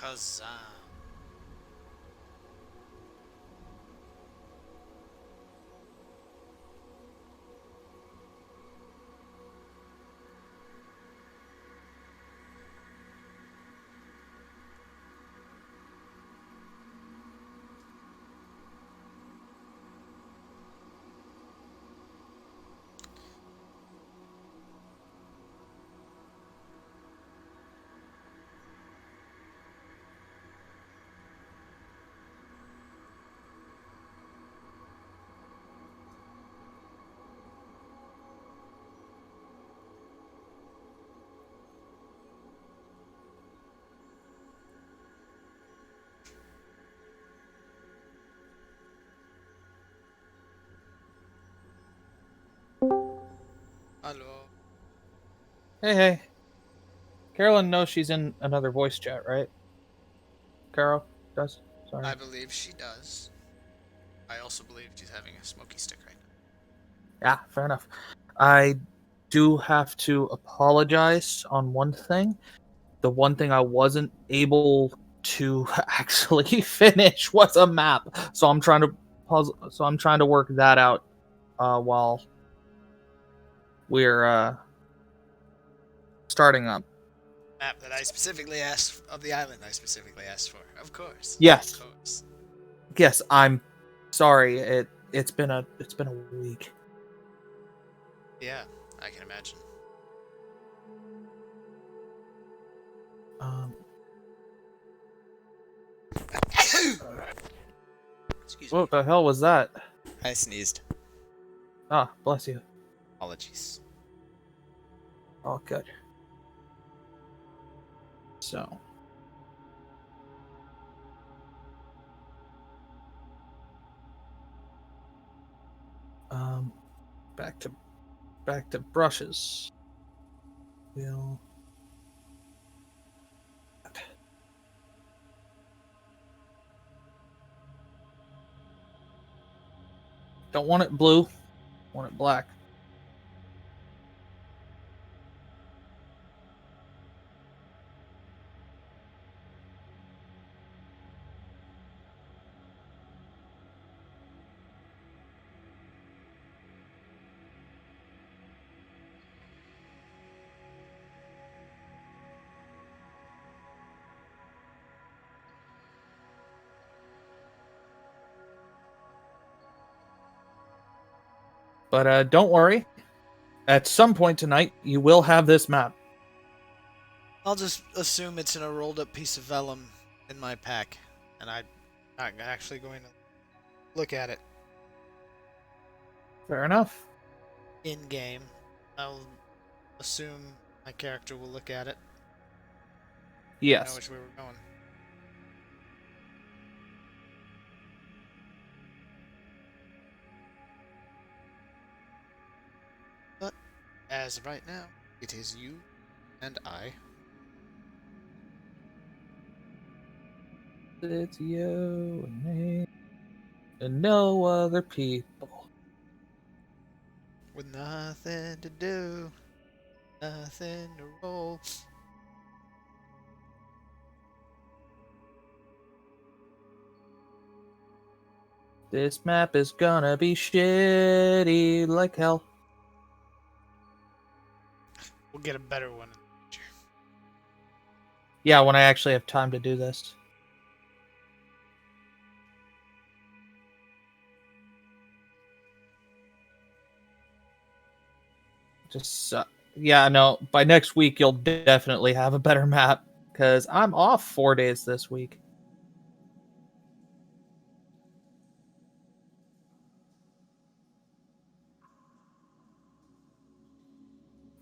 Kazan. Hello. Hey. Carolyn knows she's in another voice chat, right? Carol does? Sorry. I believe she does. I also believe she's having a smoky stick right now. Yeah, fair enough. I do have to apologize on one thing. The one thing I wasn't able to actually finish was a map. So I'm trying to work that out while we're starting up. Map that I specifically asked of the island I specifically asked for. Of course. Of Yes. course. Yes, I'm sorry. It's been a week. Yeah, I can imagine. Um Excuse me. What the hell was that? I sneezed. Ah, bless you. Apologies. Oh, good. So, um, back to brushes. We'll don't want it blue. Want it black. But don't worry. At some point tonight, you will have this map. I'll just assume it's in a rolled up piece of vellum in my pack. And I'm not actually going to look at it Fair enough. in game. I'll assume my character will look at it. Know Yes. which way we're going. But as of right now, it is you and I. It's you and me and no other people. With nothing to do, nothing to roll. This map is gonna be shitty like hell. We'll get a better one in the future. Yeah, when I actually have time to do this. Just yeah, no. By next week, you'll definitely have a better map because I'm off 4 days this week,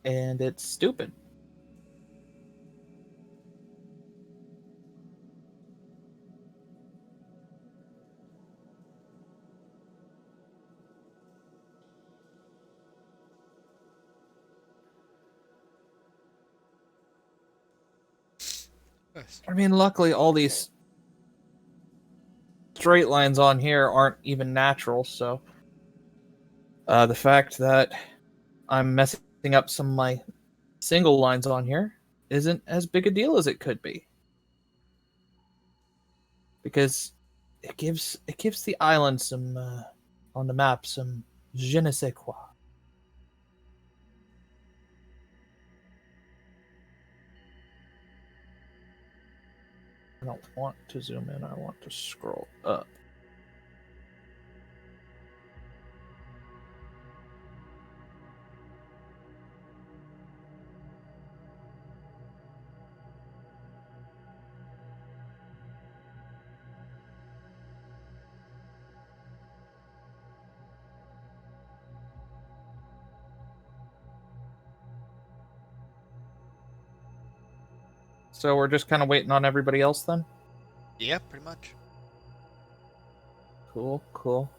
and it's stupid. Yes. I mean, luckily, all these straight lines on here aren't even natural, so the fact that I'm messing up some of my single lines on here isn't as big a deal as it could be. because it gives the island some on the map some je ne sais quoi. I don't want to zoom in. I want to scroll up. So we're just kind of waiting on everybody else then? Yeah, pretty much. Cool, cool.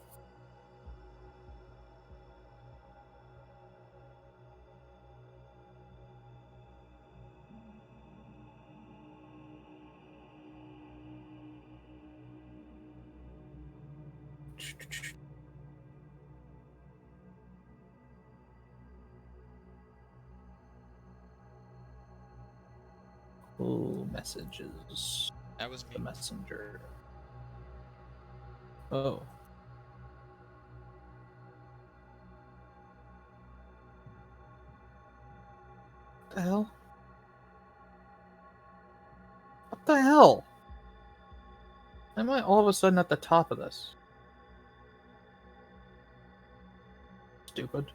Ooh, messages. That was me. The messenger. Oh. What the hell? What the hell? Am I all of a sudden at the top of this? Stupid.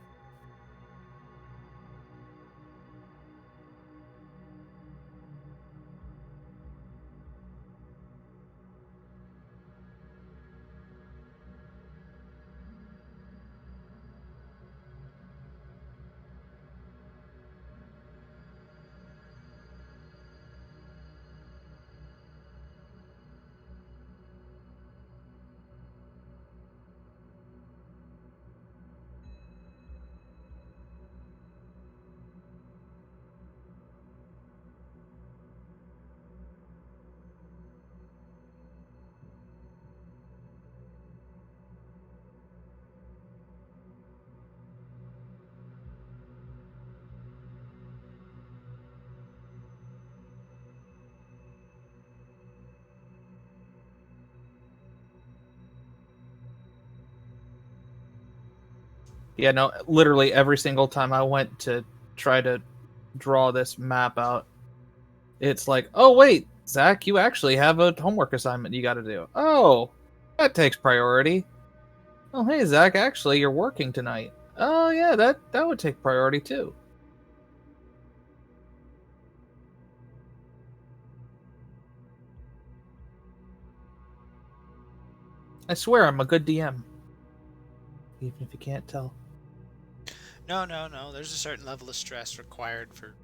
Yeah, no, literally every single time I went to try to draw this map out, it's like, oh, wait, Zach, you actually have a homework assignment you got to do. Oh, that takes priority. Oh, hey, Zach, actually, you're working tonight. Oh, yeah, that would take priority, too. I swear I'm a good DM. Even if you can't tell. No. There's a certain level of stress required for.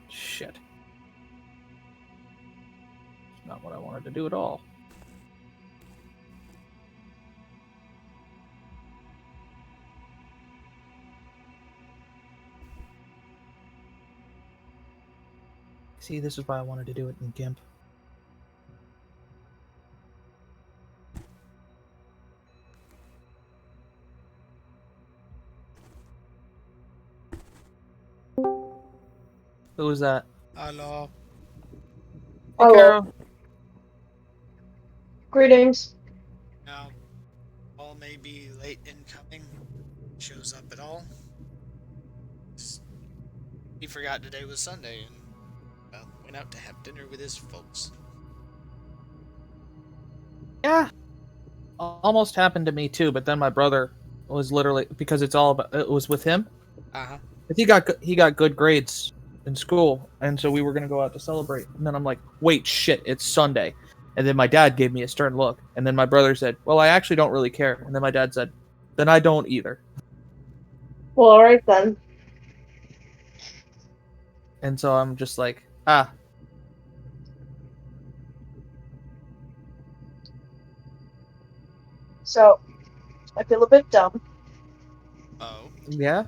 Shit. It's not what I wanted to do at all. See, this is why I wanted to do it in GIMP. Who was that? Hello. Hey, Hello. Caro. Greetings. Now, Paul may be late in coming. Shows up at all. He forgot today was Sunday and well, went out to have dinner with his folks. Yeah. Almost happened to me too, but then my brother was literally because it's all about it was with him. Uh-huh. But he got good grades in school, and so we were gonna go out to celebrate. And then I'm like, wait, shit, it's Sunday. And then my dad gave me a stern look, and then my brother said, "Well, I actually don't really care." And then my dad said, "Then I don't either." Well, alright then. And so I'm just like, ah, So, I feel a bit dumb. Oh. Yeah?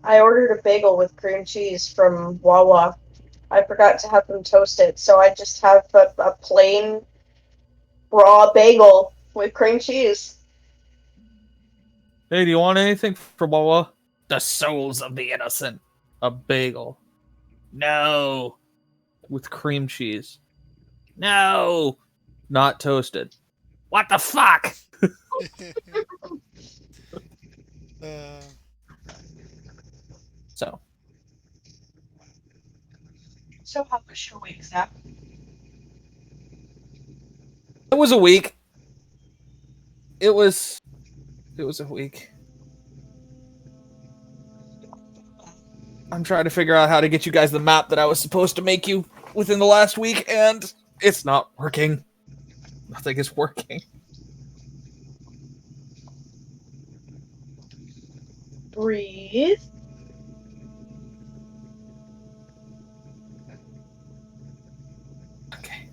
I ordered a bagel with cream cheese from Wawa. I forgot to have them toasted, so I just have a plain raw bagel with cream cheese. Hey, do you want anything from Wawa? The souls of the innocent. A bagel. No. With cream cheese. No. Not toasted. What the fuck? uh, So, So how was your week, Zach? it was a week. It was a week. I'm trying to figure out how to get you guys the map that I was supposed to make you within the last week, and it's not working. Nothing is working. Breathe. Okay.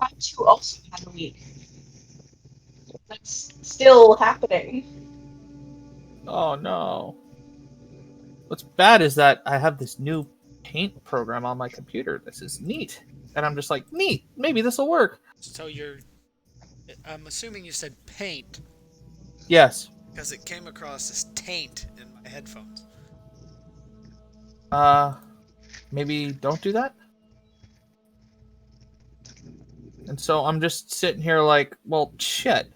I too also had a week. That's still happening. Oh no. What's bad is that I have this new paint program on my computer. This is neat. And I'm just like, neat. Maybe this will work. so I'm assuming you said paint Yes. because it came across as taint in my headphones. Maybe don't do that. And so I'm just sitting here like, well, shit.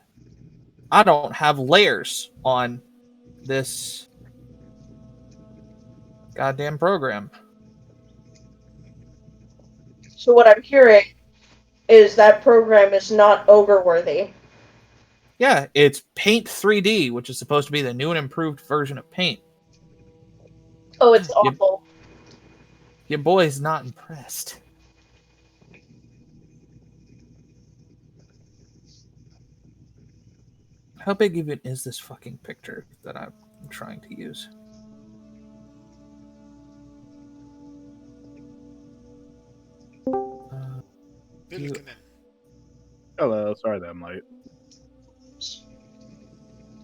I don't have layers on this goddamn program. So what I'm hearing is that program is not ogre worthy. Yeah, it's Paint 3D, which is supposed to be the new and improved version of Paint. Oh, it's Your, awful. your boy's not impressed. How big even is this fucking picture that I'm trying to use? Willkommen. Hello, sorry that I'm late.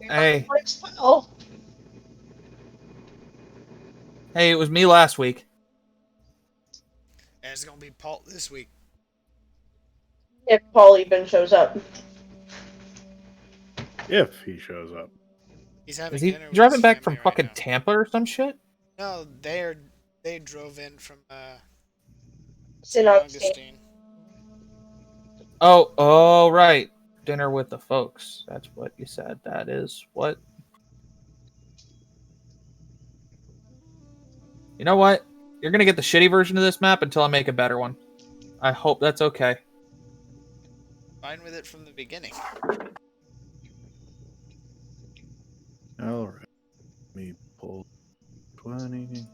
Hey. Oh, Hey, it was me last week. And it's gonna be Paul this week. if Paul even shows up. If he shows up. He's having Is he dinner with driving his back family from right fucking now. Tampa or some shit? No, they drove in from St. St. Augustine. Augustine. Oh, right. Dinner with the folks. That's what you said. That is what. You know what? You're gonna get the shitty version of this map until I make a better one. I hope that's okay. Fine with it from the beginning. Alright. Let me pull 20.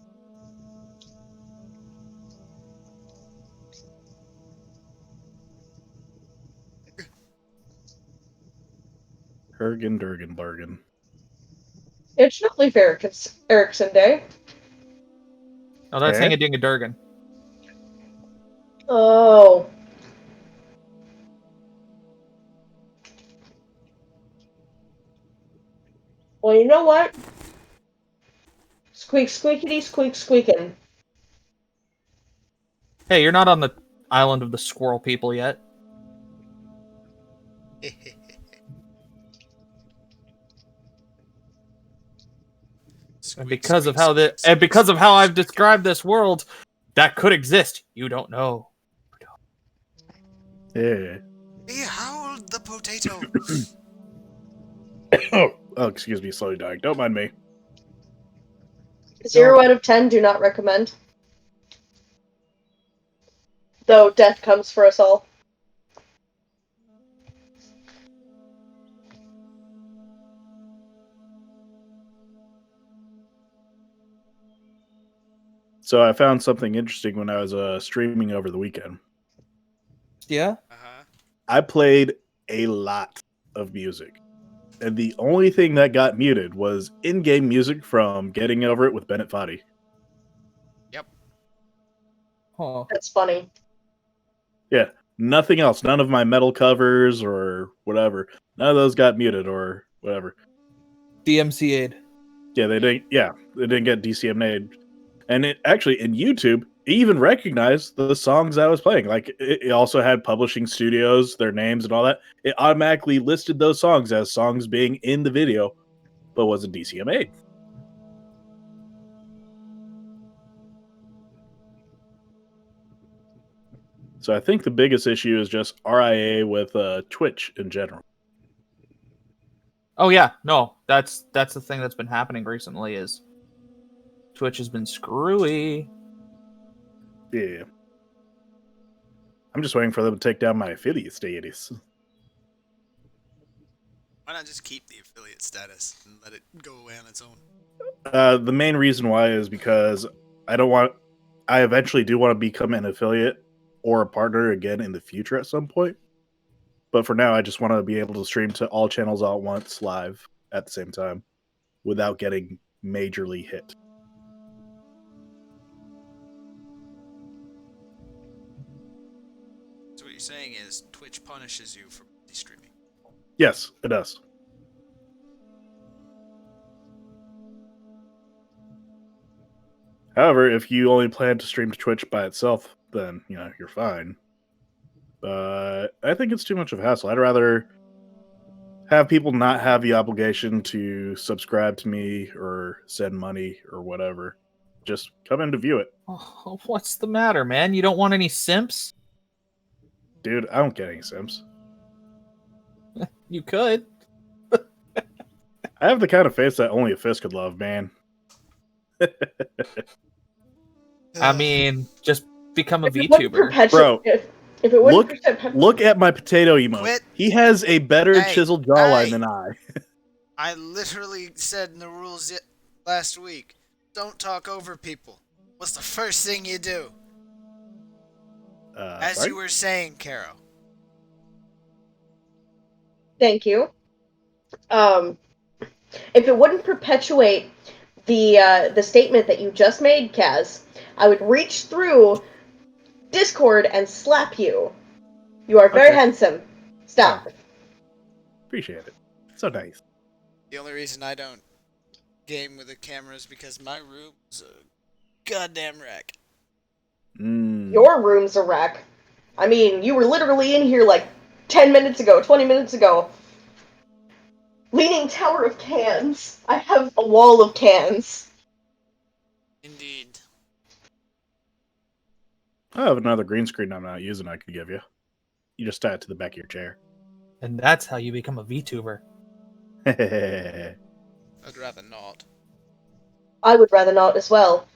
Hergen Durgen Bargain. It's not Leif Erikson Day. Oh, that's Eh? Hanga-Dinga-Durgan. Oh. Well, you know what? Squeak, squeakity, squeak, squeakin'. Hey, you're not on the island of the squirrel people yet. And because of how I've described this world, that could exist. You don't know. Yeah. Behold the potato. oh, excuse me, slowly dying. Don't mind me. 0 out of 10, do not recommend. Though death comes for us all. So I found something interesting when I was streaming over the weekend. Yeah? Uh-huh. I played a lot of music. And the only thing that got muted was in-game music from Getting Over It with Bennett Foddy. Yep. Huh. That's funny. Yeah, nothing else. None of my metal covers or whatever. None of those got muted or whatever. DMCA'd. Yeah, they didn't get DCMA'd. And it actually in YouTube, it even recognized the songs I was playing. Like it also had publishing studios, their names and all that. It automatically listed those songs as songs being in the video, but wasn't DCMA'd. So I think the biggest issue is just RIA with Twitch in general. Oh yeah, no, that's the thing that's been happening recently is Twitch has been screwy. Yeah. I'm just waiting for them to take down my affiliate status. Why not just keep the affiliate status and let it go away on its own? The main reason why is because I eventually do want to become an affiliate or a partner again in the future at some point. But for now, I just want to be able to stream to all channels all at once live at the same time without getting majorly hit. So what you're saying is Twitch punishes you for streaming. Yes, it does. However, if you only plan to stream to Twitch by itself, then, you're fine. But I think it's too much of a hassle. I'd rather have people not have the obligation to subscribe to me or send money or whatever. Just come in to view it. Oh, what's the matter, man? You don't want any simps? Dude, I don't get any Sims. You could. I have the kind of face that only a fist could love, man. I mean, just become a If it wouldn't VTuber. Bro, if it wouldn't Look at my potato emote. Quit. He has a better Hey, chiseled jawline hey. than I. I literally said in the rules last week, don't talk over people. What's the first thing you do? As Sorry? you were saying, Caro. Thank you. If it wouldn't perpetuate the statement that you just made, Kaz, I would reach through Discord and slap you. You are very Okay. handsome. Stop. Oh. Appreciate it. So nice. The only reason I don't game with a camera is because my room is a goddamn wreck. Your room's a wreck. I mean, you were literally in here like 10 minutes ago, 20 minutes ago. Leaning tower of cans. I have a wall of cans. Indeed. I have another green screen I'm not using I could give you. You just tie it to the back of your chair. And that's how you become a VTuber. I'd rather not. I would rather not as well.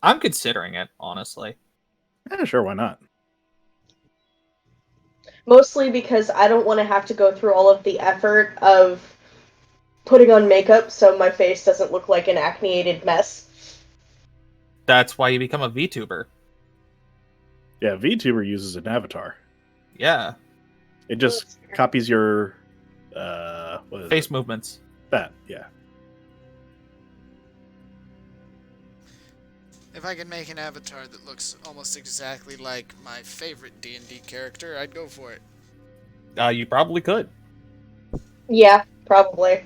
I'm considering it, honestly. Yeah, sure, why not? Mostly because I don't want to have to go through all of the effort of putting on makeup so my face doesn't look like an acneated mess. That's why you become a VTuber. Yeah, VTuber uses an avatar. Yeah. It just copies your what is Face it? movements. That, yeah. If I could make an avatar that looks almost exactly like my favorite D&D character, I'd go for it. You probably could. Yeah, probably.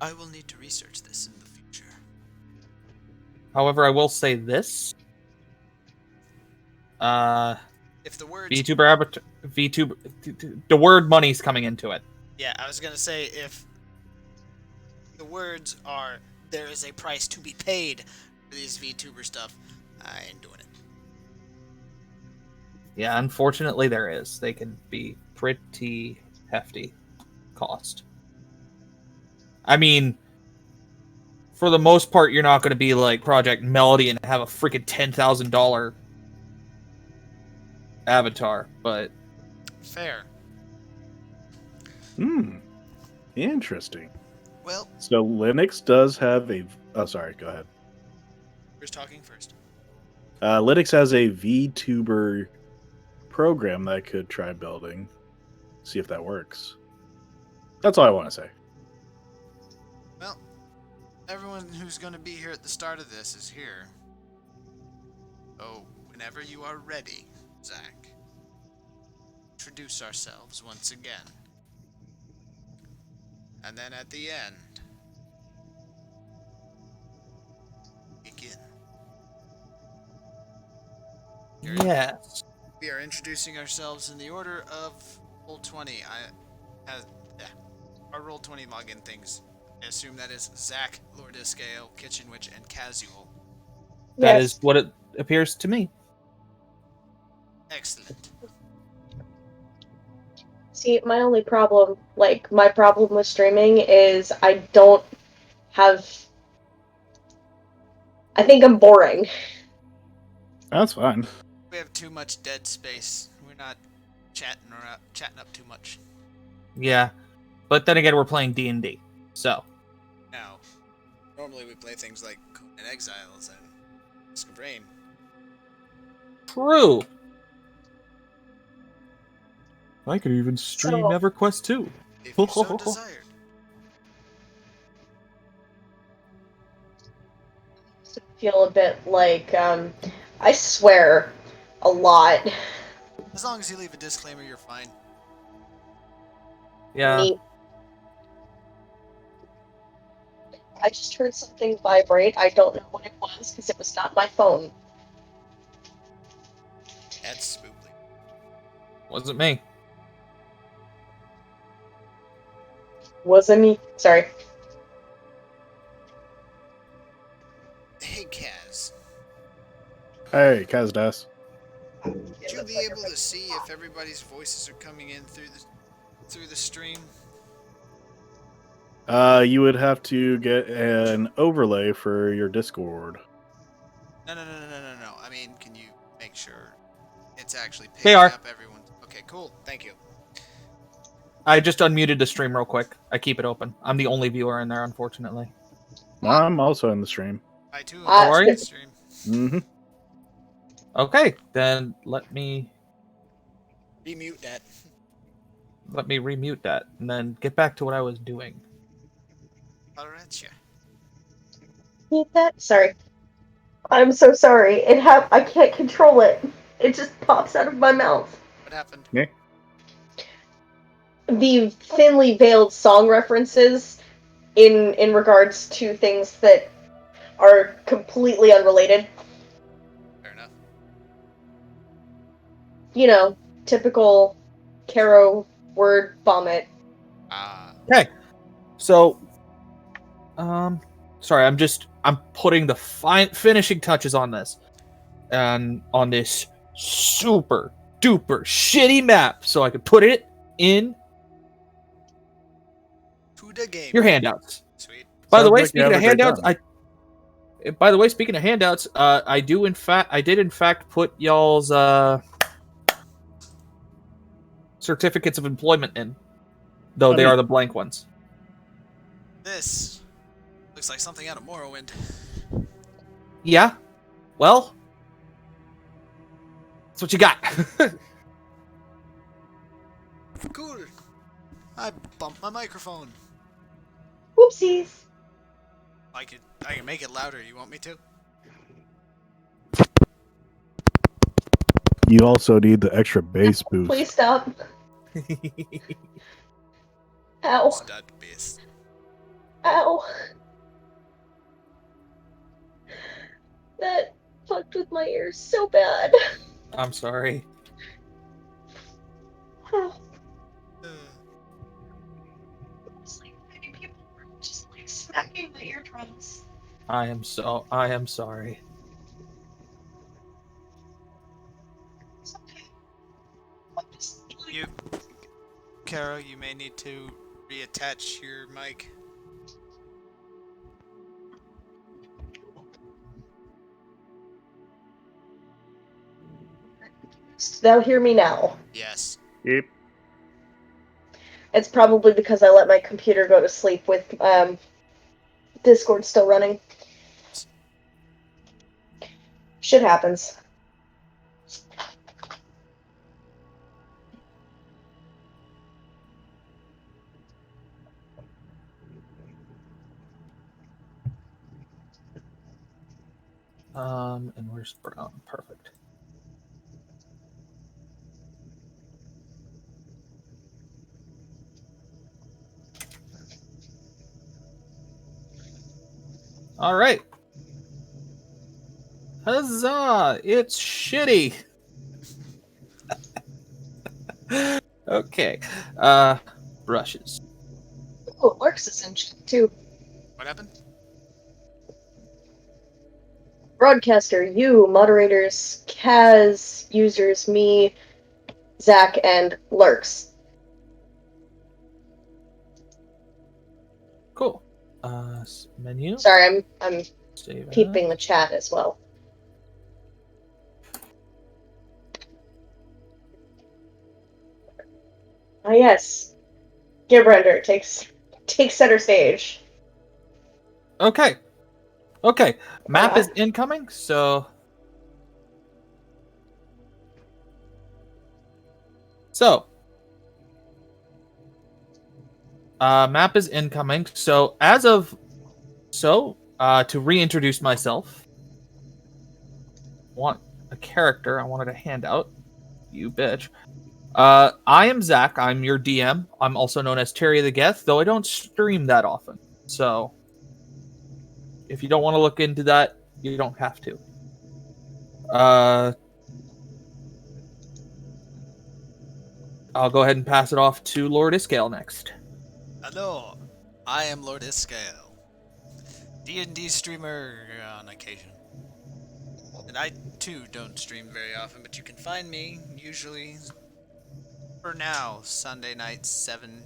I will need to research this in the future. However, I will say this. If the words... VTuber avatar... VTuber... The word money's coming into it. Yeah, I was gonna say, if the words are, there is a price to be paid for these VTuber stuff, I ain't doing it. Yeah, unfortunately there is. They can be pretty hefty cost. I mean, for the most part, you're not going to be like Project Melody and have a freaking $10,000 avatar, but... Fair. Interesting. Well, So Linux does have a... Oh, sorry, go ahead. who's talking first? Linux has a VTuber program that I could try building. See if that works. That's all I want to say. Well, everyone who's going to be here at the start of this is here. So, when Whenever you are ready, Zach. Introduce ourselves once again. And then at the end, begin. Yes. We are introducing ourselves in the order of Roll20. Our Roll20 login things. I assume that is Zach, Lord Iskael, Kitchen Witch, and Casual. That Yes. is what it appears to me. Excellent. See, my only problem, like, my problem with streaming is I don't have. I think I'm boring. That's fine. We have too much dead space. We're not chatting up too much. Yeah. But then again, we're playing D&D. So. Now, normally we play things like Conan Exiles and Risk of Rain. True. I could even stream So- EverQuest 2. If you so desired. Feel a bit like, I swear a lot. As long as you leave a disclaimer, you're fine. Yeah. Neat. I just heard something vibrate. I don't know what it was because it was not my phone. That's spooply. Wasn't me. Wasn't me. Sorry. Hey, Kaz. Hey, Kazdas. Would you be able to see if everybody's voices are coming in through the stream? You would have to get an overlay for your Discord. No. I mean, can you make sure it's actually They picking are. up everyone's... Okay, cool. Thank you. I just unmuted the stream real quick. I keep it open. I'm the only viewer in there, unfortunately. I'm also in the stream. I too am How are watching you? the stream. Mm-hmm. Okay, then let me Remute that. remute that and then get back to what I was doing. Alright, yeah. Need that? Sorry. I'm so sorry. I can't control it. It just pops out of my mouth. What happened? Yeah. The thinly veiled song references in regards to things that are completely unrelated. Fair enough. You know, typical Caro word vomit. Ah. Okay. So sorry, I'm putting the finishing touches on this. And on this super duper shitty map so I could put it in To the game. your handouts. Sweet. By the Sounds way, like you speaking have of a great handouts, time. I did in fact put y'all's certificates of employment in, though they neat. are the blank ones. This looks like something out of Morrowind. Yeah. Well, that's what you got. Cool. I bumped my microphone. Whoopsies. I can make it louder. You want me to? You also need the extra bass boost. Please stop. Ow. Stud bass. Ow. That fucked with my ears so bad. I'm sorry. It's like many people were just like smacking my eardrums. I am sorry. It's okay. You, Caro, you may need to reattach your mic. Thou hear me now. Yes. Yep. It's probably because I let my computer go to sleep with Discord still running. Shit happens. And where's Brown? Perfect. All right. Huzzah! It's shitty. Okay. Brushes. Oh, Lurks is in chat too. What happened? Broadcaster, you, moderators, Kaz, users, me, Zach, and Lurks. Cool. Menu. Sorry, I'm Save peeping as. the chat as well. Ah, yes. Gibrender takes center stage. Okay. Okay. Map is incoming, so. Map is incoming. So, to reintroduce myself, want a character I wanted to hand out. You bitch. I am Zach. I'm your DM. I'm also known as Terry the Geth, though I don't stream that often. So, if you don't want to look into that, you don't have to. I'll go ahead and pass it off to Lord Iskael next. Hello, I am Lord Iskael, D&D streamer on occasion. And I, too, don't stream very often, but you can find me, usually, for now, Sunday nights, 7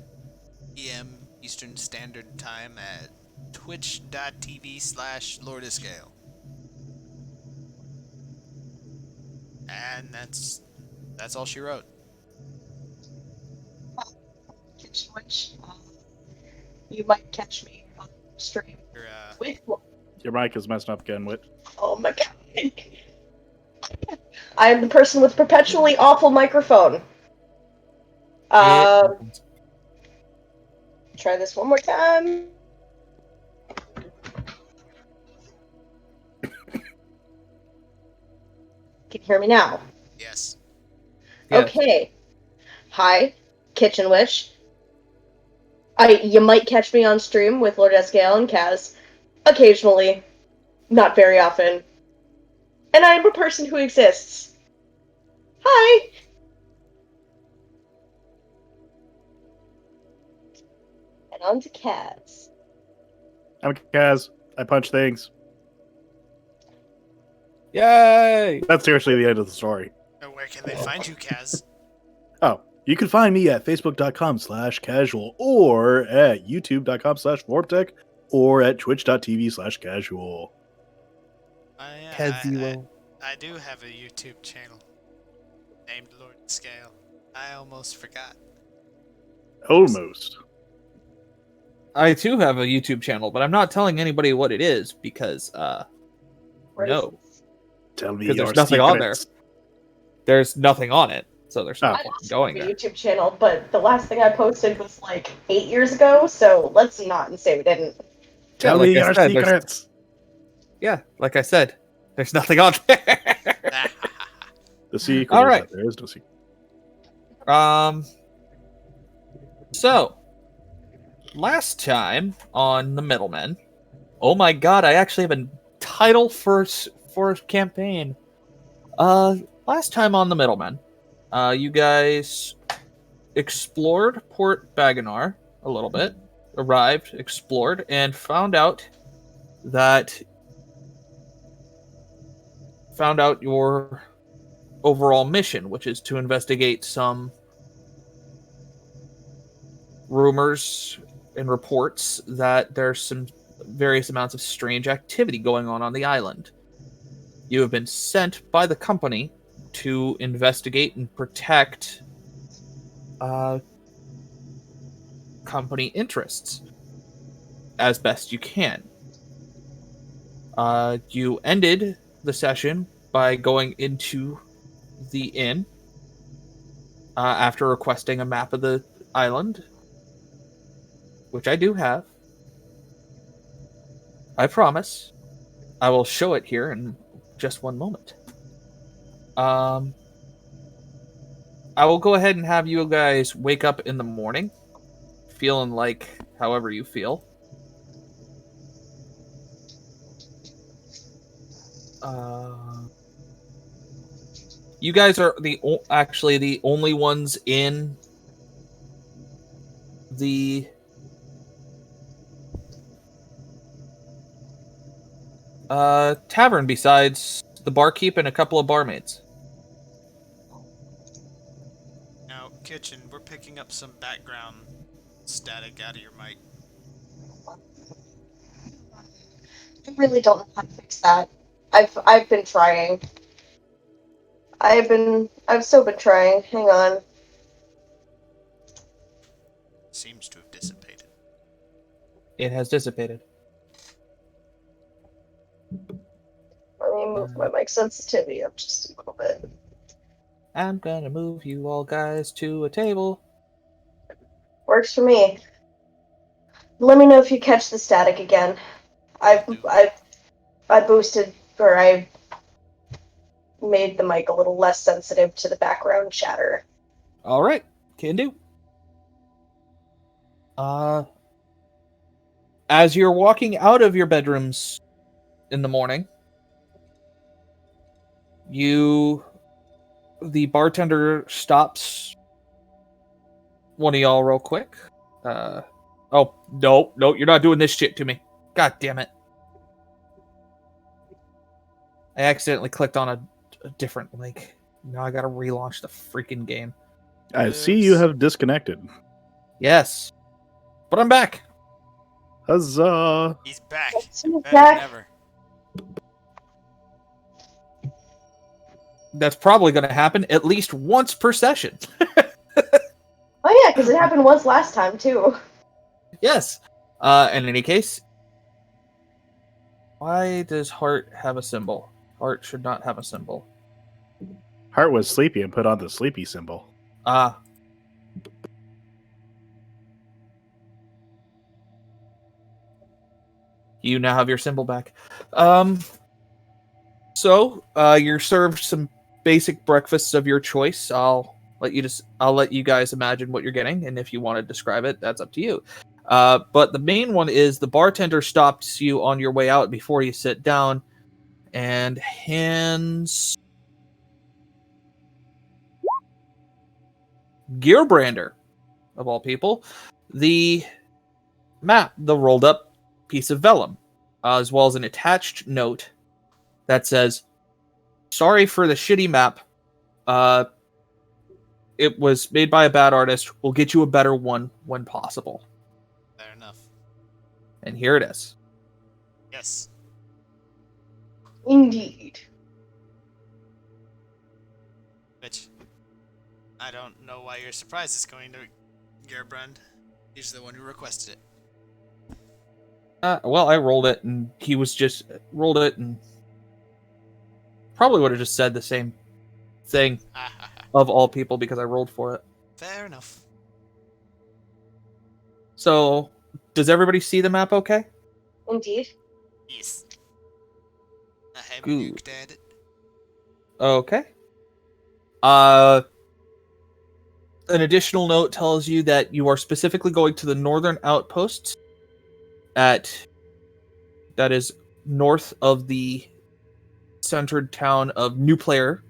p.m. Eastern Standard Time at twitch.tv/LordIscale. And that's all she wrote. Which you might catch me on stream. With Your mic is messing up again, Wit. oh my god. I am the person with perpetually awful microphone. Try this one more time. Can you hear me now? Yes. Okay. Hi, Kitchen Witch. You might catch me on stream with Lord Iskael and Kaz. Occasionally. Not very often. And I am a person who exists. Hi! And on to Kaz. I'm Kaz. I punch things. Yay! That's seriously the end of the story. Where can they find you, Kaz? Oh, you can find me at facebook.com/casual or at youtube.com/formtech or at twitch.tv/casual. I do have a YouTube channel named Lord Scale. I almost forgot. Almost. I too have a YouTube channel, but I'm not telling anybody what it is because, no. Tell me because your there's nothing on there. secrets. There's nothing on it, so there's no I point also going have a there. YouTube channel, but the last thing I posted was like 8 years ago, so let's not say we didn't. Tell like me I your said, secrets. Yeah, like I said, there's nothing on there. The secret All is right. that there is no secret. So last time on the MiddleMen, oh my god, I actually have a title for a campaign. Last time on the MiddleMen, you guys explored Port Baganar a little bit, arrived, explored, and found out your overall mission, which is to investigate some rumors and reports that there's some various amounts of strange activity going on the island. You have been sent by the company to investigate and protect company interests as best you can. You ended the session by going into the inn after requesting a map of the island, which I do have. I promise. I will show it here in just one moment. I will go ahead and have you guys wake up in the morning, feeling like however you feel. You guys are actually the only ones in the tavern besides the barkeep and a couple of barmaids. Now, kitchen, we're picking up some background static out of your mic. I really don't know how to fix that. I've been trying. I've still been trying. Hang on. Seems to have dissipated. It has dissipated. Let me move my mic sensitivity up just a little bit. I'm gonna move you all guys to a table. Works for me. Let me know if you catch the static again. I boosted, or I made the mic a little less sensitive to the background chatter. All right, can do. As you're walking out of your bedrooms in the morning, the bartender stops one of y'all real quick. Oh, no, you're not doing this shit to me. God damn it. I accidentally clicked on a different link. Now I gotta relaunch the freaking game. I see you have disconnected. Yes. But I'm back. Huzzah! He's back. He's Better back. than ever. That's probably going to happen at least once per session. Oh yeah, because it happened once last time too. Yes. In any case, why does heart have a symbol? Heart should not have a symbol. Hart was sleepy and put on the sleepy symbol. You now have your symbol back. So you're served some basic breakfasts of your choice. I'll let you guys imagine what you're getting, and if you want to describe it, that's up to you. But the main one is the bartender stops you on your way out before you sit down and hands Gearbrander, of all people, the map, the rolled up piece of vellum, as well as an attached note that says, "Sorry for the shitty map. It was made by a bad artist. We'll get you a better one when possible." Fair enough. And here it is. Yes. Indeed. Which, I don't know why you're surprised it's going to Gerbrand. He's the one who requested it. Well, I rolled it, and he was just rolled it, and probably would have just said the same thing of all people because I rolled for it. Fair enough. So, does everybody see the map okay? Indeed. Yes. I have Good. looked at it. Okay. An additional note tells you that you are specifically going to the northern outposts that is north of the centered town of New Player.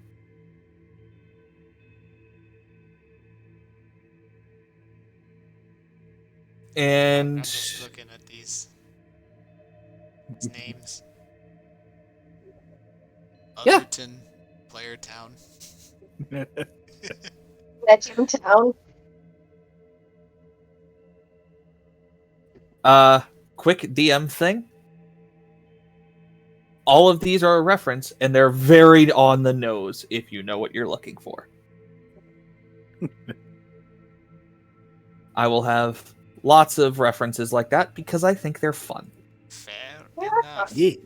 And I'm just looking at these names. Yeah. Otherton, Player Town. Neptune Town. Quick DM thing. All of these are a reference, and they're very on the nose if you know what you're looking for. I will have lots of references like that because I think they're fun. Fair Yeah. enough. Yeah.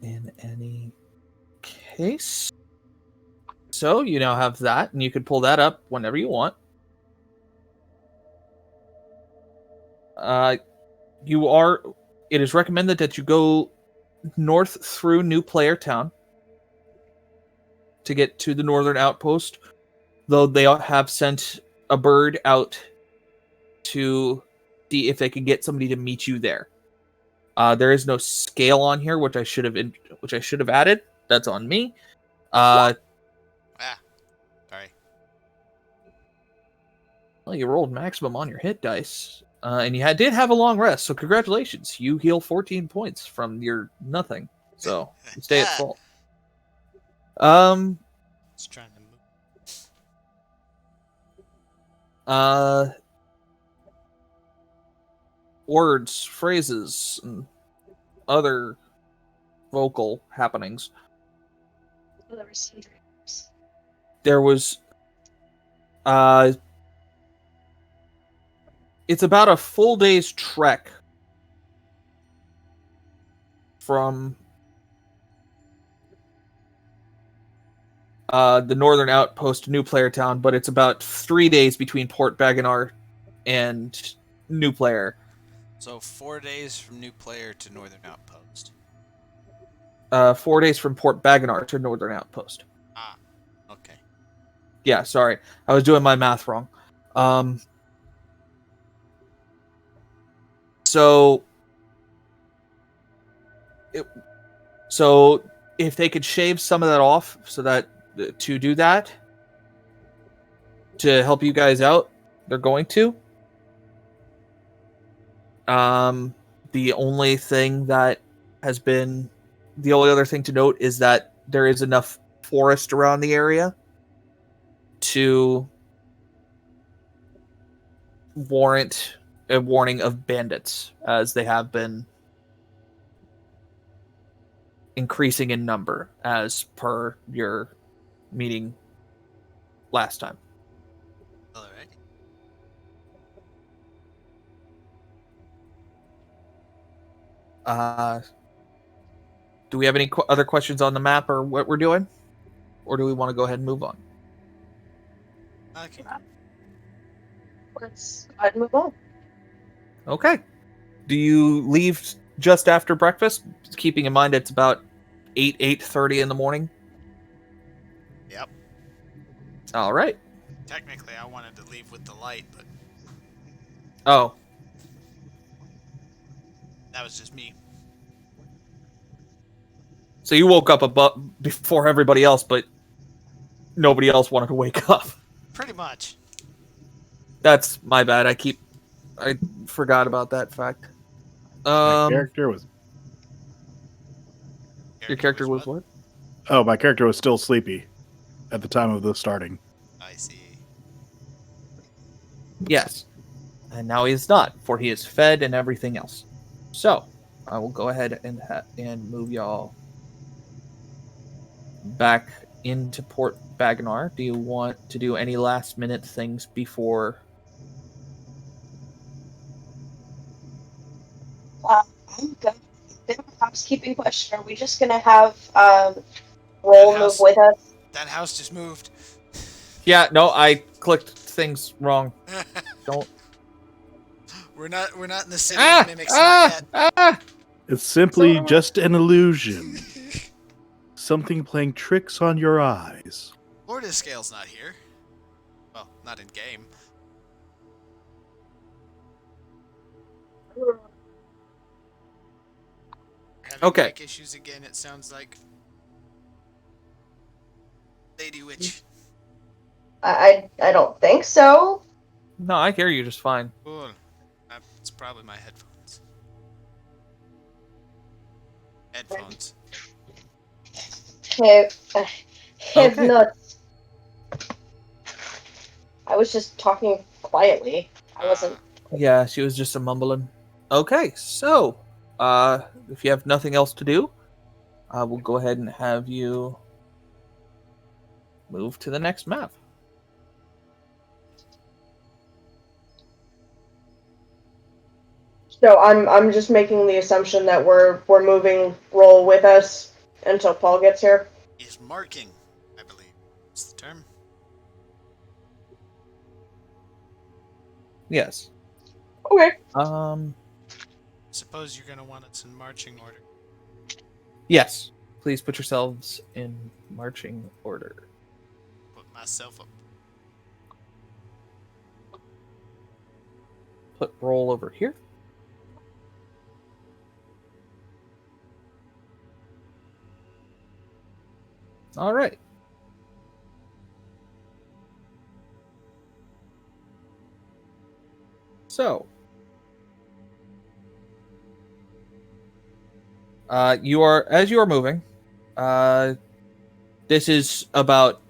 In any case, so you now have that, and you can pull that up whenever you want. It is recommended that you go north through New Player Town to get to the northern outpost, though they have sent a bird out to 50 if they could get somebody to meet you there. There is no scale on here, which I should have added. That's on me. Sorry. Well, you rolled maximum on your hit dice, and you did have a long rest. So congratulations, you heal 14 points from your nothing. So you stay at full. Just trying to move. Words, phrases, and other vocal happenings. There was it's about a full day's trek from the northern outpost to New Player Town, but it's about 3 days between Port Bagonar and New Player. So 4 days from New Player to Northern Outpost. 4 days from Port Bagonar to Northern Outpost. Ah, okay. Yeah, sorry. I was doing my math wrong. So if they could shave some of that off so that to do that, to help you guys out, they're going to. The only other thing to note is that there is enough forest around the area to warrant a warning of bandits, as they have been increasing in number as per your meeting last time. All right. Do we have any other questions on the map or what we're doing? Or do we want to go ahead and move on? Okay. Let's go ahead and move on. Okay. Do you leave just after breakfast? Keeping in mind it's about 8:30 in the morning? Yep. All right. Technically, I wanted to leave with the light, but Oh. that was just me. So you woke up before everybody else, but nobody else wanted to wake up. Pretty much. That's my bad. I forgot about that fact. My character was. Your character was what? Oh, my character was still sleepy at the time of the starting. I see. Yes. And now he is not, for he is fed and everything else. So, I will go ahead and move y'all back into Port Bagonar. Do you want to do any last minute things before? I'm good. Bit of a housekeeping question. Are we just gonna have Roll move with us? That house just moved. Yeah, no, I clicked things wrong. Don't. We're not in the city of mimics yet. It's simply just an illusion. Something playing tricks on your eyes. Lord Iskael's not here. Well, not in game. Having Okay. mic issues again, it sounds like. Lady Witch. I don't think so. No, I hear you just fine. Cool. It's probably my headphones. Headphones. Have Okay. not. I was just talking quietly. I wasn't. Yeah, she was just a mumbling. Okay, so, if you have nothing else to do, I will go ahead and have you move to the next map. So I'm just making the assumption that we're moving Roll with us until Paul gets here. Is marking, I believe. What's the term? Yes. Okay. Suppose you're gonna want us in marching order. Yes. Please put yourselves in marching order. Put myself up. put roll over here. All right. So, as you are moving, this is about,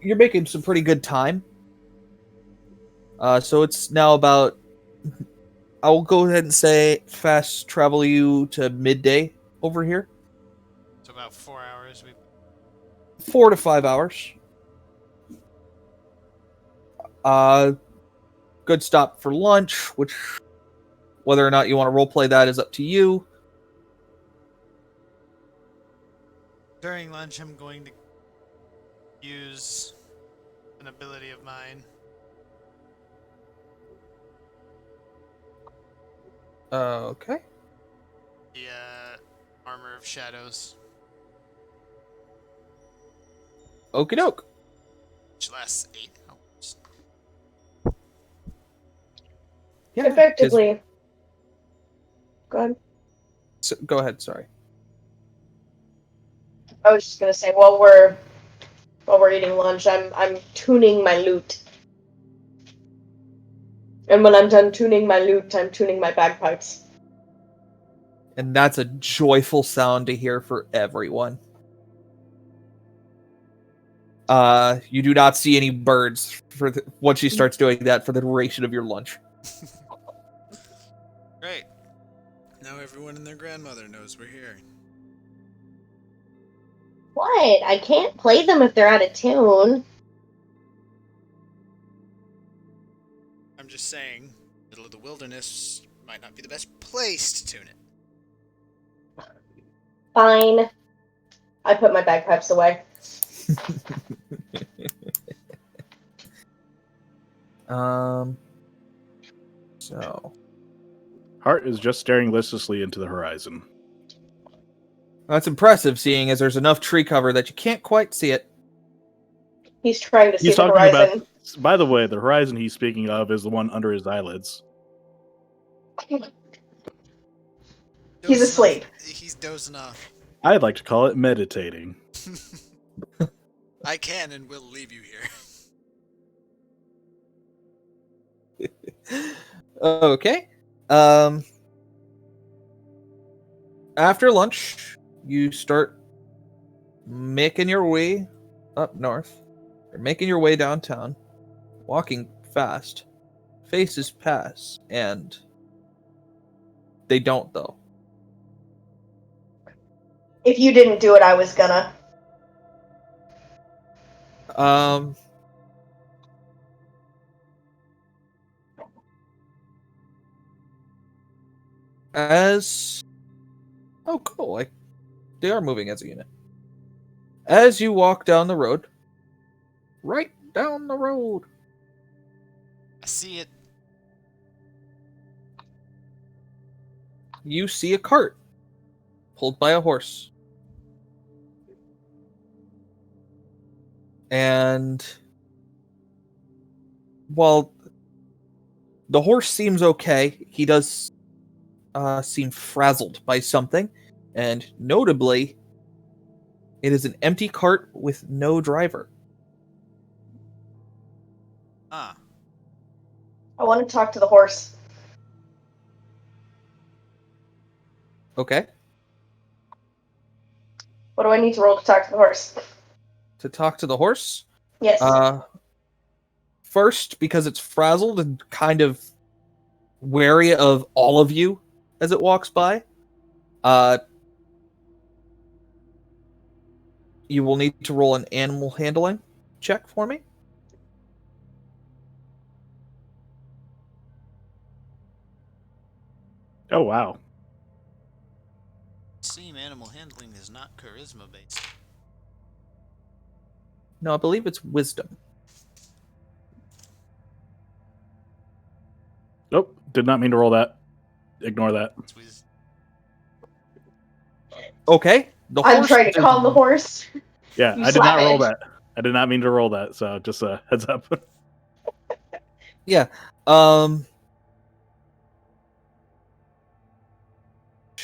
you're making some pretty good time. So it's now about, I'll go ahead and say fast travel you to midday over here. So about 4 hours. 4 to 5 hours. Good stop for lunch, which whether or not you want to roleplay that is up to you. During lunch, I'm going to use an ability of mine. Okay. The Armor of Shadows, Okie doke. which lasts 8 hours. Yeah. Effectively. Go ahead. Go ahead. Sorry. I was just gonna say, while we're eating lunch, I'm tuning my lute. And when I'm done tuning my lute, I'm tuning my bagpipes. And that's a joyful sound to hear for everyone. You do not see any birds once she starts doing that for the duration of your lunch. Great. Now everyone and their grandmother knows we're here. What? I can't play them if they're out of tune. I'm just saying, middle of the wilderness might not be the best place to tune it. Fine. I put my bagpipes away. So Hart is just staring listlessly into the horizon. that's impressive, seeing as there's enough tree cover that you can't quite see it. He's trying to see He's the talking horizon. about. By the way, the horizon he's speaking of is the one under his eyelids. He's asleep. He's dozing off. I'd like to call it meditating. I can and will leave you here. Okay. After lunch, you start making your way up north. You're making your way downtown, walking fast. Faces pass, and they don't, though. If you didn't do it, I was gonna. Oh, cool. Like, they are moving as a unit. As you walk down the road, right down the road, I see it. you see a cart pulled by a horse. And while the horse seems okay, he does seem frazzled by something. And notably, it is an empty cart with no driver. Ah. I want to talk to the horse. Okay. What do I need to roll to talk to the horse? To talk to the horse? Yes. First, because it's frazzled and kind of wary of all of you as it walks by, you will need to roll an animal handling check for me. Oh, wow. Seem animal handling is not charisma based. No, I believe it's wisdom. Nope. Did not mean to roll that. Ignore that. Okay. I'm trying to calm the horse. Yeah, You I did not roll savage. that. I did not mean to roll that. So just a heads up. Yeah.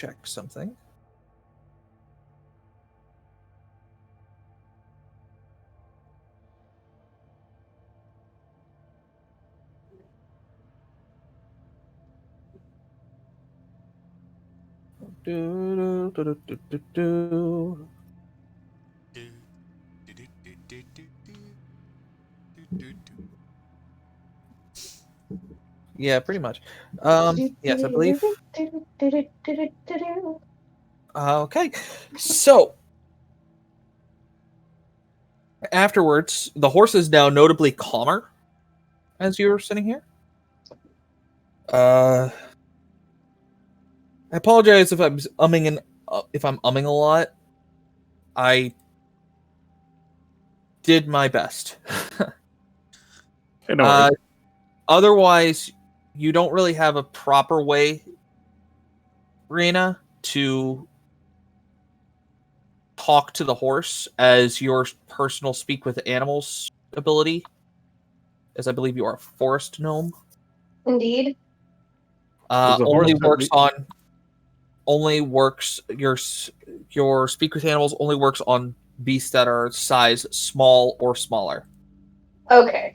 check something. Do, do, do, do, do, do. Do, do, do, do, do, do, do, do, do. Yeah, pretty much. Yes, I believe. Okay, so afterwards, the horse is now notably calmer as you're sitting here. I apologize if I'm umming a lot. I did my best. Hey, no worries. Otherwise, you don't really have a proper way, Rena, to talk to the horse as your personal speak with animals ability, as I believe you are a forest gnome. Indeed. Does the Only horse works on your speak with animals only works on beasts that are size small or smaller. Okay.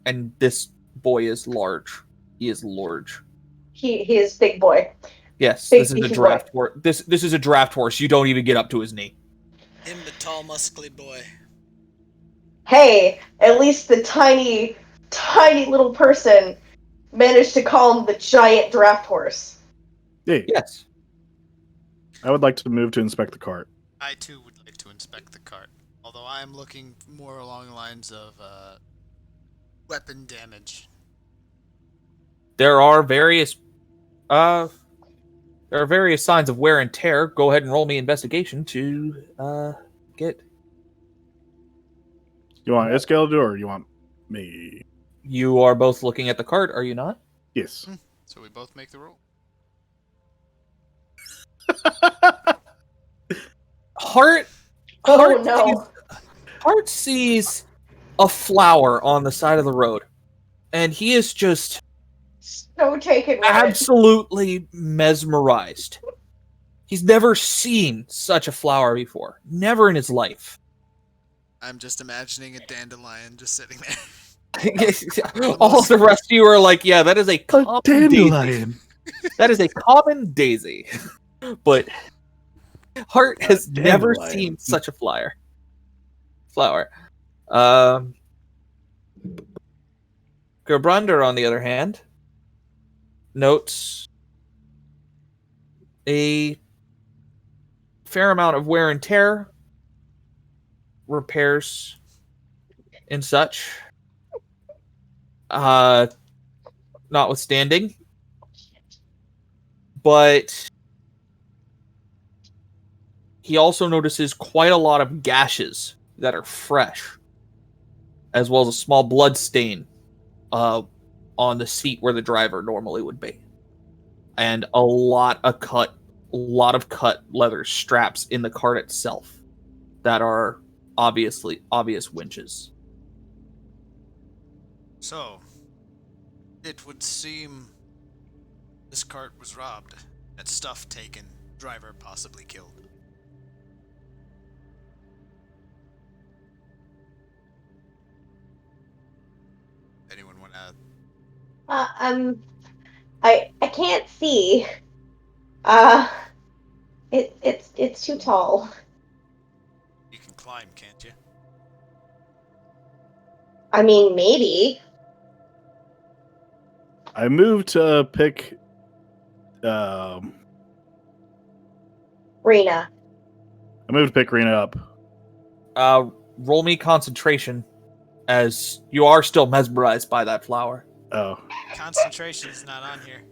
And this boy is large. He is large. He is big boy. Yes, Big this is a beefy draft horse. This is a draft horse. You don't even get up to his knee. Him, the tall, muscly boy. Hey, at least the tiny, tiny little person managed to calm the giant draft horse. Hey, Yes. I would like to move to inspect the cart. I too would like to inspect the cart, although I am looking more along the lines of weapon damage. There are various signs of wear and tear. Go ahead and roll me investigation to get. You want Iskael to do it, or you want me? You are both looking at the cart, are you not? Yes. So we both make the roll. Heart Oh no. Hart sees a flower on the side of the road, and he is just So taken with it. absolutely mesmerized. He's never seen such a flower before. Never in his life. I'm just imagining a dandelion just sitting there. All of the rest of you are like, yeah, that is a common daisy. That is a common daisy. But Hart has never dandelion. seen such a flower. Gerbrunder, on the other hand, notes a fair amount of wear and tear, repairs, and such. Notwithstanding, but he also notices quite a lot of gashes that are fresh, as well as a small blood stain on the seat where the driver normally would be, and a lot of cut leather straps in the cart itself that are obvious winches. So, it would seem this cart was robbed, and stuff taken, driver possibly killed. Anyone want to? I can't see. It's too tall. You can climb, can't you? I mean, maybe. I moved to pick. I Rena. moved to pick Rena up. Roll me concentration, as you are still mesmerized by that flower. Oh, Concentration is not on here.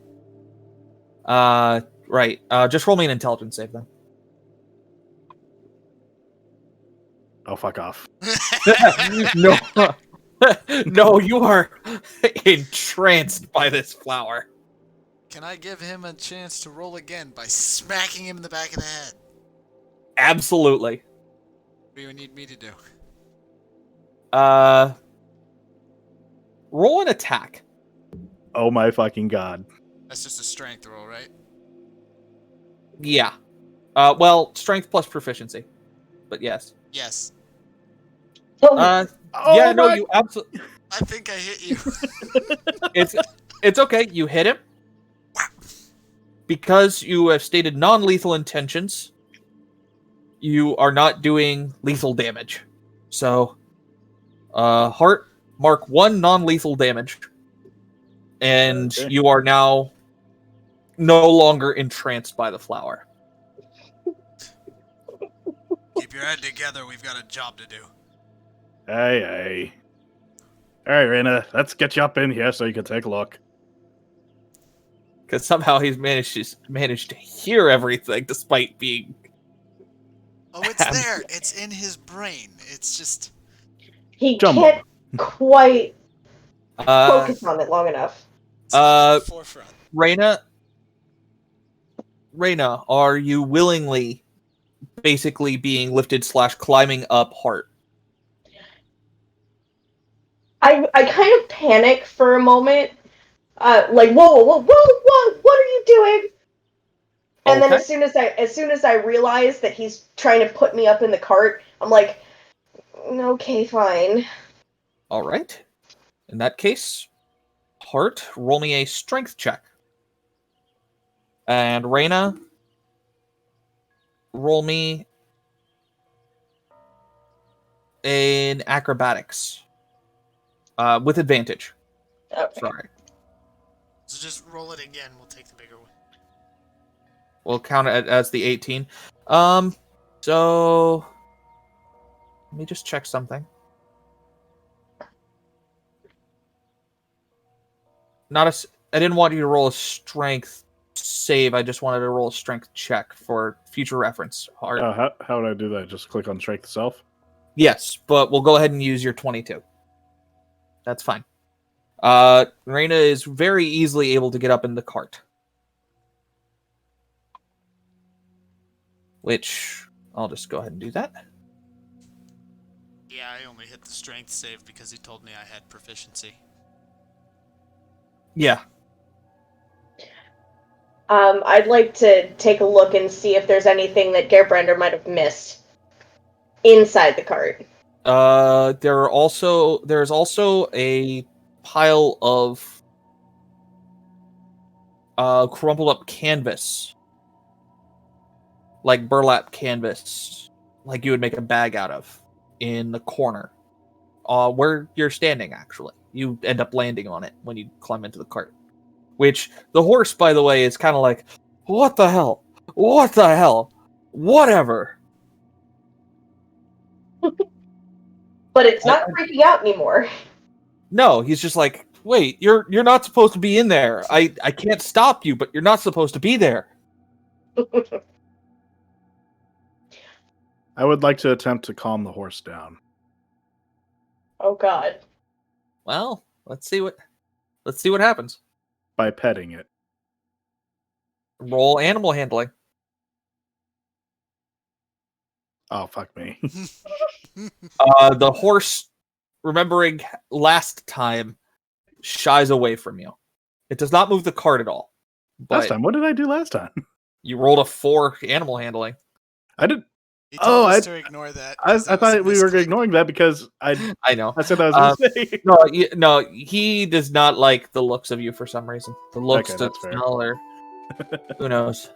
Right. Just roll me an intelligence save then. oh, fuck off. No, no, you are entranced by this flower. Can I give him a chance to roll again by smacking him in the back of the head? Absolutely. What do you need me to do? Roll an attack. Oh my fucking god. That's just a strength roll, right? Yeah. Well, strength plus proficiency. But yes. Yes. Yeah, Oh no, my! you absolutely. I think I hit you. It's okay. You hit him because you have stated non-lethal intentions. You are not doing lethal damage. So, heart, mark 1 non-lethal damage, and Okay. you are now no longer entranced by the flower. Keep your head together. We've got a job to do. Aye. All right, Raina, let's get you up in here so you can take a look. Because somehow he's managed to hear everything despite being. Oh, it's there. It's in his brain. It's just. He Jumbo. can't quite Uh, focus on it long enough. It's not at the forefront. Reyna, are you willingly basically being lifted / climbing up Heart? I kind of panic for a moment. Like, whoa, what are you doing? And then Okay. as soon as I realize that he's trying to put me up in the cart, I'm like, okay, fine. All right. In that case, Heart, roll me a strength check. And Reyna, roll me in acrobatics. With advantage. Okay. Sorry. So just roll it again. We'll take the bigger one. We'll count it as the 18. So let me just check something. I didn't want you to roll a strength save. I just wanted to roll a strength check for future reference. Heart. How would I do that? Just click on strength itself? Yes, but we'll go ahead and use your 22. That's fine. Reyna is very easily able to get up in the cart. Which, I'll just go ahead and do that. Yeah, I only hit the strength save because he told me I had proficiency. Yeah. I'd like to take a look and see if there's anything that Gerbrander might have missed inside the cart. There's also a pile of crumpled up canvas. Like burlap canvas. Like you would make a bag out of in the corner. Where you're standing, actually. You end up landing on it when you climb into the cart. Which, the horse, by the way, is kind of like, what the hell? What the hell? Whatever. But it's not freaking out anymore. No, he's just like, wait, you're not supposed to be in there. I can't stop you, but you're not supposed to be there. I would like to attempt to calm the horse down. Oh god. Well, let's see what happens. By petting it. Roll animal handling. Oh, fuck me. The horse, remembering last time, shies away from you. It does not move the cart at all. But Last time? What did I do last time? you rolled a 4 animal handling. I did. He told us I to ignore that. I 'cause that was thought a we were misclick. ignoring that because I know. said that was a mistake. No, he does not like the looks of you for some reason. The looks, Okay, the that's fair. smell, or who knows.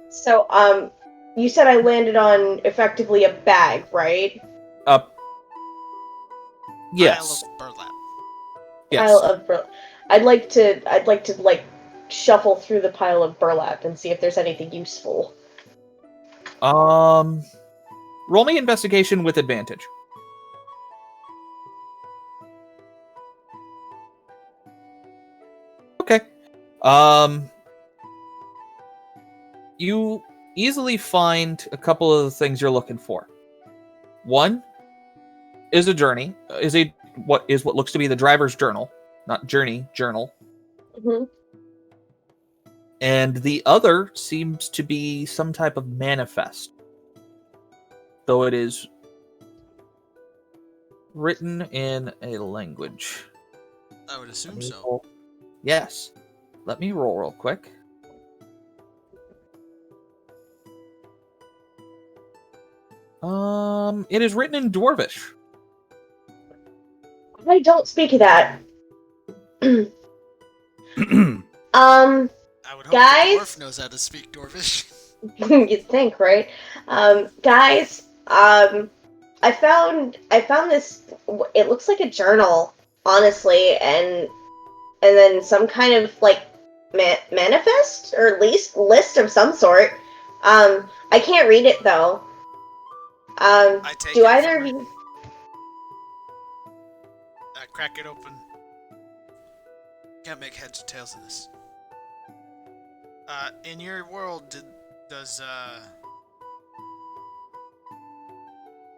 So, you said I landed on effectively a bag, right? Yes. Pile of burlap. Yes. Pile of burlap. I'd like to like shuffle through the pile of burlap and see if there's anything useful. Roll me investigation with advantage. Okay. You easily find a couple of the things you're looking for. One is a journey. What looks to be the driver's journal, not journey, journal. Mm-hmm. And the other seems to be some type of manifest. Though it is written in a language. I would assume so. Yes. Let me roll real quick. It is written in Dwarvish. I don't speak of that. I would hope Guys? the dwarf knows how to speak Dwarvish. You'd think, right? Guys, I found this. It looks like a journal, honestly, and then some kind of like manifest or at least list of some sort. I can't read it though. I take Do it either from of her. you? I crack it open. Can't make heads or tails of this. In your world, does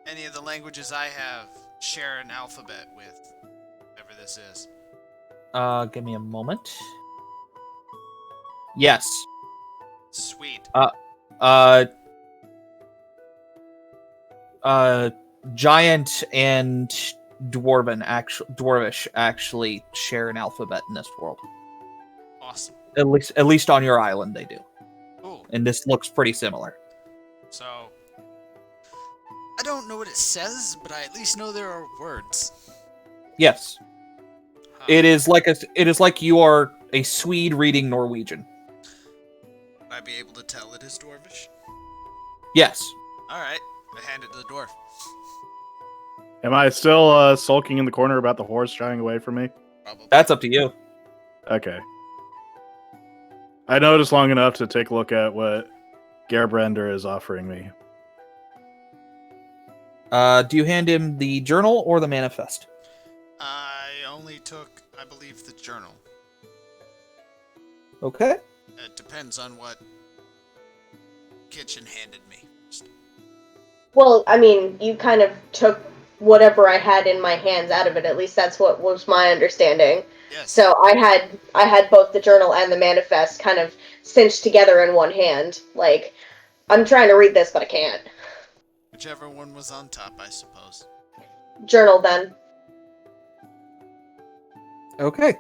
any of the languages I have share an alphabet with whatever this is? Give me a moment. Yes. Sweet. Giant and Dwarvish actually share an alphabet in this world. Awesome. At least on your island they do. Cool. And this looks pretty similar. So, I don't know what it says, but I at least know there are words. Yes. Huh. It is like you are a Swede reading Norwegian. Would I be able to tell it is Dwarvish? Yes. Alright, I hand it to the dwarf. Am I still sulking in the corner about the horse shying away from me? Probably. That's up to you. Okay. I noticed long enough to take a look at what Gerbrender is offering me. Do you hand him the journal or the manifest? I only took, I believe, the journal. Okay. It depends on what Kitchen handed me. Well, I mean, you kind of took whatever I had in my hands out of it. At least that's what was my understanding. Yes. So I had both the journal and the manifest kind of cinched together in one hand. Like, I'm trying to read this, but I can't. Whichever one was on top, I suppose. Journal then. Okay.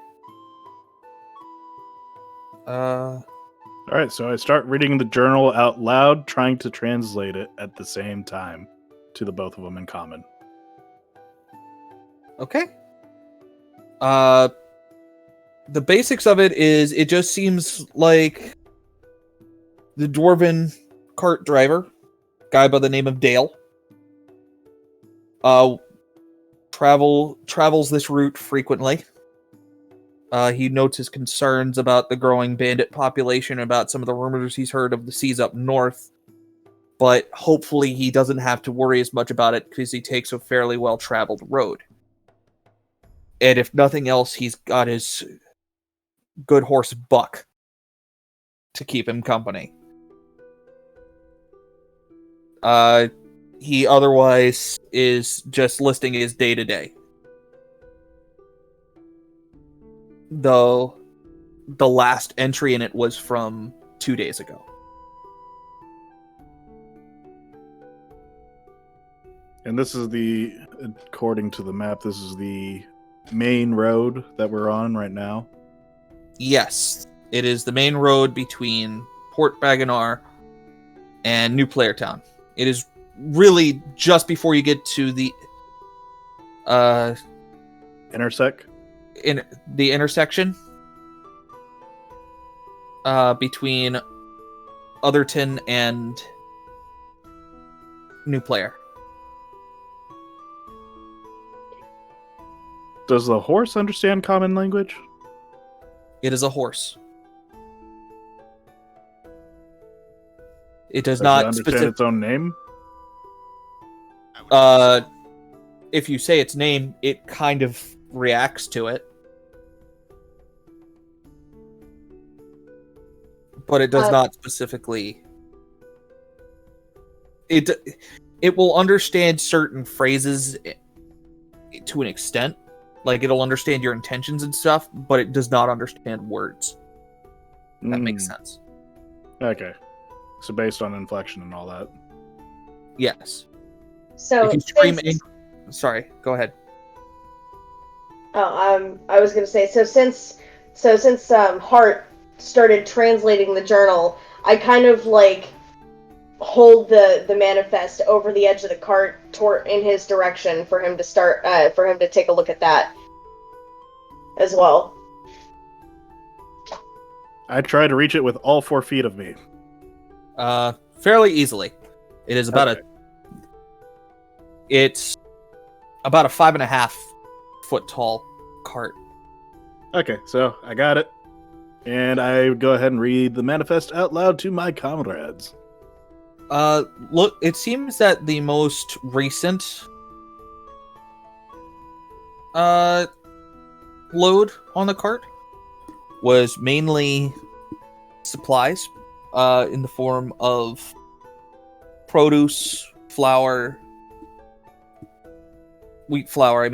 Alright, so I start reading the journal out loud, trying to translate it at the same time to the both of them in common. Okay. The basics of it is it just seems like the dwarven cart driver, guy by the name of Dale, travels this route frequently. He notes his concerns about the growing bandit population, about some of the rumors he's heard of the seas up north, but hopefully he doesn't have to worry as much about it because he takes a fairly well-traveled road. And if nothing else, he's got his good horse Buck to keep him company. He otherwise is just listing his day-to-day. Though the last entry in it was from 2 days ago. And this is according to the map, this is the main road that we're on right now. Yes, it is the main road between Port Bagonar and New Player Town. It is really just before you get to the Intersect? in the intersection between Otherton and New Player. Does the horse understand common language? It is a horse. It does Does not it understand its own name? I would think so. If you say its name, it kind of reacts to it. But it does not specifically. It will understand certain phrases to an extent. Like, it'll understand your intentions and stuff, but it does not understand words. That makes sense. Okay. So based on inflection and all that. Yes. So If you scream sorry, go ahead. I was gonna say, since Hart started translating the journal, I kind of like hold the manifest over the edge of the cart in his direction for him to take a look at that as well. I try to reach it with all 4 feet of me. Fairly easily. It is about Okay. It's about a 5.5 foot tall cart. Okay, so I got it. And I go ahead and read the manifest out loud to my comrades. Look, it seems that the most recent load on the cart was mainly supplies, in the form of produce, flour, wheat flour,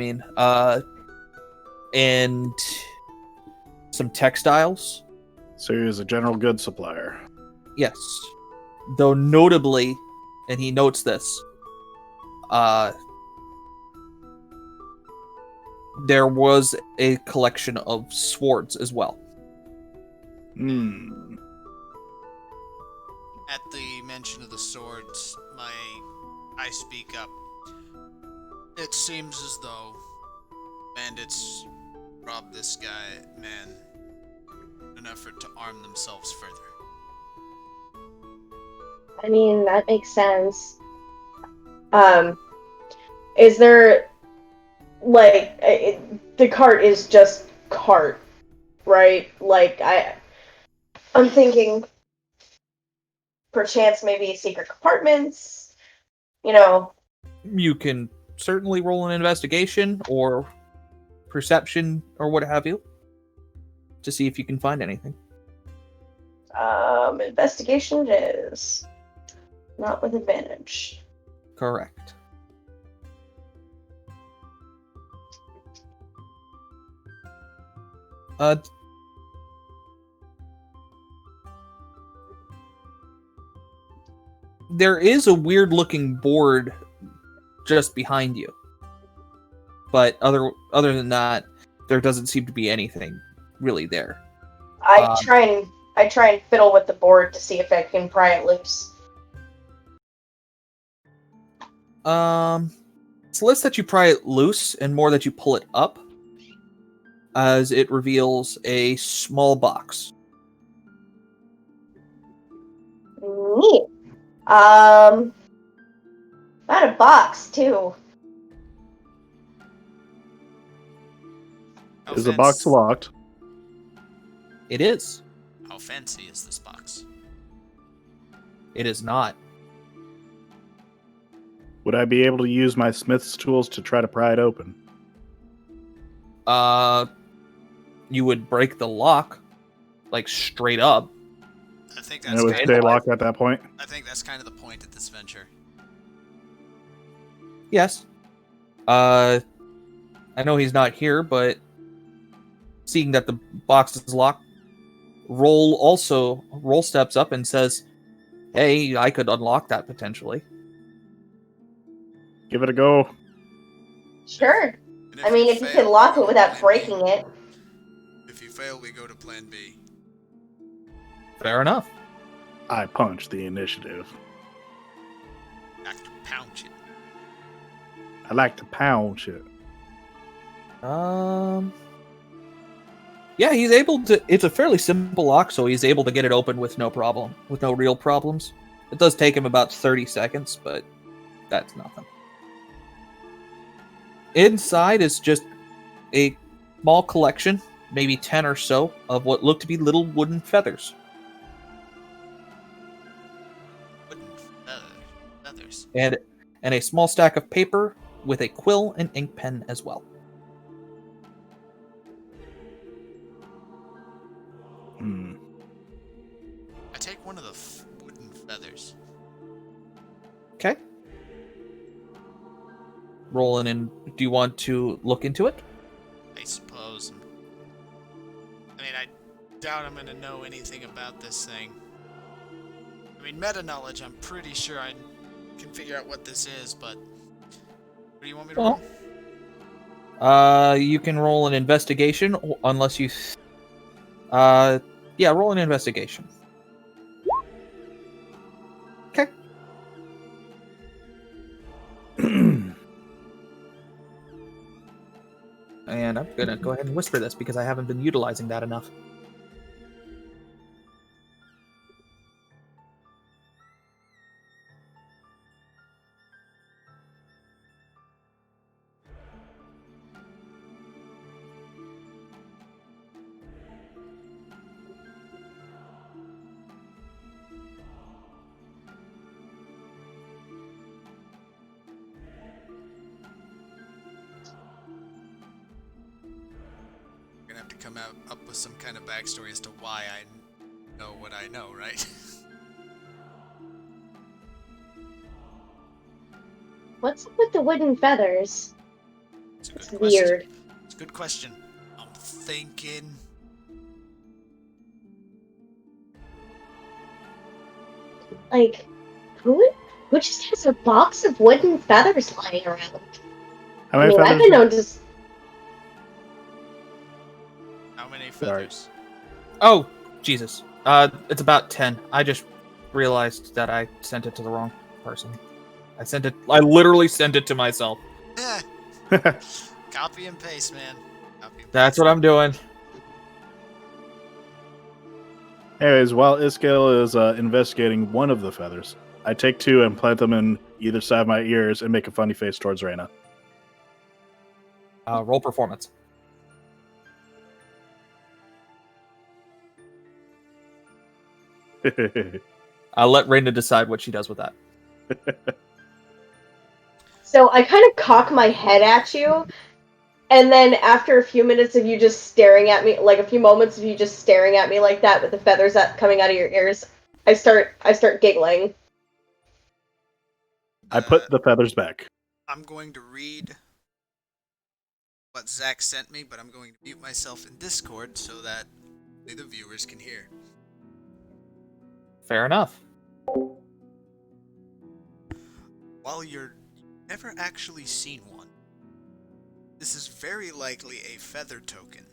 and some textiles. So he is a general goods supplier. Yes. Though notably, and he notes this, there was a collection of swords as well. Hmm. At the mention of the swords, I speak up. It seems as though bandits robbed this man in an effort to arm themselves further. I mean, that makes sense. Is there, like, the cart is just cart, right? Like, I'm thinking, perchance maybe secret compartments, you know. You can certainly roll an investigation or perception or what have you to see if you can find anything. Investigation it is. Not with advantage. Correct. There is a weird looking board just behind you. But other than that, there doesn't seem to be anything really there. I try and fiddle with the board to see if I can pry it loose. It's less that you pry it loose and more that you pull it up, as it reveals a small box. Neat. Not a box too. How Is the box locked? It is. How fancy is this box? It is not. Would I be able to use my smith's tools to try to pry it open? You would break the lock, like straight up. I think And that's it would kind stay of, locked at that point? I think that's kind of the point of this venture. Yes. I know he's not here, but seeing that the box is locked, Roll steps up and says, "Hey, I could unlock that potentially." Give it a go. Sure. And I mean, if you can fail, lock we it go to without plan B. breaking it. If you fail, we go to plan B. Fair enough. I punch the initiative. Back to pounce it. I like to pound shit. Yeah, he's able to. It's a fairly simple lock, so he's able to get it open with no problem, with no real problems. It does take him about 30 seconds, but that's nothing. Inside is just a small collection, maybe 10 or so, of what look to be little wooden feathers. Wooden feathers. And a small stack of paper with a quill and ink pen as well. Hmm. I take one of the wooden feathers. Okay. Rolling in. Do you want to look into it? I suppose. I mean, I doubt I'm gonna know anything about this thing. I mean, meta knowledge, I'm pretty sure I can figure out what this is, but what do you want me to roll? You can roll an investigation, unless you. Yeah, roll an investigation. Okay. and I'm gonna go ahead and whisper this because I haven't been utilizing that enough. We're gonna have to come up with some kind of backstory as to why I know what I know, right? What's up with the wooden feathers? It's a good It's question. weird. It's a good question. I'm thinking. Like, who just has a box of wooden feathers lying around? How I many mean, I've feathers? been known to. How many Sorry. feathers? Oh, Jesus. It's about 10. I just realized that I sent it to the wrong person. I literally sent it to myself. Eh, copy and paste, man. Copy and That's paste. what I'm doing. Anyways, while Iskael is investigating one of the feathers, I take two and plant them in either side of my ears and make a funny face towards Reyna. Roll performance. I'll let Raina decide what she does with that. So I kind of cock my head at you, and then after a few minutes of you just staring at me, like a few moments of you just staring at me like that with the feathers coming out of your ears, I start giggling. I put the feathers back. I'm going to read what Zach sent me, but I'm going to mute myself in Discord so that only the viewers can hear. Fair enough. While you've never actually seen one, this is very likely a feather token.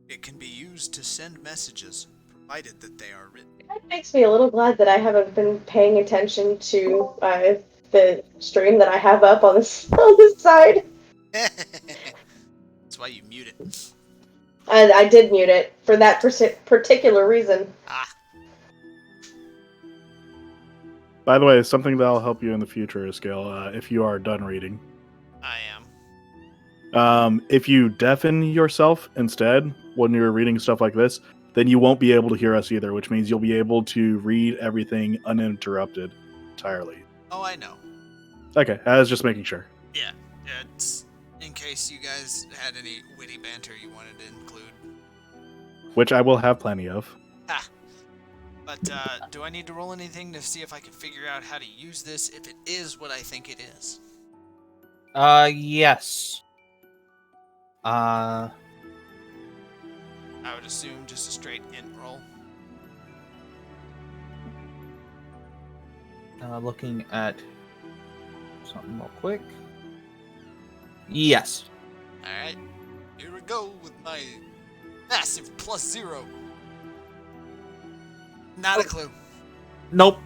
It can be used to send messages, provided that they are written. It makes me a little glad that I haven't been paying attention to the stream that I have up on this side. That's why you mute it. And I did mute it for that particular reason. Ah, By the way, something that'll help you in the future, Iskael, if you are done reading. I am. If you deafen yourself instead when you're reading stuff like this, then you won't be able to hear us either, which means you'll be able to read everything uninterrupted entirely. Oh, I know. Okay, I was just making sure. Yeah, it's in case you guys had any witty banter you wanted to include. Which I will have plenty of. Ah. But, do I need to roll anything to see if I can figure out how to use this if it is what I think it is? Yes. I would assume just a straight int roll. Looking at something real quick. Yes. Alright, here we go with my massive +0. Not a clue. Nope.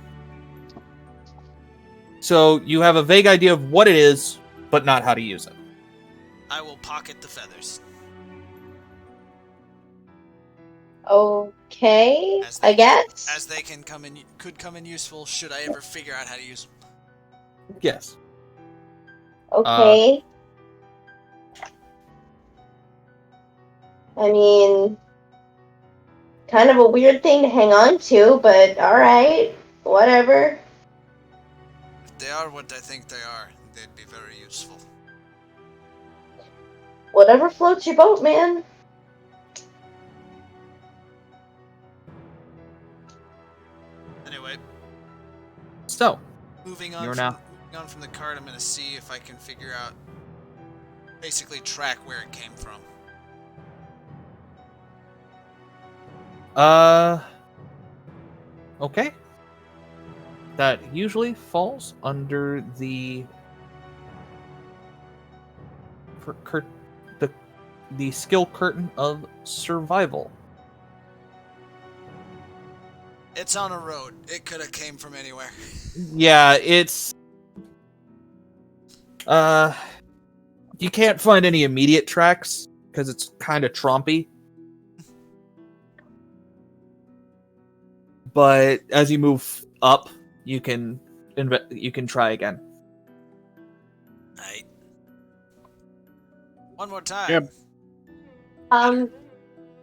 So you have a vague idea of what it is, but not how to use it. I will pocket the feathers. Okay, As I guess. As they could come in useful should I ever figure out how to use them. Yes. Okay. I mean, kind of a weird thing to hang on to, but alright. Whatever. If they are what I think they are, they'd be very useful. Whatever floats your boat, man. Anyway, So, moving on, You're from, now- moving on from the card, I'm going to see if I can figure out, basically track where it came from. Okay. That usually falls under the the skill curtain of survival. It's on a road. It could have came from anywhere. Yeah, it's you can't find any immediate tracks because it's kind of trompy. But as you move up, you can try again. Alright. One more time. Yep.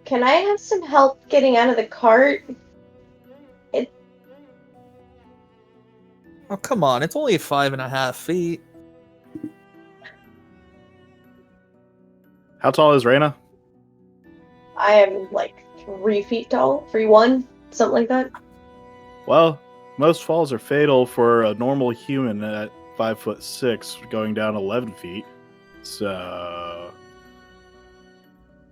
Can I have some help getting out of the cart? Oh, come on. It's only 5.5 feet. How tall is Reyna? I am like 3 feet tall, 3'1", something like that. Well, most falls are fatal for a normal human at 5'6", going down 11 feet. So,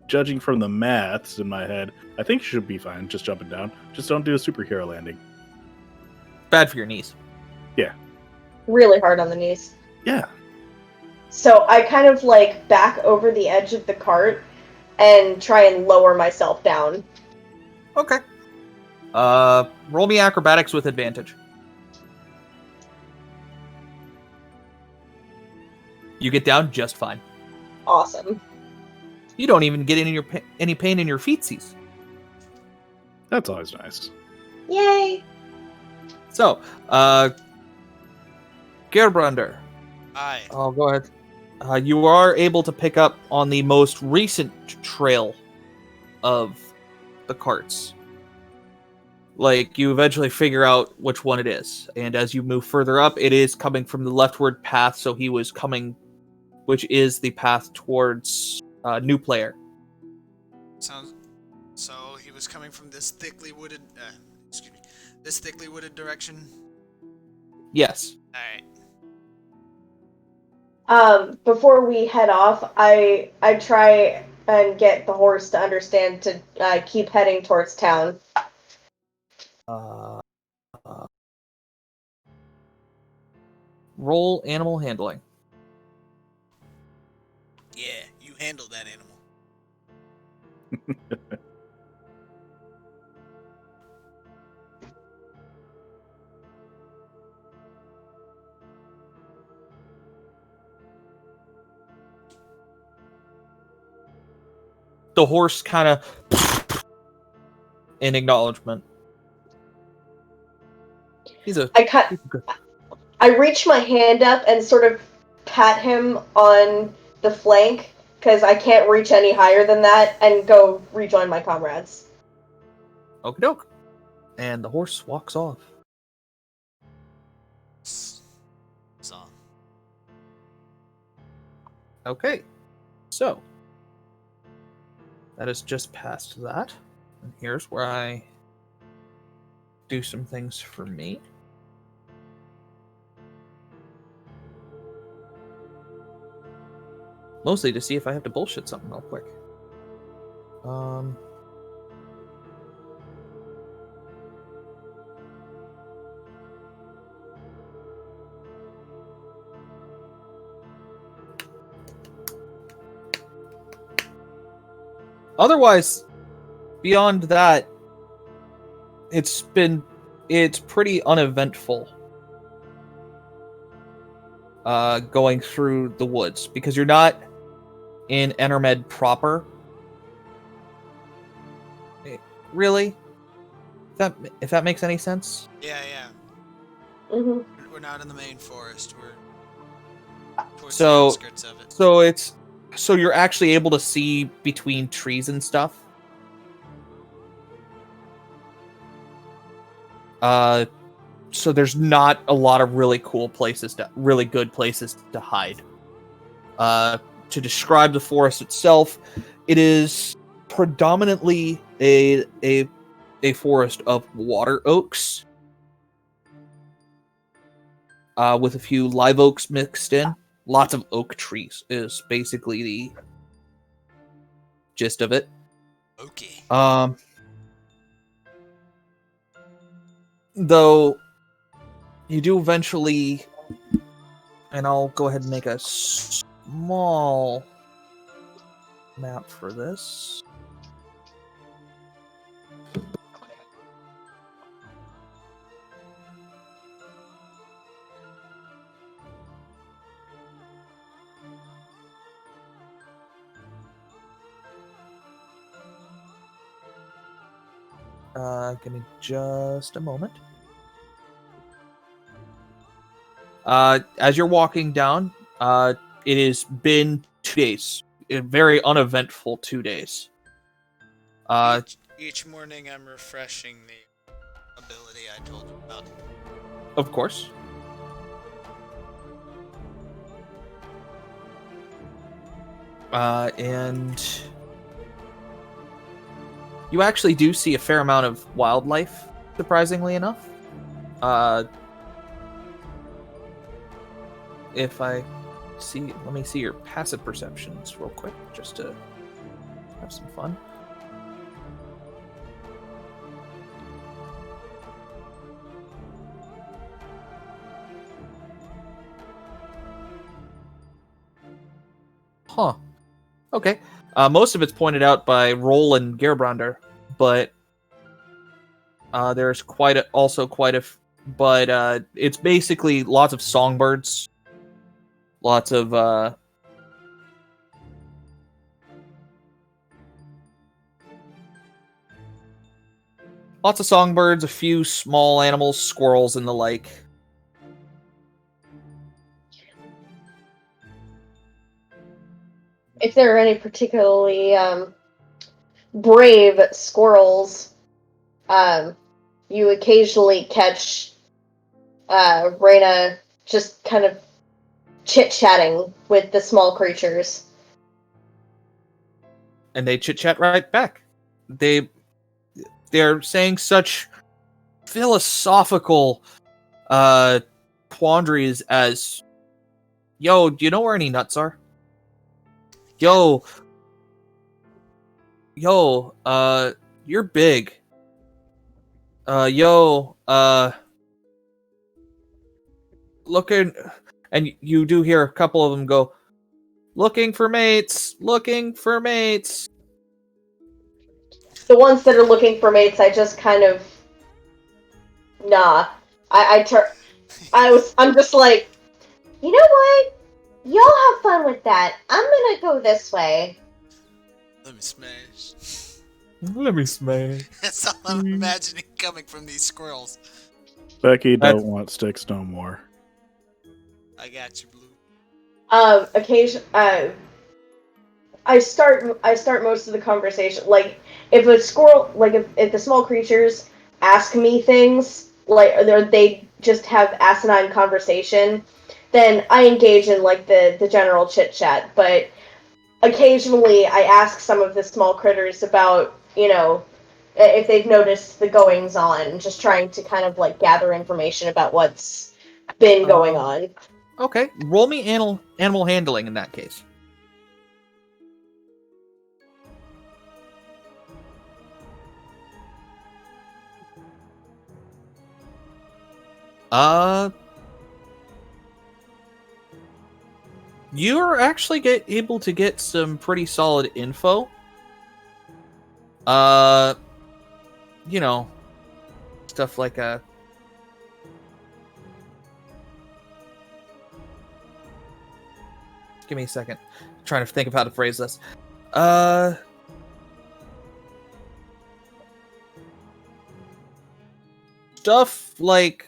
judging from the maths in my head, I think you should be fine just jumping down. Just don't do a superhero landing. Bad for your knees. Really hard on the knees. Yeah. So I kind of like back over the edge of the cart and try and lower myself down. Okay. Roll me acrobatics with advantage. You get down just fine. Awesome. You don't even get any pain in your feetsies. That's always nice. Yay! So, Gerbrander, Aye. I'll go ahead. You are able to pick up on the most recent trail of the carts. Like, you eventually figure out which one it is. And as you move further up, it is coming from the leftward path, so he was coming, which is the path towards New Player. Sounds. So he was coming from this thickly wooded. This thickly wooded direction. Yes. Alright. Before we head off, I try and get the horse to understand to keep heading towards town. Roll animal handling. Yeah, you handle that animal. The horse kind of in acknowledgement. I reach my hand up and sort of pat him on the flank because I can't reach any higher than that, and go rejoin my comrades. Okie doke. And the horse walks off. Song. Okay. So, that is just past that. And here's where I do some things for me. Mostly to see if I have to bullshit something real quick. Otherwise, beyond that, it's pretty uneventful. Going through the woods because you're not in Enermed proper. Really? If that makes any sense? Yeah. Mm-hmm. We're not in the main forest. We're towards the So outskirts of it. so you're actually able to see between trees and stuff. So there's not a lot of really good places to hide. To describe the forest itself, it is predominantly a forest of water oaks, with a few live oaks mixed in. Lots of oak trees is basically the gist of it. Okay. Though you do eventually, and I'll go ahead and make a small map for this. Give me just a moment. As you're walking down, it has been 2 days. A very uneventful 2 days. Each morning I'm refreshing the ability I told you about. Of course. And you actually do see a fair amount of wildlife, surprisingly enough. If I see, let me see your passive perceptions real quick, just to have some fun. Huh. Okay. Most of it's pointed out by Roll and Gerbrander, but there's but it's basically lots of songbirds, lots of songbirds, a few small animals, squirrels, and the like. If there are any particularly brave squirrels, you occasionally catch Reyna just kind of chit-chatting with the small creatures. And they chit-chat right back. They're saying such philosophical quandaries as, yo, do you know where any nuts are? Yo, you're big. Looking, and you do hear a couple of them go, looking for mates. The ones that are looking for mates, I just kind of I'm just like, you know what? Y'all have fun with that. I'm gonna go this way. Let me smash. That's all I'm imagining coming from these squirrels. Becky don't want sticks no more. I got you, Blue. I start most of the conversation, like, if a squirrel, like, if the small creatures ask me things, like, or they just have asinine conversation, then I engage in, like, the general chit-chat, but occasionally I ask some of the small critters about, if they've noticed the goings-on, just trying to kind of, like, gather information about what's been going on. Okay, roll me animal handling in that case. You're actually able to get some pretty solid info. Stuff like give me a second. I'm trying to think of how to phrase this. Stuff like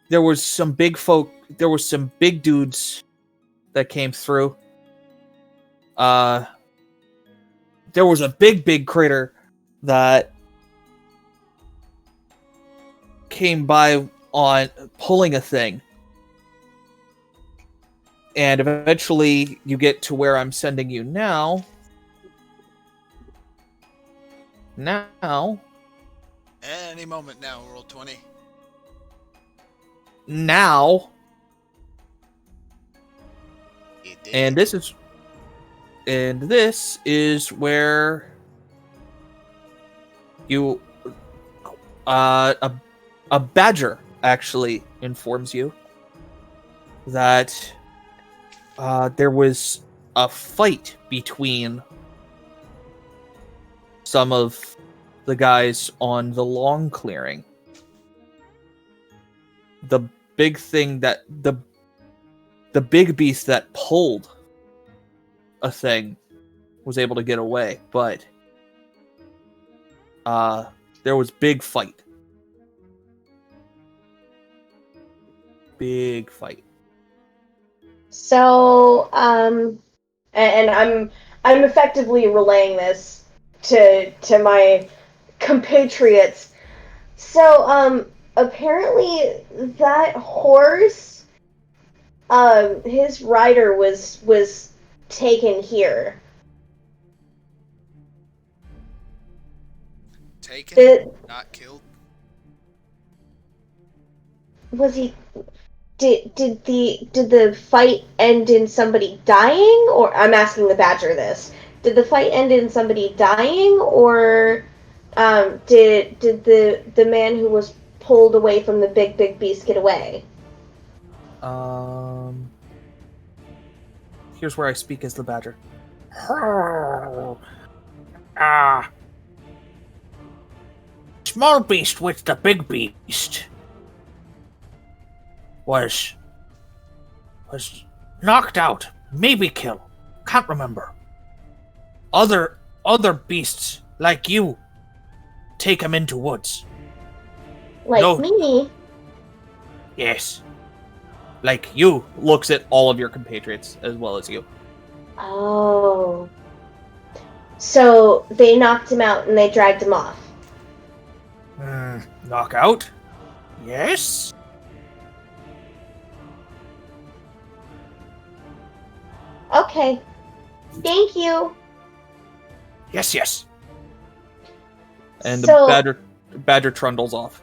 there was some big dudes that came through. There was a big critter that came by on pulling a thing. And eventually you get to where I'm sending you now. Any moment now, roll 20. And this is where you a badger actually informs you that there was a fight between some of the guys on the long clearing. The big thing that the big beast that pulled a thing was able to get away, but there was big fight. Big fight. So, and I'm effectively relaying this to my compatriots. So, apparently that horse, his rider was taken here. Taken, not killed. Was he? Did the fight end in somebody dying, or I'm asking the badger this? Did the fight end in somebody dying, or did the man who was pulled away from the big beast get away? Here's where I speak as the badger. Small beast with the big beast was knocked out, maybe killed. Can't remember. Other beasts like you take him into woods. Like No. me? Yes. Like you looks at all of your compatriots as well as you. Oh. So they knocked him out and they dragged him off. Knockout? Yes. Okay. Thank you. Yes. And So- the badger trundles off.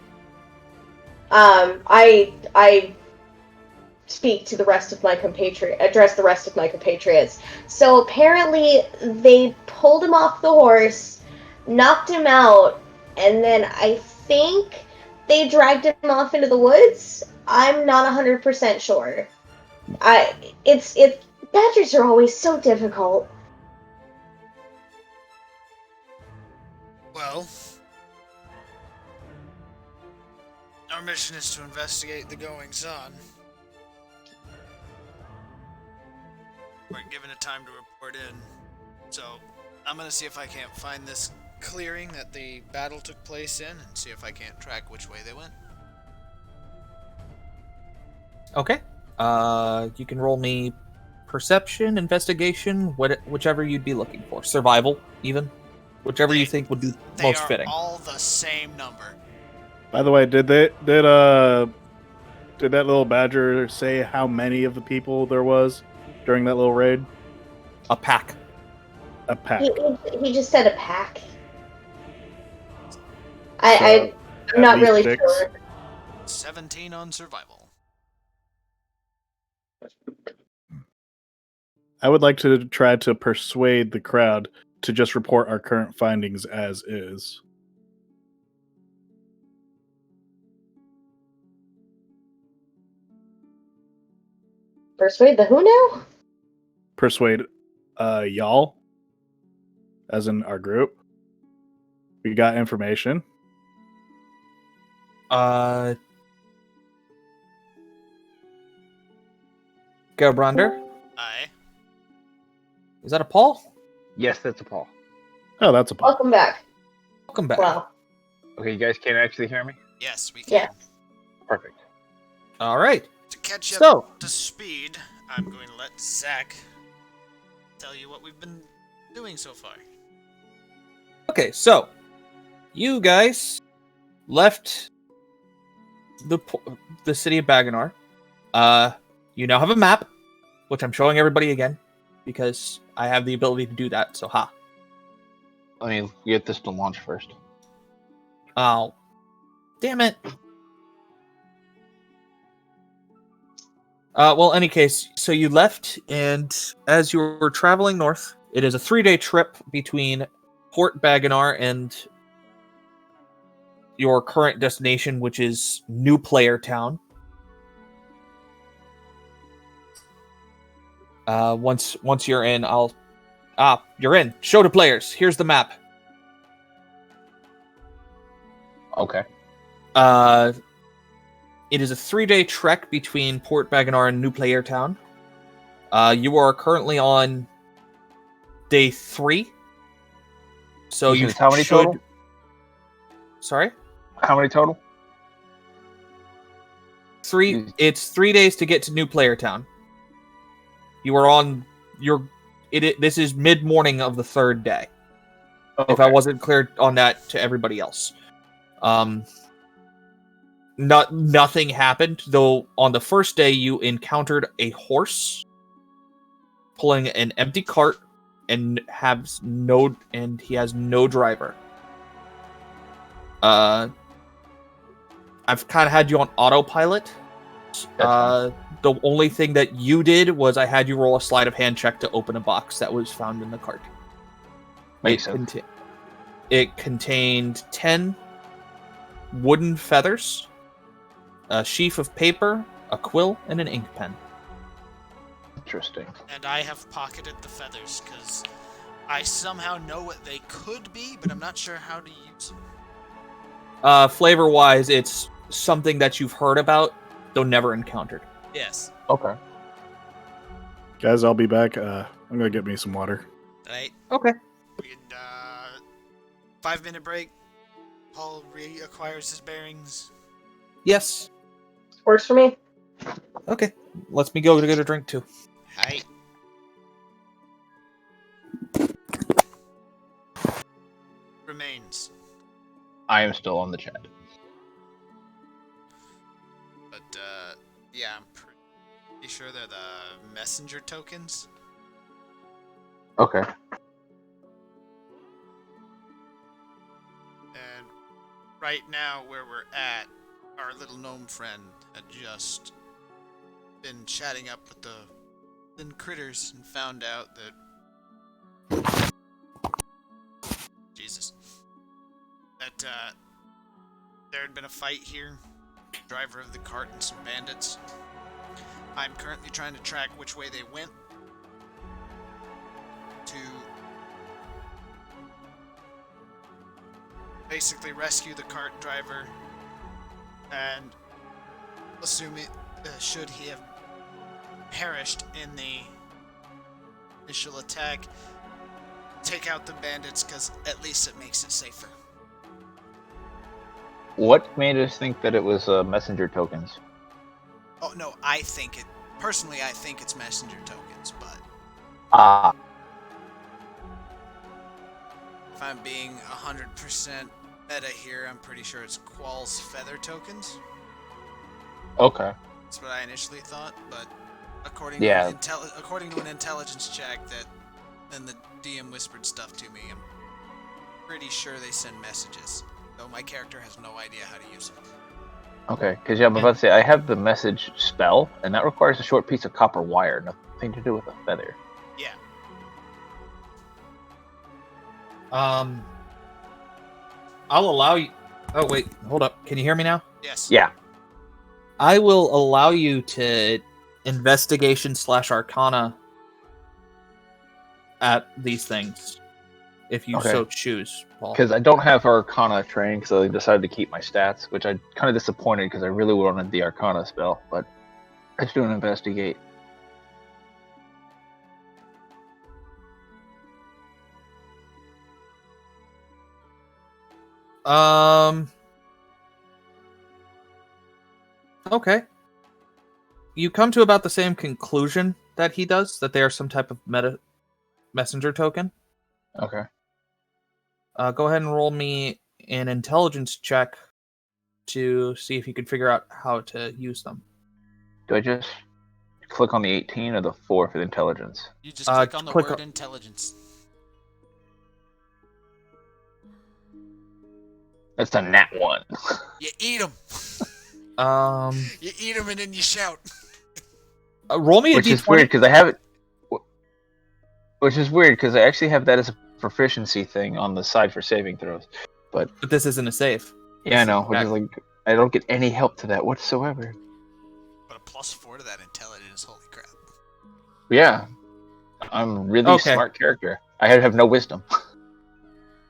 I speak to the rest of my address the rest of my compatriots. So apparently they pulled him off the horse, knocked him out, and then I think they dragged him off into the woods. I'm not 100% sure. It's badgers are always so difficult. Well, our mission is to investigate the goings-on. We're given a time to report in, so I'm gonna see if I can't find this clearing that the battle took place in, and see if I can't track which way they went. Okay. You can roll me perception, investigation, whichever you'd be looking for. Survival, even. Whichever you think would be They most are fitting. all the same number. By the way, did that little badger say how many of the people there was during that little raid? A pack. A pack. He just said a pack. So, I'm not least really 6. sure. 17 on survival. I would like to try to persuade the crowd to just report our current findings as is. Persuade the who now? Persuade y'all, as in our group. We got information. Gerbrander? Aye. Is that a Paul? Yes, that's a Paul. Oh, that's a pop. Welcome back. Welcome back. Well, Okay, you guys can actually hear me? Yes, we can. yeah. Perfect. All right. To catch you So, up to speed, I'm going to let Zach tell you what we've been doing so far. okay, so you guys left the city of Baganar. You now have a map, which I'm showing everybody again because I have the ability to do that. So, ha. Let me get this to launch first. Oh, damn it. Well, any case, so you left, and as you were traveling north, it is a 3-day trip between Port Baganar and your current destination, which is New Player Town. Once you're in, you're in. Show to players. Here's the map. Okay. It is a 3-day trek between Port Bagonar and New Player Town. You are currently on day 3. So you How many should... total? Sorry? How many total? 3. It's 3 days to get to New Player Town. You are on your... This is mid-morning of the 3rd day. Okay. If I wasn't clear on that to everybody else. Nothing happened, though on the first day you encountered a horse pulling an empty cart and he has no driver. I've kind of had you on autopilot. The only thing that you did was I had you roll a sleight of hand check to open a box that was found in the cart. Makes sense. It contained 10 wooden feathers, a sheaf of paper, a quill, and an ink pen. Interesting. And I have pocketed the feathers, because I somehow know what they could be, but I'm not sure how to use them. Flavor-wise, it's something that you've heard about, though never encountered. Yes. Okay. Guys, I'll be back. I'm gonna get me some water. Right? Okay. We can, 5-minute break. Paul reacquires his bearings. Yes. Works for me. Okay. Let me go to get a drink, too. Hi. Remains. I am still on the chat. But, yeah, I'm pretty sure they're the messenger tokens. Okay. And right now, where we're at, our little gnome friend had just been chatting up with the thin critters and found out that... Jesus. That, there had been a fight here. Driver of the cart and some bandits. I'm currently trying to track which way they went to basically rescue the cart driver and assuming should he have perished in the initial attack, take out the bandits, because at least it makes it safer. What made us think that it was messenger tokens? Oh no, I think it's messenger tokens, but Ah. if I'm being 100% meta here, I'm pretty sure it's Qual's feather tokens. Okay. That's what I initially thought, but according Yeah. according to an intelligence check that then the DM whispered stuff to me, I'm pretty sure they send messages, though my character has no idea how to use them. Okay, because yeah, I'm about to say I have the message spell, and that requires a short piece of copper wire, nothing to do with a feather. Yeah. I'll allow you... Oh, wait. Hold up. Can you hear me now? Yes. Yeah. I will allow you to investigation/arcana at these things, if you Okay. so choose, Paul. Because I don't have Arcana trained, because I decided to keep my stats, which I'm kind of disappointed because I really wanted the Arcana spell, but let's do an investigate. Okay. You come to about the same conclusion that he does, that they are some type of messenger token. Okay. Go ahead and roll me an intelligence check to see if you can figure out how to use them. Do I just click on the 18 or the 4 for the intelligence? You just click on the click word on- intelligence. That's a nat 1. You eat them. You eat them and then you shout. Roll me a Which d20. is weird because I have it. Which is weird because I actually have that as a proficiency thing on the side for saving throws. But this isn't a save. Yeah, I know. Which is like I don't get any help to that whatsoever. But a +4 to that intelligence, holy crap. Yeah, I'm a really Okay. smart character. I have no wisdom.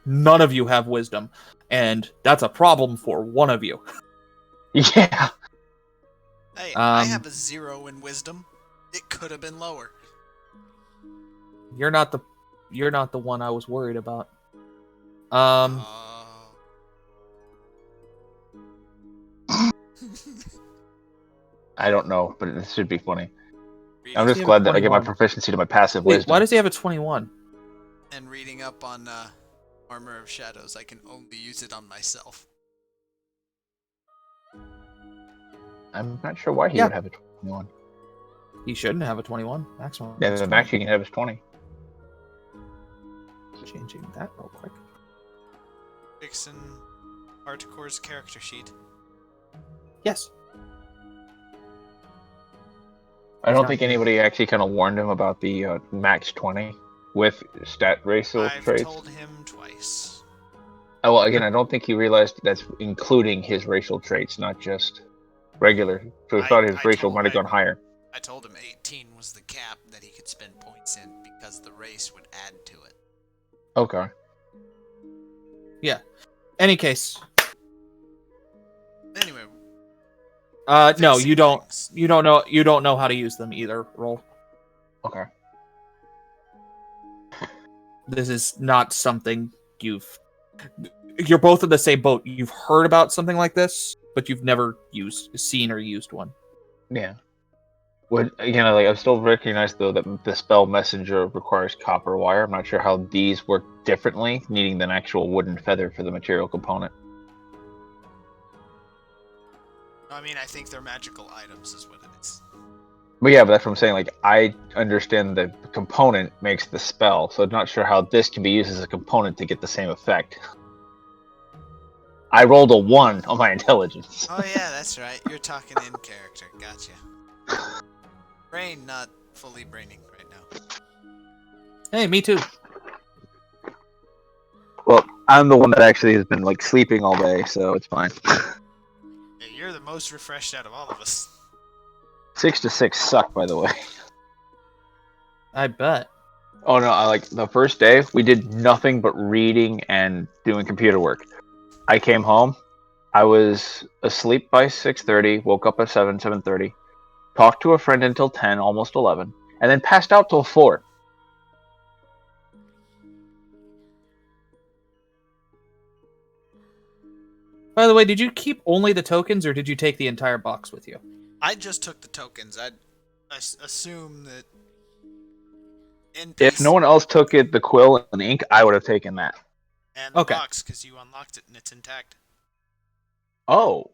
None of you have wisdom, and that's a problem for one of you. Yeah. Hey, I have a 0 in wisdom. It could have been lower. You're not the one I was worried about. I don't know, but it should be funny. Reading I'm just have glad that I get my 21. proficiency to my passive Wait, wisdom. why does he have a 21? and reading up on Armor of Shadows, I can only use it on myself. I'm not sure why he Yeah. would have a 21. He shouldn't have a 21 maximum. Yeah, is the 20. max you can have is 20. Changing that real quick. Vixen Hardcore's character sheet. Yes. I don't He's think not- anybody actually kind of warned him about the max 20 with stat racial I've traits. told him twice. Oh, well, again, I don't think he realized that's including his racial traits, not just regular. So he thought his racial might have gone higher. I told him 18 was the cap that he could spend points in because the race would add to it. Okay. Any case. Anyway, No, fixing you don't. things. You don't know. You don't know how to use them either. Roll. Okay. This is not something you've. You're both in the same boat. You've heard about something like this, but you've never seen or used one. Yeah. Would again, I still recognize though that the spell messenger requires copper wire. I'm not sure how these work differently, needing an actual wooden feather for the material component. I mean, I think they're magical items, is what it is. But yeah, but that's what I'm saying. Like, I understand the component makes the spell, so I'm not sure how this can be used as a component to get the same effect. I rolled a 1 on my intelligence. Oh yeah, that's right. You're talking in character. Gotcha. Brain not fully braining right now. Hey, me too. Well, I'm the one that actually has been like sleeping all day, so it's fine. Yeah, you're the most refreshed out of all of us. 6 to 6 suck, by the way. I bet. Oh no, I like the first day we did nothing but reading and doing computer work. I came home, I was asleep by 6:30, woke up at 7:30, talked to a friend until 10, almost 11, and then passed out till 4. By the way, did you keep only the tokens, or did you take the entire box with you? I just took the tokens. I assume that If no one else took it, the quill and ink, I would have taken that. and the Okay. box because you unlocked it and it's intact. Oh.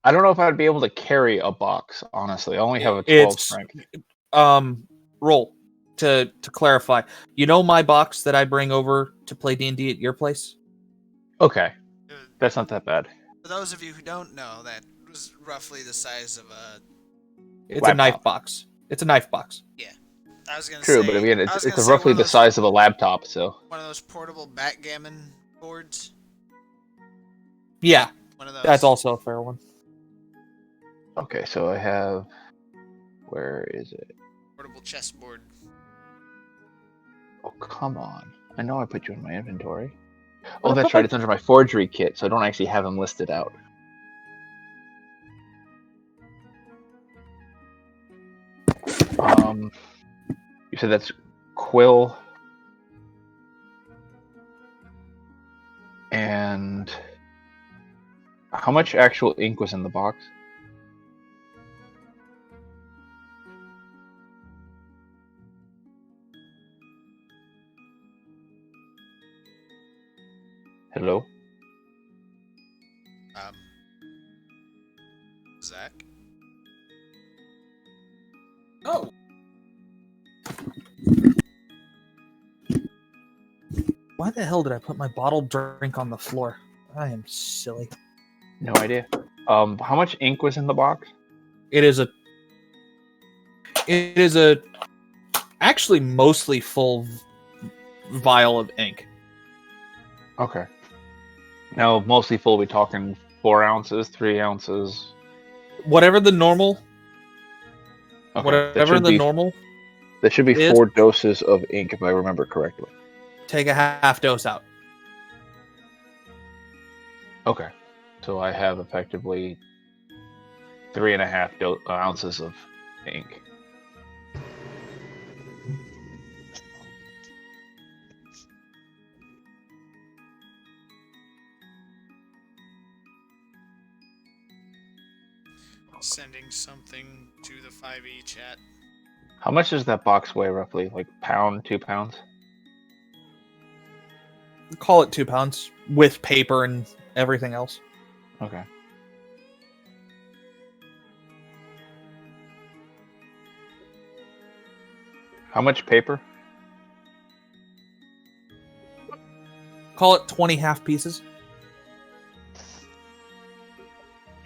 I don't know if I'd be able to carry a box, honestly. I only have a 12 strength. Roll to clarify. You know my box that I bring over to play D&D at your place? Okay, Uh, that's not that bad. For those of you who don't know, that was roughly the size of a. It's Laptop. a knife box. It's a knife box. I was gonna True, say. but again, I it's, was it's gonna say roughly one of the those- size of a laptop, so. One of those portable backgammon boards. Yeah, One of those. that's also a fair one. Okay, so I have. Where is it? Portable chessboard. Oh, come on. I know I put you in my inventory. Oh, that's right. It's under my forgery kit, so I don't actually have them listed out. You said that's quill and how much actual ink was in the box? Hello? Zach. Oh. Why the hell did I put my bottled drink on the floor? I am silly. No idea. How much ink was in the box? It is a actually mostly full vial of ink. Okay. Now, mostly full, we talking 4 ounces, 3 ounces? Whatever the normal, Okay. whatever the normal, That should be is- 4 doses of ink, if I remember correctly. take a half dose out. Okay. So I have effectively 3.5 ounces of ink. Sending something to the 5e chat. How much does that box weigh roughly? Like pound, 2 pounds? Call it 2 pounds with paper and everything else. Okay. How much paper? Call it 20 half pieces.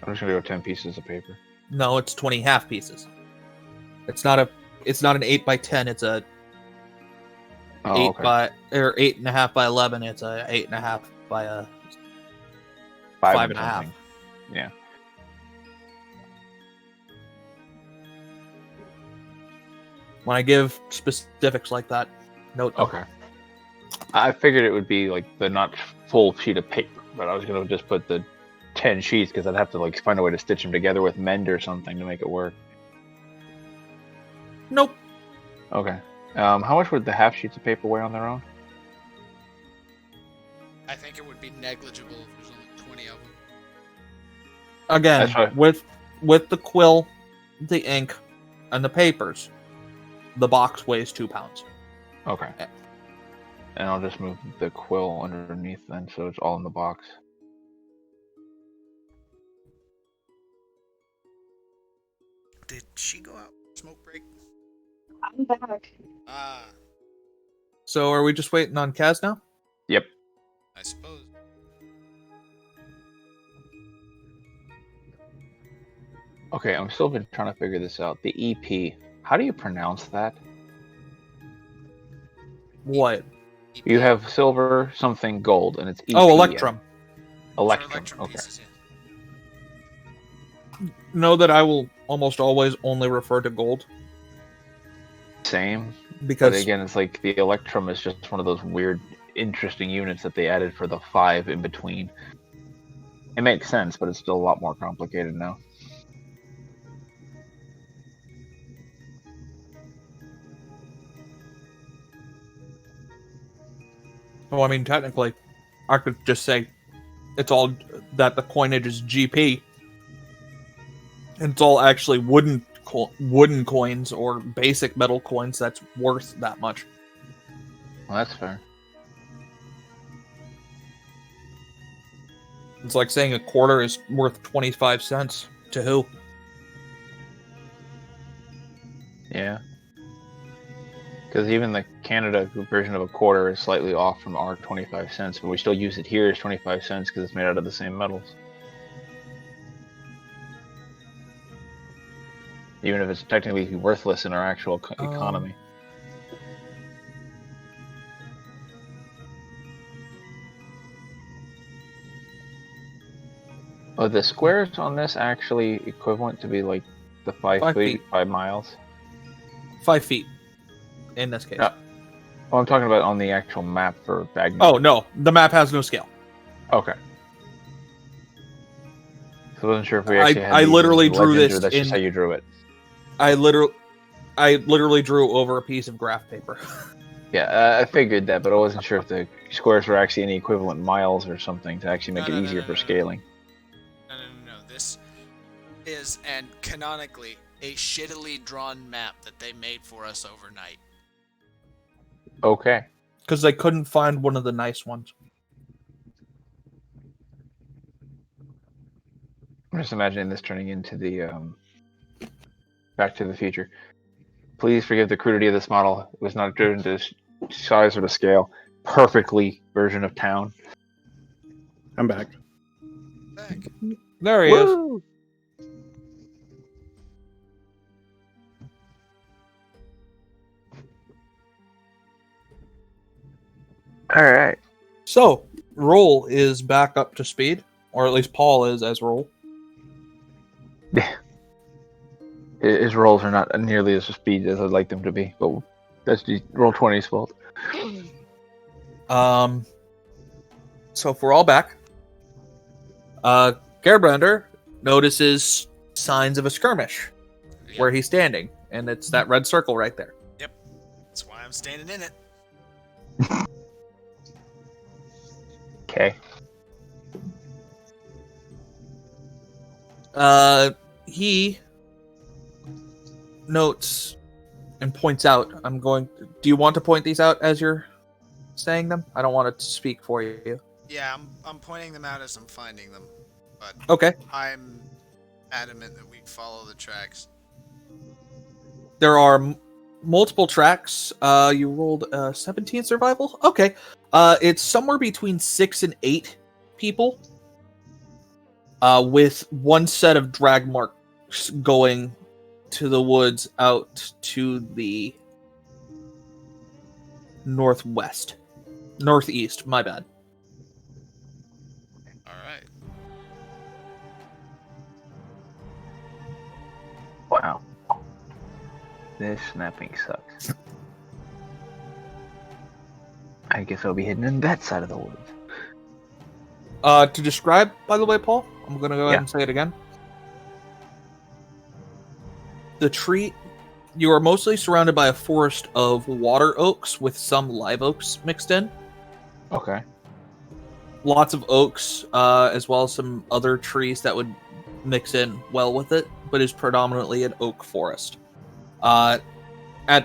I'm just gonna go 10 pieces of paper. No, it's 20 half pieces. It's not an 8x10. It's a Oh, okay. 8.5 by 11. It's a 8.5 by a 5.5. something. Yeah. When I give specifics like that, note them. Okay. I figured it would be like the not full sheet of paper, but I was gonna just put the 10 sheets because I'd have to like find a way to stitch them together with mend or something to make it work. Nope. Okay. How much would the half sheets of paper weigh on their own? I think it would be negligible if there's only 20 of them. Again, That's right. with the quill, the ink, and the papers, the box weighs 2 pounds. Okay. And I'll just move the quill underneath then, so it's all in the box. Did she go out smoke break? I'm back. Ah, So are we just waiting on Kaz now? Yep. I suppose. Okay, I'm still been trying to figure this out. The EP. How do you pronounce that? What? You have silver, something, gold, and it's EP. Oh, Electrum. Electrum. Electrum Okay. pieces, yeah. Know that I will almost always only refer to gold Same. because But again, it's like the Electrum is just one of those weird, interesting units that they added for the 5 in between. It makes sense, but it's still a lot more complicated now. well, I mean, technically, I could just say it's all that the coinage is GP, and it's all actually wooden coins or basic metal coins that's worth that much. Well, that's fair. It's like saying a quarter is worth 25 cents to who? Yeah. Because even the Canada version of a quarter is slightly off from our 25 cents, but we still use it here as 25 cents because it's made out of the same metals. Even if it's technically worthless in our actual economy. Are the squares on this actually equivalent to be like the 5 5 feet, feet. 5 miles? 5 feet in this case. Yeah. Oh, I'm talking about on the actual map for Bagno. Oh, no. The map has no scale. Okay. So I wasn't sure if we actually had I these literally as drew legends this or that's just in- how you drew it. I literally drew over a piece of graph paper. Yeah, I figured that, but I wasn't sure if the squares were actually any equivalent miles or something to actually make No, it no, easier no, for no, no. scaling. No. This is, and canonically, a shittily drawn map that they made for us overnight. Okay. Because they couldn't find one of the nice ones. I'm just imagining this turning into the Back to the Future. Please forgive the crudity of this model. It was not driven to size or to scale. Perfectly version of town. I'm back. Back. There he is. Woo! All right. So, Roll is back up to speed. Or at least Paul is as Roll. His rolls are not nearly as speed as I'd like them to be, but that's the Roll20's fault. So if we're all back, Gerbrander notices signs of a skirmish Yep. where he's standing, and it's that red circle right there. That's why I'm standing in it. Okay. He notes and points out. Do you want to point these out as you're saying them? I don't want it to speak for you. Yeah, I'm pointing them out as I'm finding them, but Okay. I'm adamant that we follow the tracks. There are multiple tracks. You rolled 17 survival. Okay. It's somewhere between 6 and 8 people. With one set of drag marks going to the woods out to the northeast. My bad. All right. Wow. This snapping sucks. I guess I'll be hidden in that side of the woods. To describe, by the way, Paul, I'm going to go ahead Yeah. and say it again. The tree, you are mostly surrounded by a forest of water oaks with some live oaks mixed in. Okay. Lots of oaks, as well as some other trees that would mix in well with it, but is predominantly an oak forest. At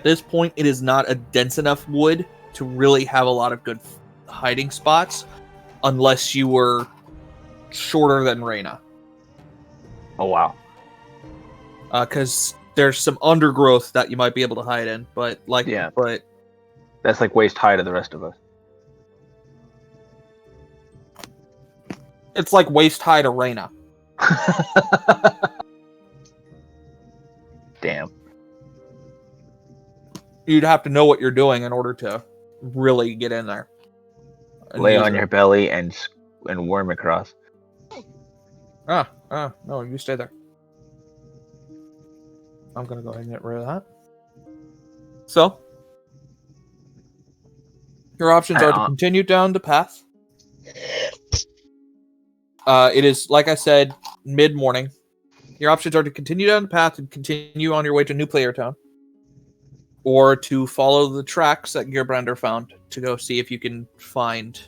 this point, it is not a dense enough wood to really have a lot of good hiding spots, unless you were shorter than Reyna. Oh, wow. Because there's some undergrowth that you might be able to hide in, but That's like waist high to the rest of us. it's like waist high to Reyna. Damn. You'd have to know what you're doing in order to really get in there. And Lay use on it. your belly and worm across. No, you stay there. I'm gonna go ahead and get rid of that. So, your options are to continue down the path. It is, like I said, mid-morning. Your options are to continue down the path and continue on your way to New Player Town, or to follow the tracks that Gearbrander found to go see if you can find.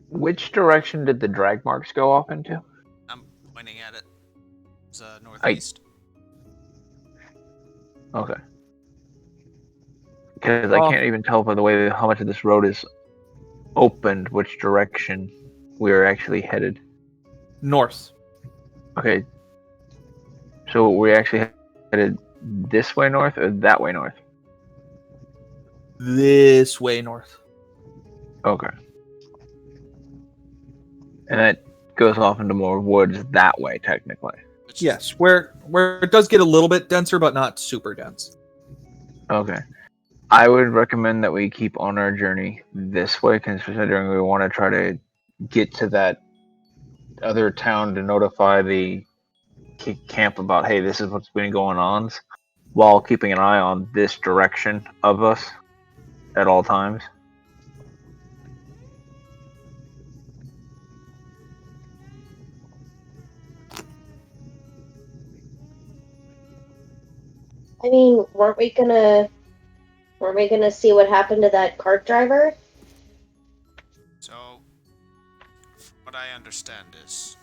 Which direction did the drag marks go off into? I'm pointing at it. It's northeast. Okay. Because I can't even tell by the way how much of this road is opened which direction we are actually headed. North. Okay. So we actually headed this way north or that way north? This way north. Okay. And that goes off into more woods that way, technically. Yes, where it does get a little bit denser, but not super dense. Okay. I would recommend that we keep on our journey this way, considering we want to try to get to that other town to notify the camp about, hey, this is what's been going on, while keeping an eye on this direction of us at all times. I mean, weren't we gonna see what happened to that cart driver? So, from what I understand is,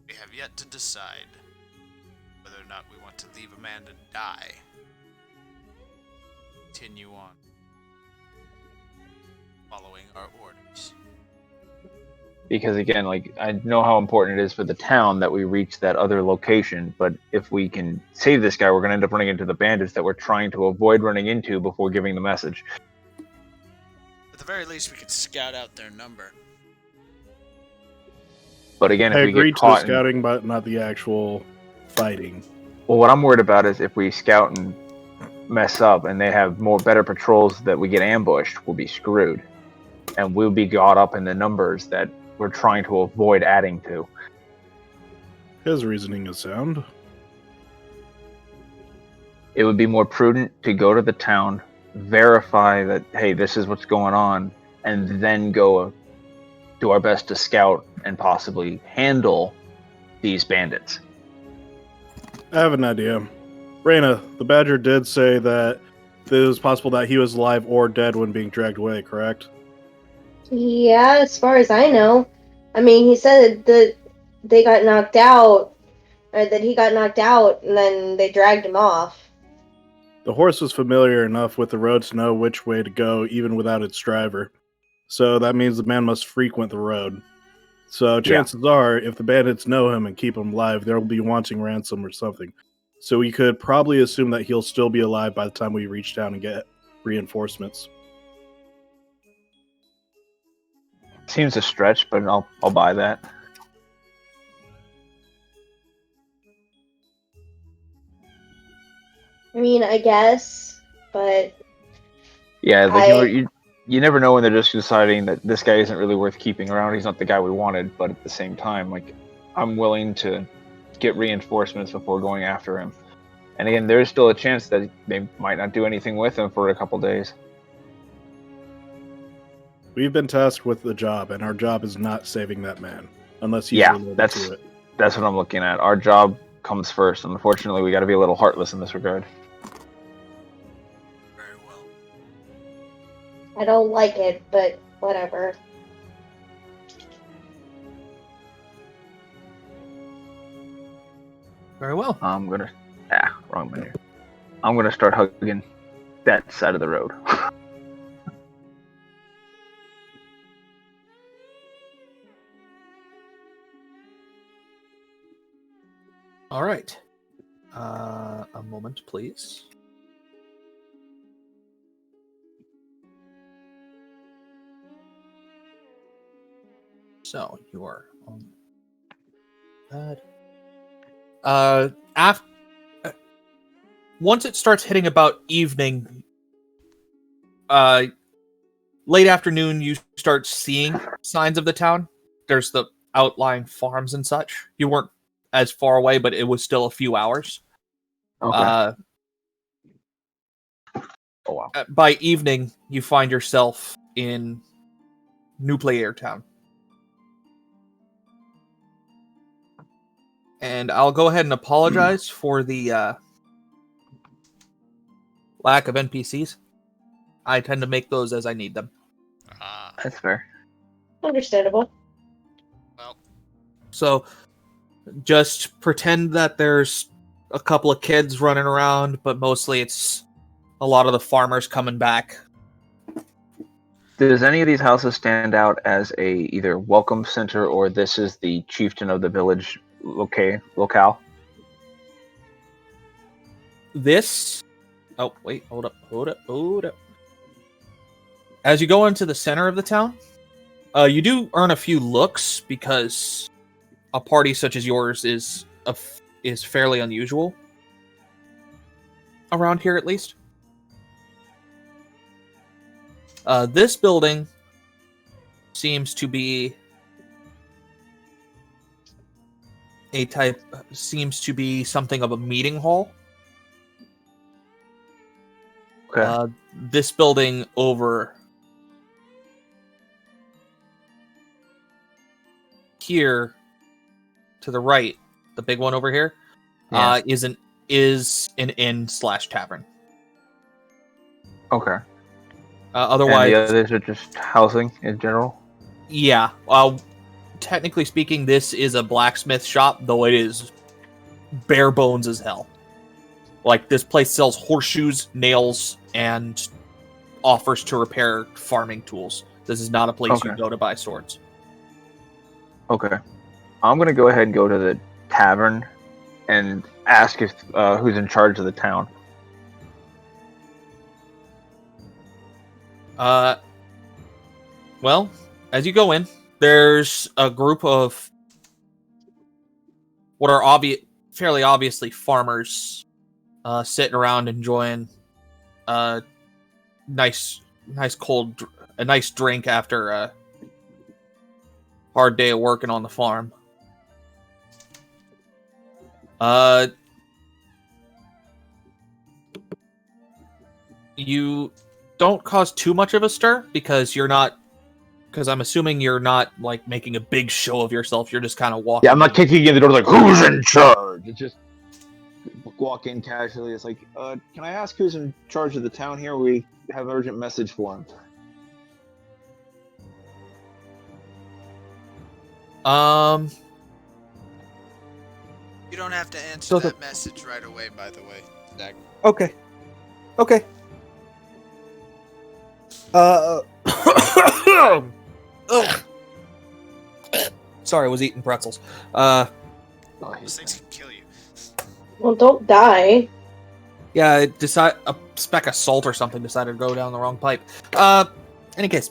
we have yet to decide whether or not we want to leave Amanda die. Continue on following our orders. Because again, like, I know how important it is for the town that we reach that other location, but if we can save this guy, we're going to end up running into the bandits that we're trying to avoid running into before giving the message. At the very least, we could scout out their number. But again, I if we agreed get to the caught scouting, but not the actual fighting. well, what I'm worried about is if we scout and mess up and they have better patrols that we get ambushed, we'll be screwed. And we'll be caught up in the numbers that we're trying to avoid adding to. His reasoning is sound. It would be more prudent to go to the town, verify that, hey, this is what's going on, and then go do our best to scout and possibly handle these bandits. I have an idea. Reyna, the Badger did say that it was possible that he was alive or dead when being dragged away, correct? Yeah, as far as I know. I mean, he said that they got knocked out, or that he got knocked out, and then they dragged him off. The horse was familiar enough with the road to know which way to go, even without its driver. So that means the man must frequent the road. So chances are, if the bandits know him and keep him alive, they'll be wanting ransom or something. So we could probably assume that he'll still be alive by the time we reach down and get reinforcements. Seems a stretch, but I'll buy that. I mean, I guess, but Yeah, like you never know when they're just deciding that this guy isn't really worth keeping around. He's not the guy we wanted, but at the same time, like, I'm willing to get reinforcements before going after him. And again, there's still a chance that they might not do anything with him for a couple days. We've been tasked with the job, and our job is not saving that man, unless he's Yeah, related that's to it. that's what I'm looking at. Our job comes first, and unfortunately, we got to be a little heartless in this regard. Very well. I don't like it, but whatever. Very well. I'm gonna wrong menu. I'm gonna start hugging that side of the road. All right. A moment, please. So you are on that. After once it starts hitting about evening, late afternoon, you start seeing signs of the town. There's the outlying farms and such. You weren't as far away, but it was still a few hours. Okay. Oh wow. By evening, you find yourself in New Player Town. And I'll go ahead and apologize for the lack of NPCs. I tend to make those as I need them. Ah, That's fair. Understandable. well, So just pretend that there's a couple of kids running around, but mostly it's a lot of the farmers coming back. Does any of these houses stand out as a either welcome center or this is the chieftain of the village locale? This... Oh, wait, hold up. As you go into the center of the town, you do earn a few looks because a party such as yours is fairly unusual. Around here, at least. This building seems to be something of a meeting hall. Okay. This building over here to the right, the big one over here, Yeah. is an inn/tavern. Okay. Otherwise, And the others are just housing in general? yeah. Technically speaking, this is a blacksmith shop, though it is bare bones as hell. Like, this place sells horseshoes, nails, and offers to repair farming tools. This is not a place you Okay. go to buy swords. Okay. I'm going to go ahead and go to the tavern and ask if who's in charge of the town. Well, as you go in, there's a group of what are fairly obviously farmers sitting around enjoying a nice drink after a hard day of working on the farm. You don't cause too much of a stir because you're not Because I'm assuming you're not like making a big show of yourself. You're just kind of walking. Yeah, I'm not kicking in the door like, who's in charge? It's just walk in casually. It's like, can I ask who's in charge of the town here? We have an urgent message for him. You don't have to answer that message right away, by the way, Zach. Okay. Sorry, I was eating pretzels. Those things can kill you. Well, don't die. Yeah, a speck of salt or something decided to go down the wrong pipe. Any case.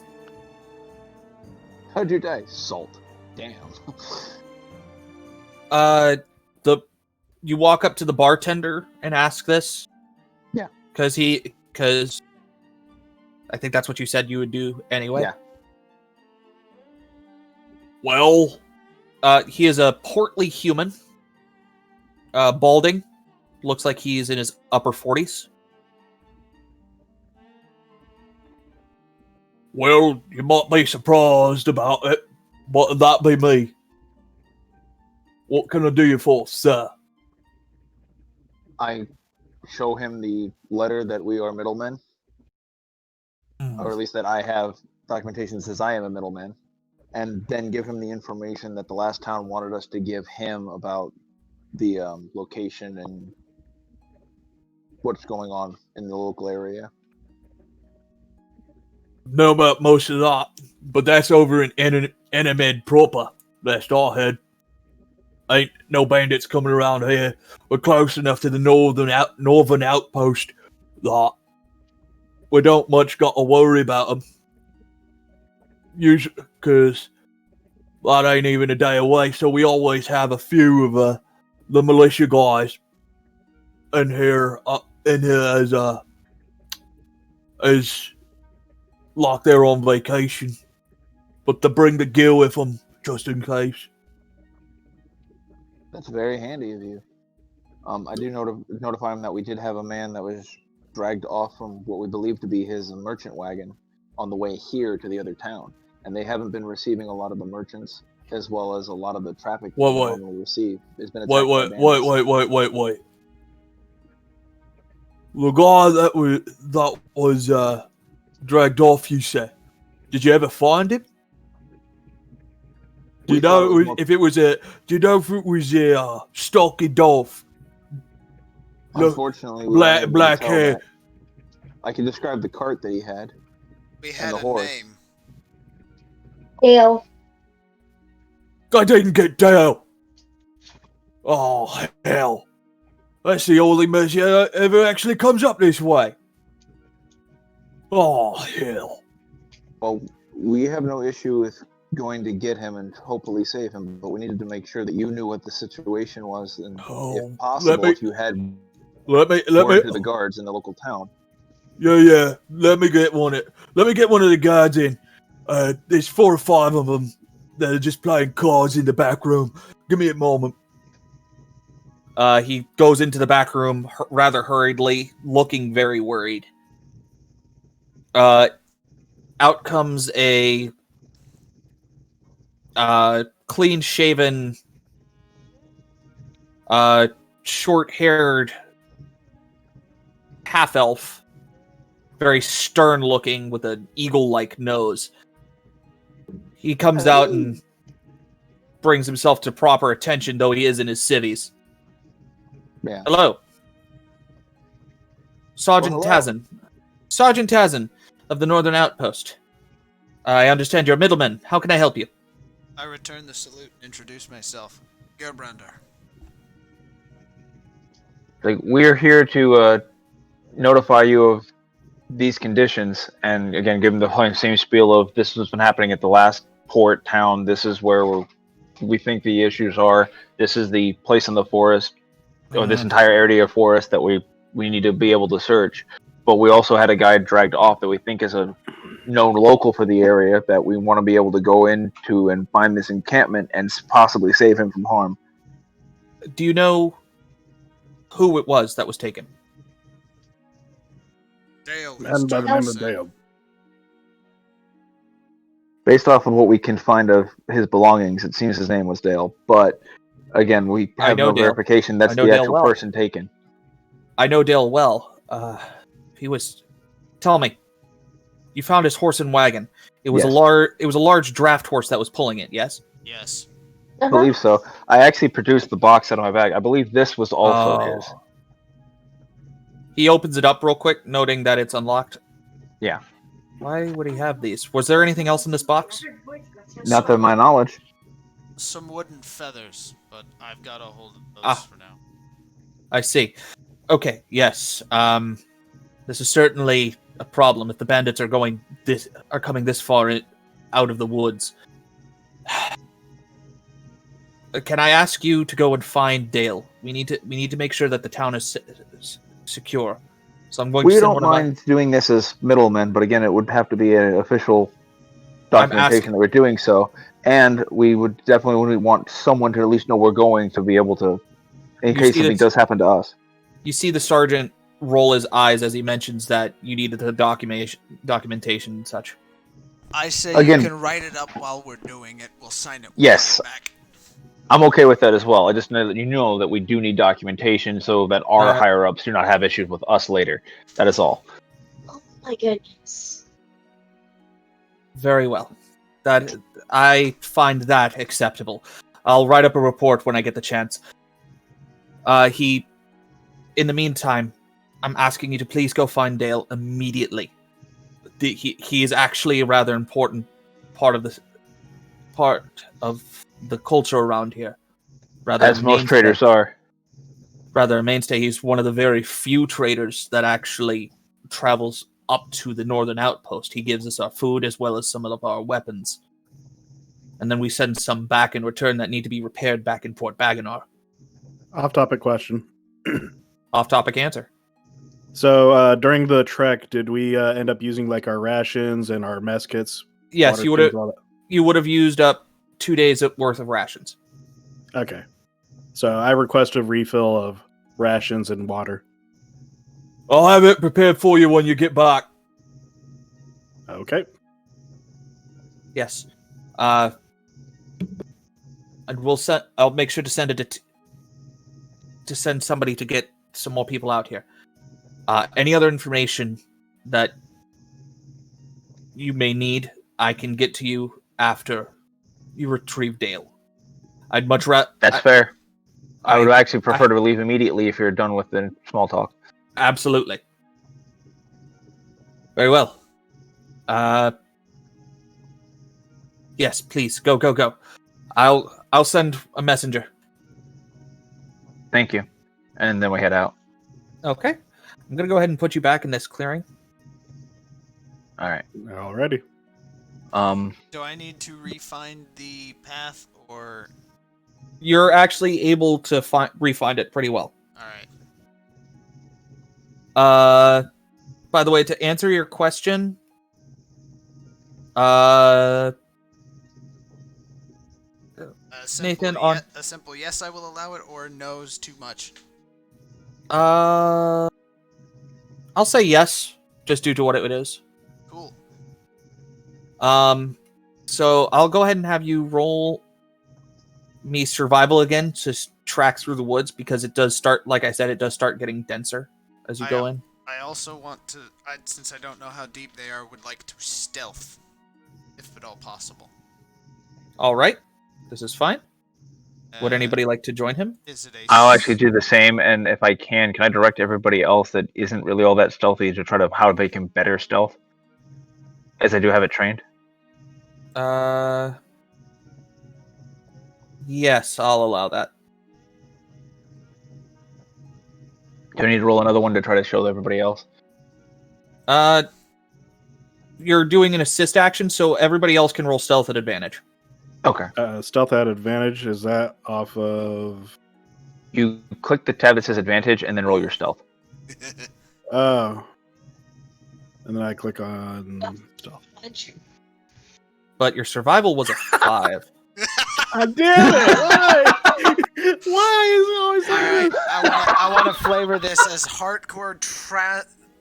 How'd you die? Salt. Damn. You walk up to the bartender and ask this? Yeah. Because I think that's what you said you would do anyway. Yeah. Well, he is a portly human. Balding. Looks like he's in his upper 40s. Well, you might be surprised about it, but that be me. What can I do you for, sir? I show him the letter that we are middlemen, or at least that I have documentation that says I am a middleman, and then give him the information that the last town wanted us to give him about the location and what's going on in the local area. Know about most of that, but that's over in Enemed proper. Last I heard. Ain't no bandits coming around here. We're close enough to the northern outpost that we don't much got to worry about them. Usually, because that ain't even a day away, so we always have a few of the militia guys in here as like they're on vacation, but they bring the gear with them just in case. That's very handy of you. I do notify him that we did have a man that was dragged off from what we believe to be his merchant wagon on the way here to the other town, and they haven't been receiving a lot of the merchants as well as a lot of the traffic they normally receive. It's been attacked by bandits. Wait. The guy that was dragged off, you said. Did you ever find him? Do you know if it was a stocky Dolph? Unfortunately, black hair. I can describe the cart that he had. We had the a horse. name. Dale. I didn't get Dale. Oh, hell. That's the only mercy that ever actually comes up this way. Oh, hell. Well, we have no issue with going to get him and hopefully save him, but we needed to make sure that you knew what the situation was, and if possible, if you had let me to the guards in the local town. Yeah. Let me get one of the guards in. There's 4 or 5 of them that are just playing cards in the back room. Give me a moment. He goes into the back room rather hurriedly, looking very worried. Out comes a clean-shaven, short-haired half-elf, very stern-looking with an eagle-like nose. He comes out and brings himself to proper attention, though he is in his civvies. Yeah. Hello. Sergeant hello. Tazin. Sergeant Tazin of the Northern Outpost. I understand you're middleman. How can I help you? I return the salute and introduce myself. Gerbrander. Like, we're here to notify you of these conditions, and again, give them the same spiel of this has been happening at the last port town. This is where we think the issues are. This is the place in the forest, or this entire area of forest that we need to be able to search. But we also had a guy dragged off that we think is a known local for the area that we want to be able to go into and find this encampment and possibly save him from harm. Do you know who it was that was taken? Dale. Man by the name of Dale. Based off of what we can find of his belongings, it seems his name was Dale. But again, we I have know no Dale. verification that's I know the Dale actual well. person taken. I know Dale well. He was. Tell me, you found his horse and wagon. It was Yes. a large draft horse that was pulling it. Yes. Yes. I believe so. I actually produced the box out of my bag. I believe this was also his. He opens it up real quick, noting that it's unlocked. Yeah. Why would he have these? Was there anything else in this box? Not to my knowledge. Some wooden feathers, but I've got a hold of those for now. I see. Okay. Yes. This is certainly a problem if the bandits are coming this far out of the woods. Can I ask you to go and find Dale? We need to make sure that the town is secure. So I'm going to We send don't one mind doing this as middlemen, but again, it would have to be an official documentation that we're doing so, and we would definitely want someone to at least know we're going to be able to, in case something does happen to us. You see the sergeant roll his eyes as he mentions that you needed the documentation and such. I say Again, you can write it up while we're doing it. We'll sign it when Yes. we get back. I'm okay with that as well. I just know that you know that we do need documentation so that our higher-ups do not have issues with us later. That is all. Oh my goodness. Very well. That I find that acceptable. I'll write up a report when I get the chance. In the meantime, I'm asking you to please go find Dale immediately. He is actually a rather important part of the culture around here. As most traders are. Rather a mainstay. He's one of the very few traders that actually travels up to the northern outpost. He gives us our food as well as some of our weapons. And then we send some back in return that need to be repaired back in Fort Bagonar. Off-topic question. Off-topic answer. So during the trek, did we end up using like our rations and our mess kits? Yes, you would have used up 2 days worth of rations. Okay. So I request a refill of rations and water. I'll have it prepared for you when you get back. Okay. Yes. And I'll make sure to send it to send somebody to get some more people out here. Any other information that you may need, I can get to you after you retrieve Dale. I'd much rather... That's fair. I would actually prefer to leave immediately if you're done with the small talk. Absolutely. Very well. Yes, please. Go. I'll send a messenger. Thank you. And then we head out. Okay. I'm going to go ahead and put you back in this clearing. All right. Alrighty. Do I need to refine the path, or... You're actually able to refind it pretty well. Alright. By the way, to answer your question, Nathan, a simple yes, I will allow it, or no's too much. I'll say yes, just due to what it is. Cool. So I'll go ahead and have you roll me survival again to track through the woods, because it does start, like I said, it does start getting denser as you go in. I also want to, since I don't know how deep they are, would like to stealth, if at all possible. All right, this is fine. Would anybody like to join him? I'll actually do the same, and if I can I direct everybody else that isn't really all that stealthy to try to how they can better stealth, as I do have it trained? Yes, I'll allow that. Do I need to roll another one to try to show everybody else? You're doing an assist action, so everybody else can roll stealth at advantage. Okay. Stealth at advantage, is that off of... You click the tab that says advantage and then roll your stealth. Oh. And then I click on stealth. But your survival was a 5. God damn it! Why? Why is it always like this? I want to flavor this as hardcore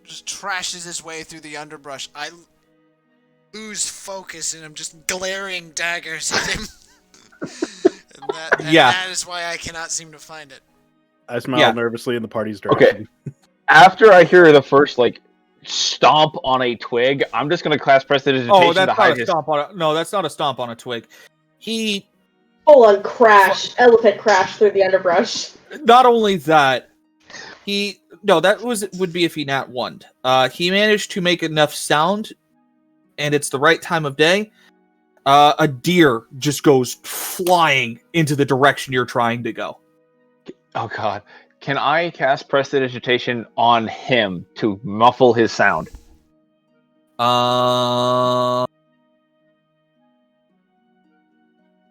just trashes his way through the underbrush. ooze focus, and I'm just glaring daggers at him. and Yeah. that is why I cannot seem to find it. I smile Yeah. nervously in the party's Okay. direction. After I hear the first stomp on a twig, I'm just gonna cast prestidigitation Oh, to that's hide not a his. stomp on a. No, that's not a stomp on a twig. He Full on crash, elephant crash through the underbrush. not only that, would be if he nat one. He managed to make enough sound, and it's the right time of day. A deer just goes flying into the direction you're trying to go. Oh god. Can I cast prestidigitation on him to muffle his sound?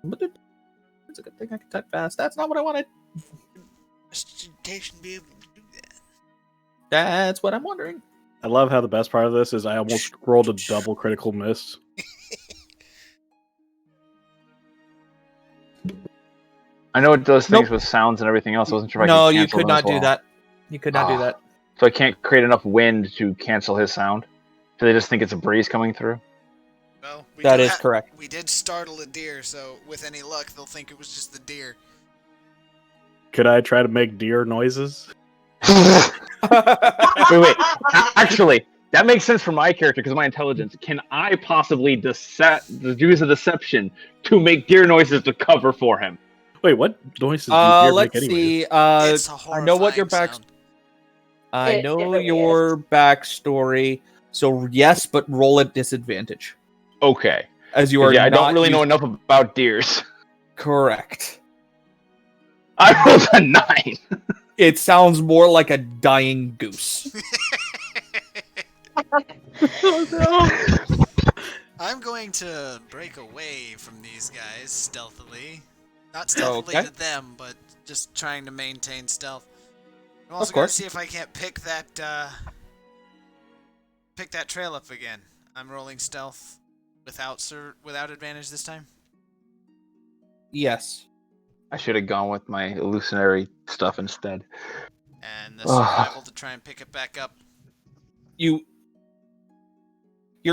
It's a good thing I can type fast. That's not what I wanted. Prestidigitation be able to do that. That's what I'm wondering. I love how the best part of this is I almost rolled a double critical miss. I know it does things Nope. with sounds and everything else. I wasn't sure if I No, could you cancel could them not as well. do that. You could not do that. So I can't create enough wind to cancel his sound? Do they just think it's a breeze coming through? Well, That is correct. We did startle a deer, so with any luck, they'll think it was just the deer. Could I try to make deer noises? Wait. Actually, that makes sense for my character because of my intelligence. Can I possibly use a deception to make deer noises to cover for him? Wait, what noises do deer Let's make anyways? see. It's a I know what your horrifying back. sound. I It know really your backstory. So yes, but roll at disadvantage Okay. as you are. Yeah, I don't not really know used- enough about deers. Correct. I rolled a 9. It sounds more like a dying goose. Oh no! I'm going to break away from these guys stealthily. Not stealthily Okay. to them, but just trying to maintain stealth. I'm Of also going to course. see if I can't pick that trail up again. I'm rolling stealth without advantage this time. Yes. I should have gone with my illusionary stuff instead. And the survival to try and pick it back up. You're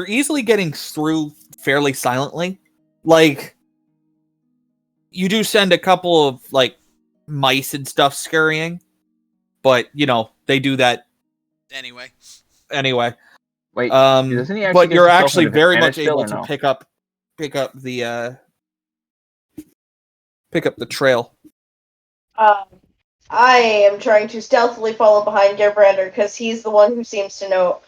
easily getting through fairly silently. Like, you do send a couple of mice and stuff scurrying, but they do that Anyway. anyway. Wait, doesn't he actually But get you're himself actually an very advantage much still, able or to no? pick up the trail. I am trying to stealthily follow behind Gerbrander because he's the one who seems to know.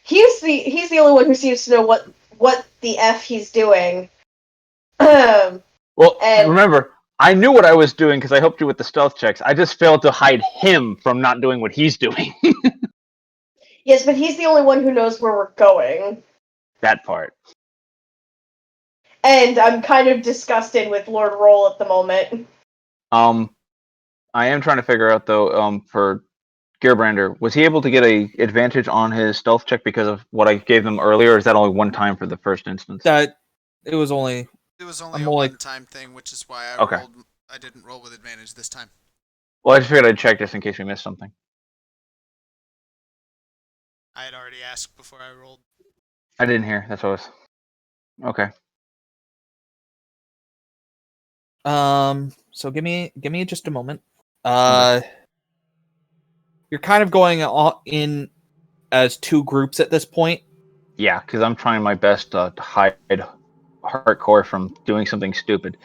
He's the only one who seems to know what the f he's doing. Well, And- remember, I knew what I was doing because I helped you with the stealth checks. I just failed to hide him from not doing what he's doing. Yes, but he's the only one who knows where we're going. That part. And I'm kind of disgusted with Lord Roll at the moment. I am trying to figure out though, for Gearbrander, was he able to get a advantage on his stealth check because of what I gave them earlier, or is that only one time for the first instance? That it was only It was only I'm a only- one-time thing, which is why Okay. I didn't roll with advantage this time. Well, I just figured I'd check just in case we missed something. I had already asked before I rolled. I didn't hear. That's what I was. Okay. So give me just a moment. You're kind of going in as two groups at this point. Yeah, because I'm trying my best to hide hardcore from doing something stupid.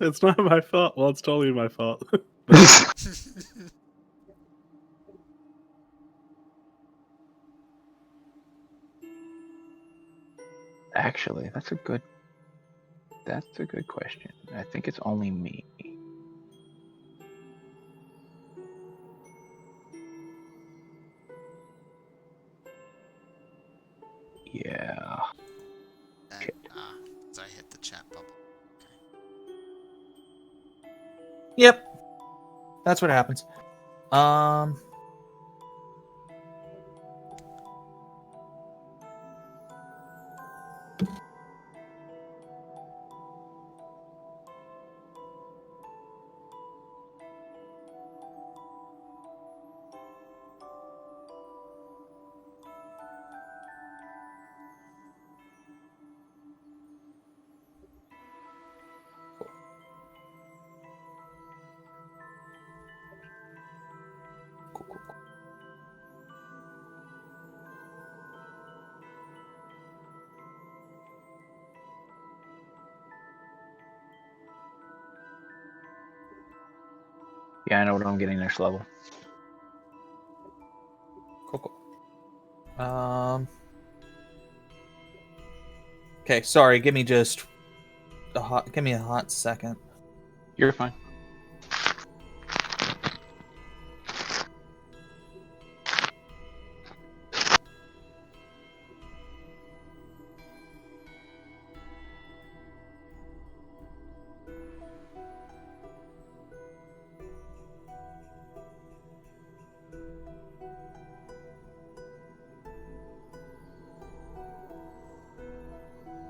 It's not my fault. Well, it's totally my fault. Actually, that's a good question. I think it's only me. Yeah. And, as I hit the chat bubble. Yep. That's what happens. Yeah, I know what I'm getting next level. Cool. Okay, sorry. Give me a hot second. You're fine.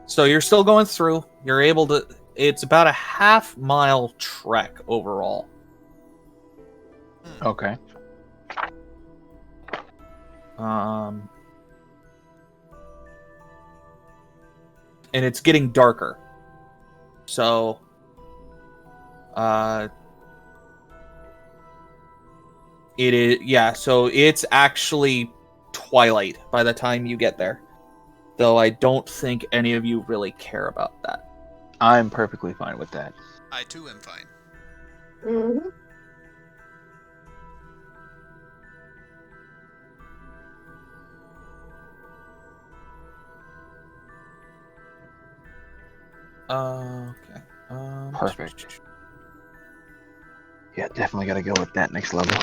So you're still going through. You're able to. It's about a half-mile trek overall. Okay. And it's getting darker. So, it is, yeah, so it's actually twilight by the time you get there. Though I don't think any of you really care about that. I'm perfectly fine with that. I too am fine. Mm-hmm. Okay. Perfect. Yeah, definitely gotta go with that next level.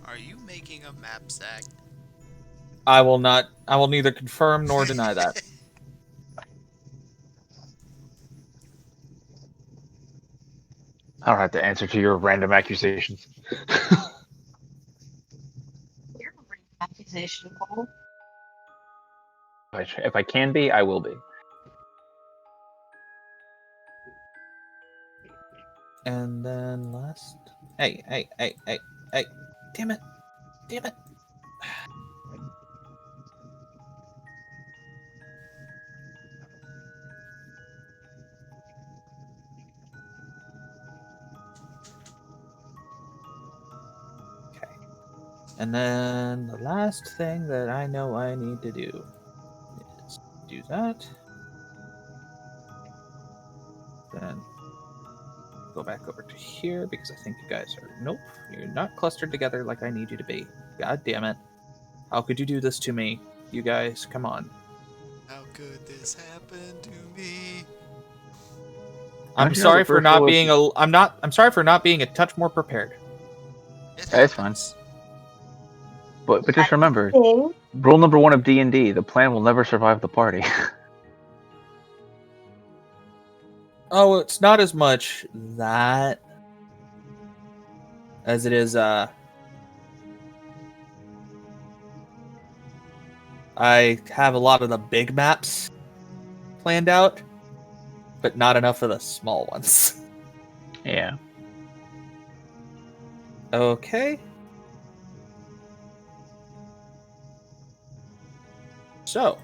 Are you making a map, Zach? I will neither confirm nor deny that. I don't have to answer to your random accusations. You're a great accusation, Paul. If I can be, I will be. And then last. Hey. Damn it. Okay. And then the last thing that I know I need to do is do that. Then go back over to here because I think you guys are. Nope. You're not clustered together like I need you to be. God damn it. How could you do this to me? You guys, come on. How could this happen to me? I'm Don't you know sorry the for first not rule is- being a. I'm sorry for not being a touch more prepared. It That's fine. happens. But just remember, Thing. rule number 1 of D&D: the plan will never survive the party. Oh, it's not as much that as it is. I have a lot of the big maps planned out, but not enough of the small ones. Yeah. Okay. So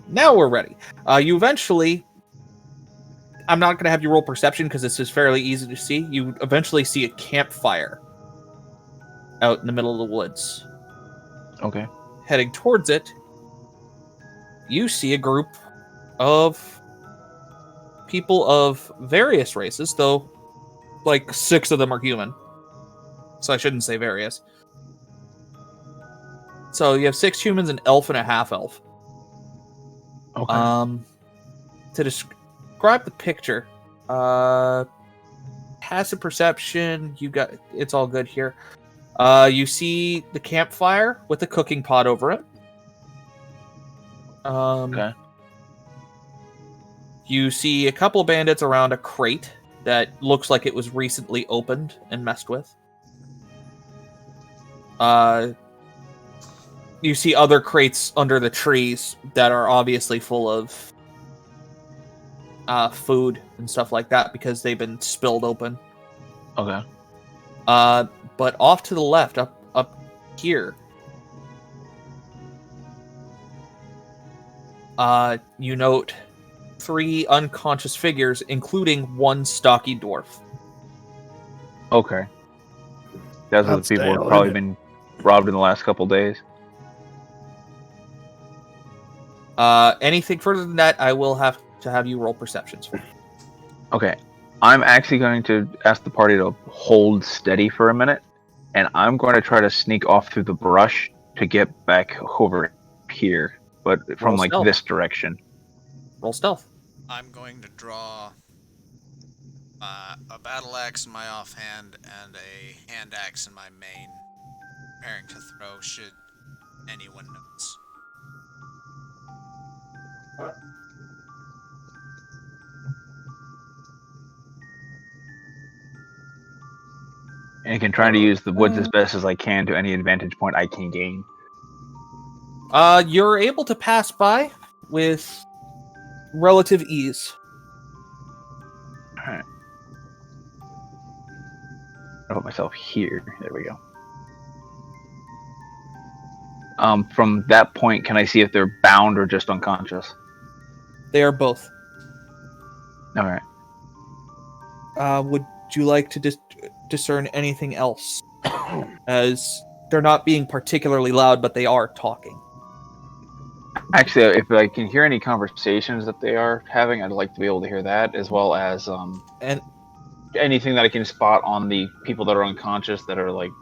now we're ready. You eventually. I'm not going to have you roll perception because this is fairly easy to see. You eventually see a campfire out in the middle of the woods. Okay. Heading towards it, you see a group of people of various races, though like 6 of them are human. So I shouldn't say various. So you have 6 humans, an elf, and a half-elf. Okay. To describe the picture, passive perception, it's all good here. You see the campfire with the cooking pot over it. Okay. You see a couple of bandits around a crate that looks like it was recently opened and messed with. You see other crates under the trees that are obviously full of food and stuff like that because they've been spilled open. Okay. But off to the left, up here, You note 3 unconscious figures, including one stocky dwarf. Okay. Those are the That's people who have stale, probably isn't it? been robbed in the last couple days. Anything further than that, I will have to have you roll perceptions for. Okay. I'm actually going to ask the party to hold steady for a minute, and I'm going to try to sneak off through the brush to get back over here, but from Roll like stealth. this direction. Roll stealth. I'm going to draw a battle axe in my offhand and a hand axe in my main, preparing to throw should anyone notice. And I can try to use the woods as best as I can to any advantage point I can gain. You're able to pass by with relative ease. Alright. I'll put myself here. There we go. From that point, can I see if they're bound or just unconscious? They are both. Alright. Would you like to discern anything else? As they're not being particularly loud, but they are talking. Actually, if I can hear any conversations that they are having, I'd like to be able to hear that, as well as And anything that I can spot on the people that are unconscious that are like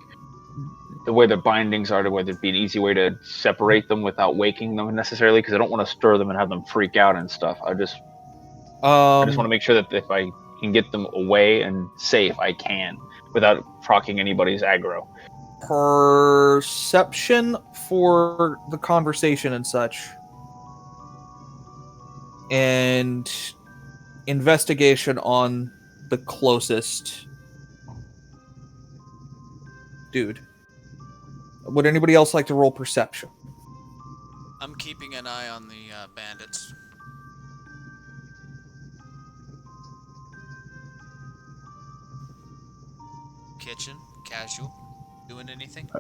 the way their bindings are, to where there'd be an easy way to separate them without waking them necessarily, because I don't want to stir them and have them freak out and stuff. I just want to make sure that if I can get them away and safe, I can, without proccing anybody's aggro. perception for the conversation and such. And investigation on the closest dude. Would anybody else like to roll perception? I'm keeping an eye on the bandits. Kitchen, casual, doing anything?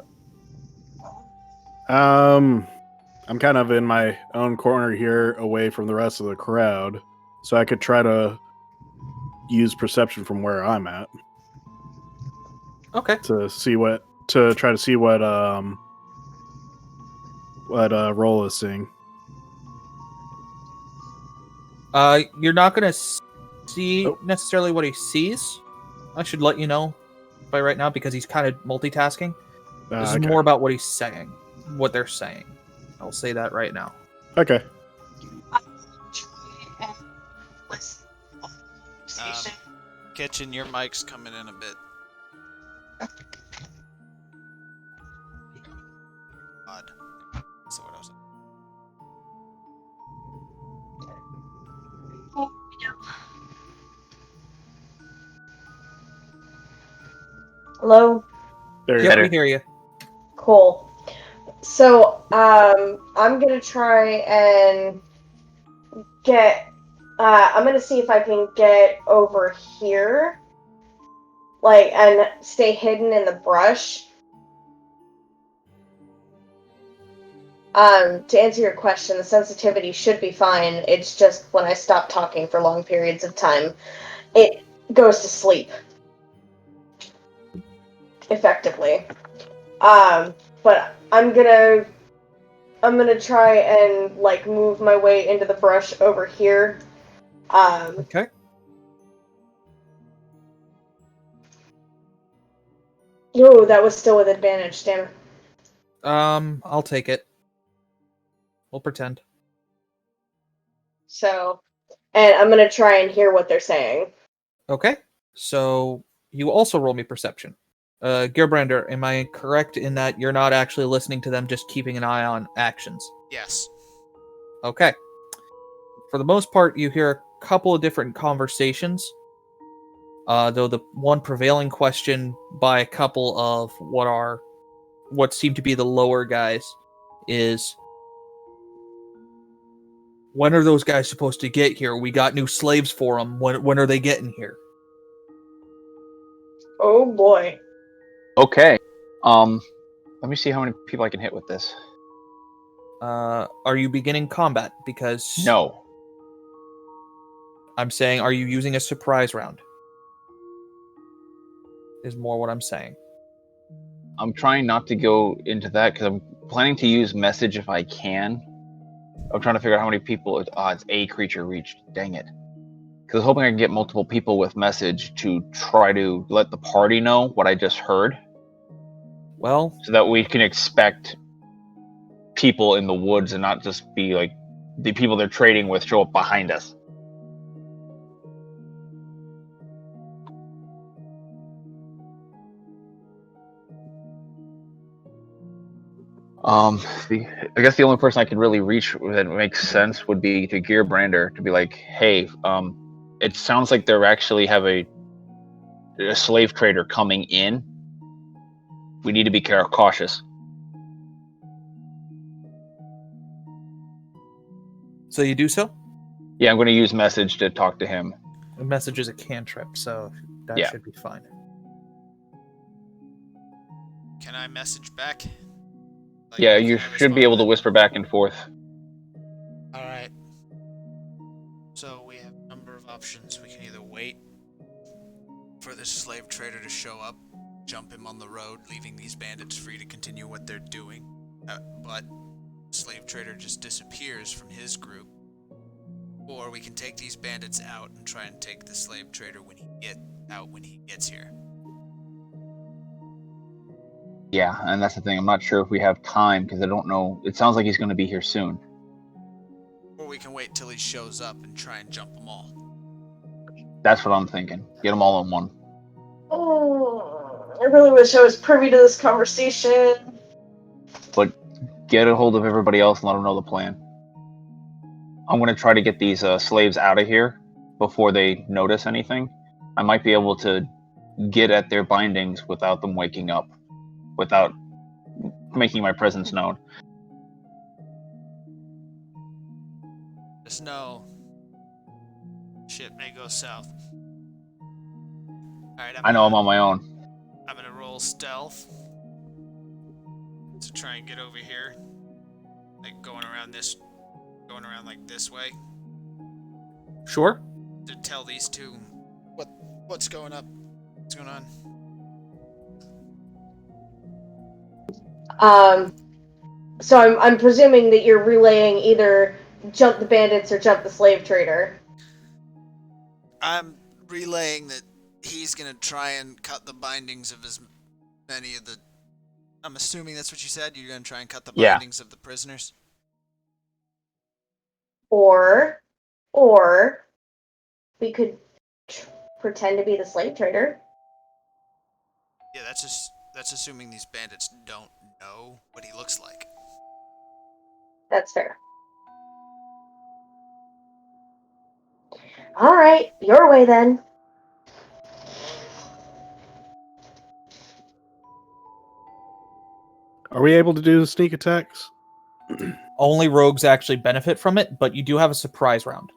I'm kind of in my own corner here, away from the rest of the crowd, so I could try to use perception from where I'm at Okay. to try to see what Roll is seeing. You're not gonna see necessarily what he sees. I should let you know by right now because he's kind of multitasking. This is Okay. more about what he's saying, what they're saying. I'll say that right now. Okay. Kitchen, your mic's coming in a bit. Odd. That's the word I was. Hello? There you Yep, go. we hear you. Cool. So, I'm gonna try and get, I'm gonna see if I can get over here, like, and stay hidden in the brush. To answer your question, the sensitivity should be fine. It's just when I stop talking for long periods of time, it goes to sleep. Effectively. But I'm gonna try and like move my way into the brush over here. Okay. Oh, that was still with advantage, damn it. I'll take it. We'll pretend. So, and I'm gonna try and hear what they're saying. Okay. So you also roll me perception. Gerbrander, am I correct in that you're not actually listening to them, just keeping an eye on actions? Yes. Okay. For the most part, you hear a couple of different conversations. Though the one prevailing question by a couple of what seem to be the lower guys is, when are those guys supposed to get here? We got new slaves for them. When are they getting here? Oh boy. Okay. Let me see how many people I can hit with this. Are you beginning combat? Because No. I'm saying, are you using a surprise round? Is more what I'm saying. I'm trying not to go into that because I'm planning to use message if I can. I'm trying to figure out how many people. It's a creature reached. Dang it. Because I was hoping I can get multiple people with message to try to let the party know what I just heard, Well, so that we can expect people in the woods and not just be like the people they're trading with show up behind us. I guess the only person I could really reach that makes sense would be to Gearbrander to be like, hey, it sounds like they actually have a slave trader coming in. We need to be cautious. so you do so? Yeah, I'm going to use message to talk to him. The message is a cantrip, so that Yeah. should be fine. Can I message back? Like, Yeah, can you I should respond be to able to that? whisper back and forth. Alright. So we have a number of options. We can either wait for this slave trader to show up, jump him on the road, leaving these bandits free to continue what they're doing, but the slave trader just disappears from his group. Or we can take these bandits out and try and take the slave trader when he gets here. Yeah, and that's the thing. I'm not sure if we have time because I don't know. It sounds like he's going to be here soon. Or we can wait till he shows up and try and jump them all. That's what I'm thinking. Get them all in one. I really wish I was privy to this conversation. But get a hold of everybody else and let them know the plan. I'm going to try to get these slaves out of here before they notice anything. I might be able to get at their bindings without them waking up, without making my presence known. Just know, shit may go south. Alright, I know I'm on my own. I'm gonna roll stealth to try and get over here. Like going around like this way. Sure. To tell these two what's going up. What's going on. So I'm presuming that you're relaying either jump the bandits or jump the slave trader. I'm relaying that he's gonna try and cut the bindings of as many of the... I'm assuming that's what you said? You're gonna try and cut the Yeah. bindings of the prisoners? Or we could pretend to be the slave trader. Yeah, that's assuming these bandits don't know what he looks like. That's fair. All right, your way then. Are we able to do the sneak attacks? Only rogues actually benefit from it, but you do have a surprise round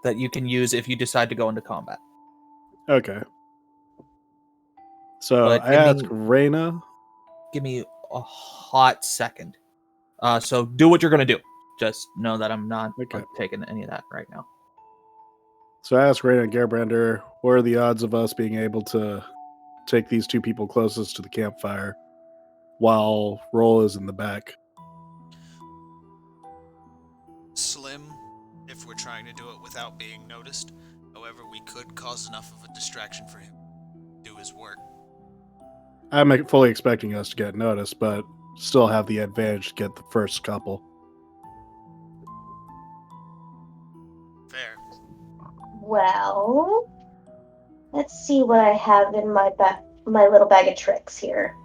that you can use if you decide to go into combat. Okay. So But I asked Reyna. Give me a hot second. So do what you're going to do. Just know that I'm not taking any of that right now. So I asked Reyna and Gearbrander, what are the odds of us being able to take these two people closest to the campfire while Roll is in the back? Slim, if we're trying to do it without being noticed. However, we could cause enough of a distraction for him to do his work. I'm fully expecting us to get noticed, but still have the advantage to get the first couple. Fair. Well, let's see what I have in my little bag of tricks here.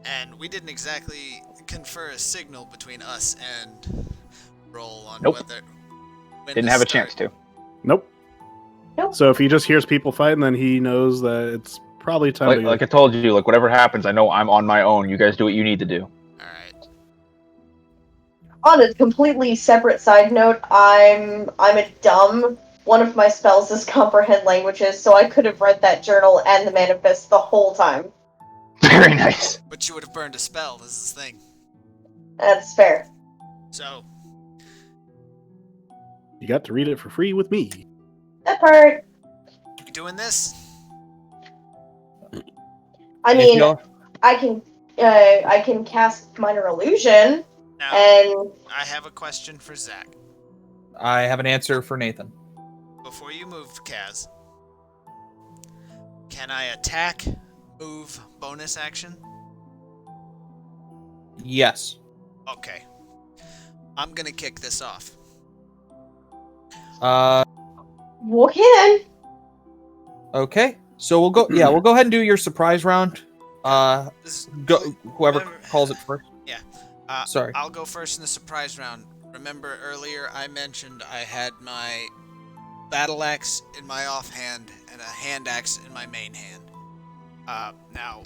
And we didn't exactly confer a signal between us and Roll on Nope. when Didn't to have a start. chance to. Nope. So if he just hears people fighting, then he knows that it's probably time to... Like I told you, like whatever happens, I know I'm on my own. You guys do what you need to do. Alright. On a completely separate side note, I'm a dumb one of my spells is comprehend languages, so I could have read that journal and the manifest the whole time. Very nice. But you would have burned a spell, this is the thing. That's fair. So, You got to read it for free with me. That part. you doing this? I If mean, y'all- I can cast minor illusion, Now, and I have a question for Zach. I have an answer for Nathan. Before you move, Kaz, can I attack, move, bonus action? Yes. Okay. I'm gonna kick this off. we can. Okay. So we'll go. Yeah, we'll go ahead and do your surprise round. This, Go. Whoever Remember- calls it first. Sorry. I'll go first in the surprise round. Remember earlier I mentioned I had my battle axe in my offhand and a hand axe in my main hand. Now,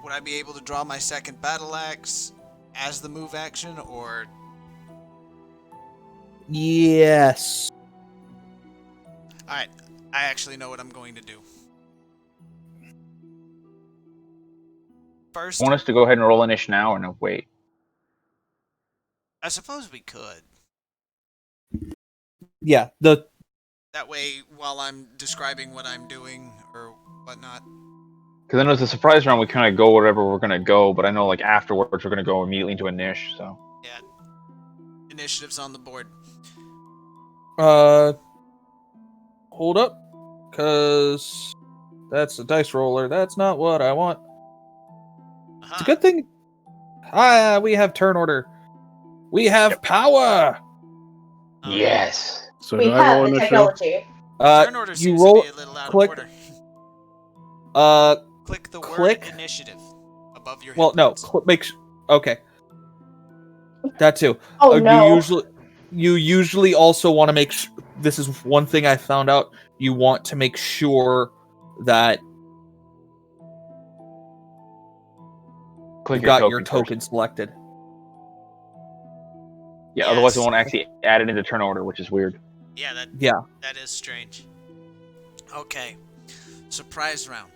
would I be able to draw my second battle axe as the move action, or... Yes. Alright, I actually know what I'm going to do. First, Want us to go ahead and roll Inish now, or no? Wait. I suppose we could. Yeah. That way, while I'm describing what I'm doing or whatnot. Because I know it's a surprise round, we kind of go wherever we're going to go, but I know, like, afterwards we're going to go immediately into Inish, so... Yeah. Initiative's on the board. Hold up, cause that's a dice roller. That's not what I want. It's a good thing. We have turn order. We have power. Yes! So We do I have roll the initiative? technology. Turn order You seems roll. to be a little out click- of order. Click the click. word initiative above your Well, hit no. points. Okay. That too. Oh no. You usually also want to make. This is one thing I found out. You want to make sure that Click you got your first. token selected. Yeah, otherwise it Yes. won't actually add it into turn order, which is weird. Yeah, Yeah. that is strange. Okay. Surprise round.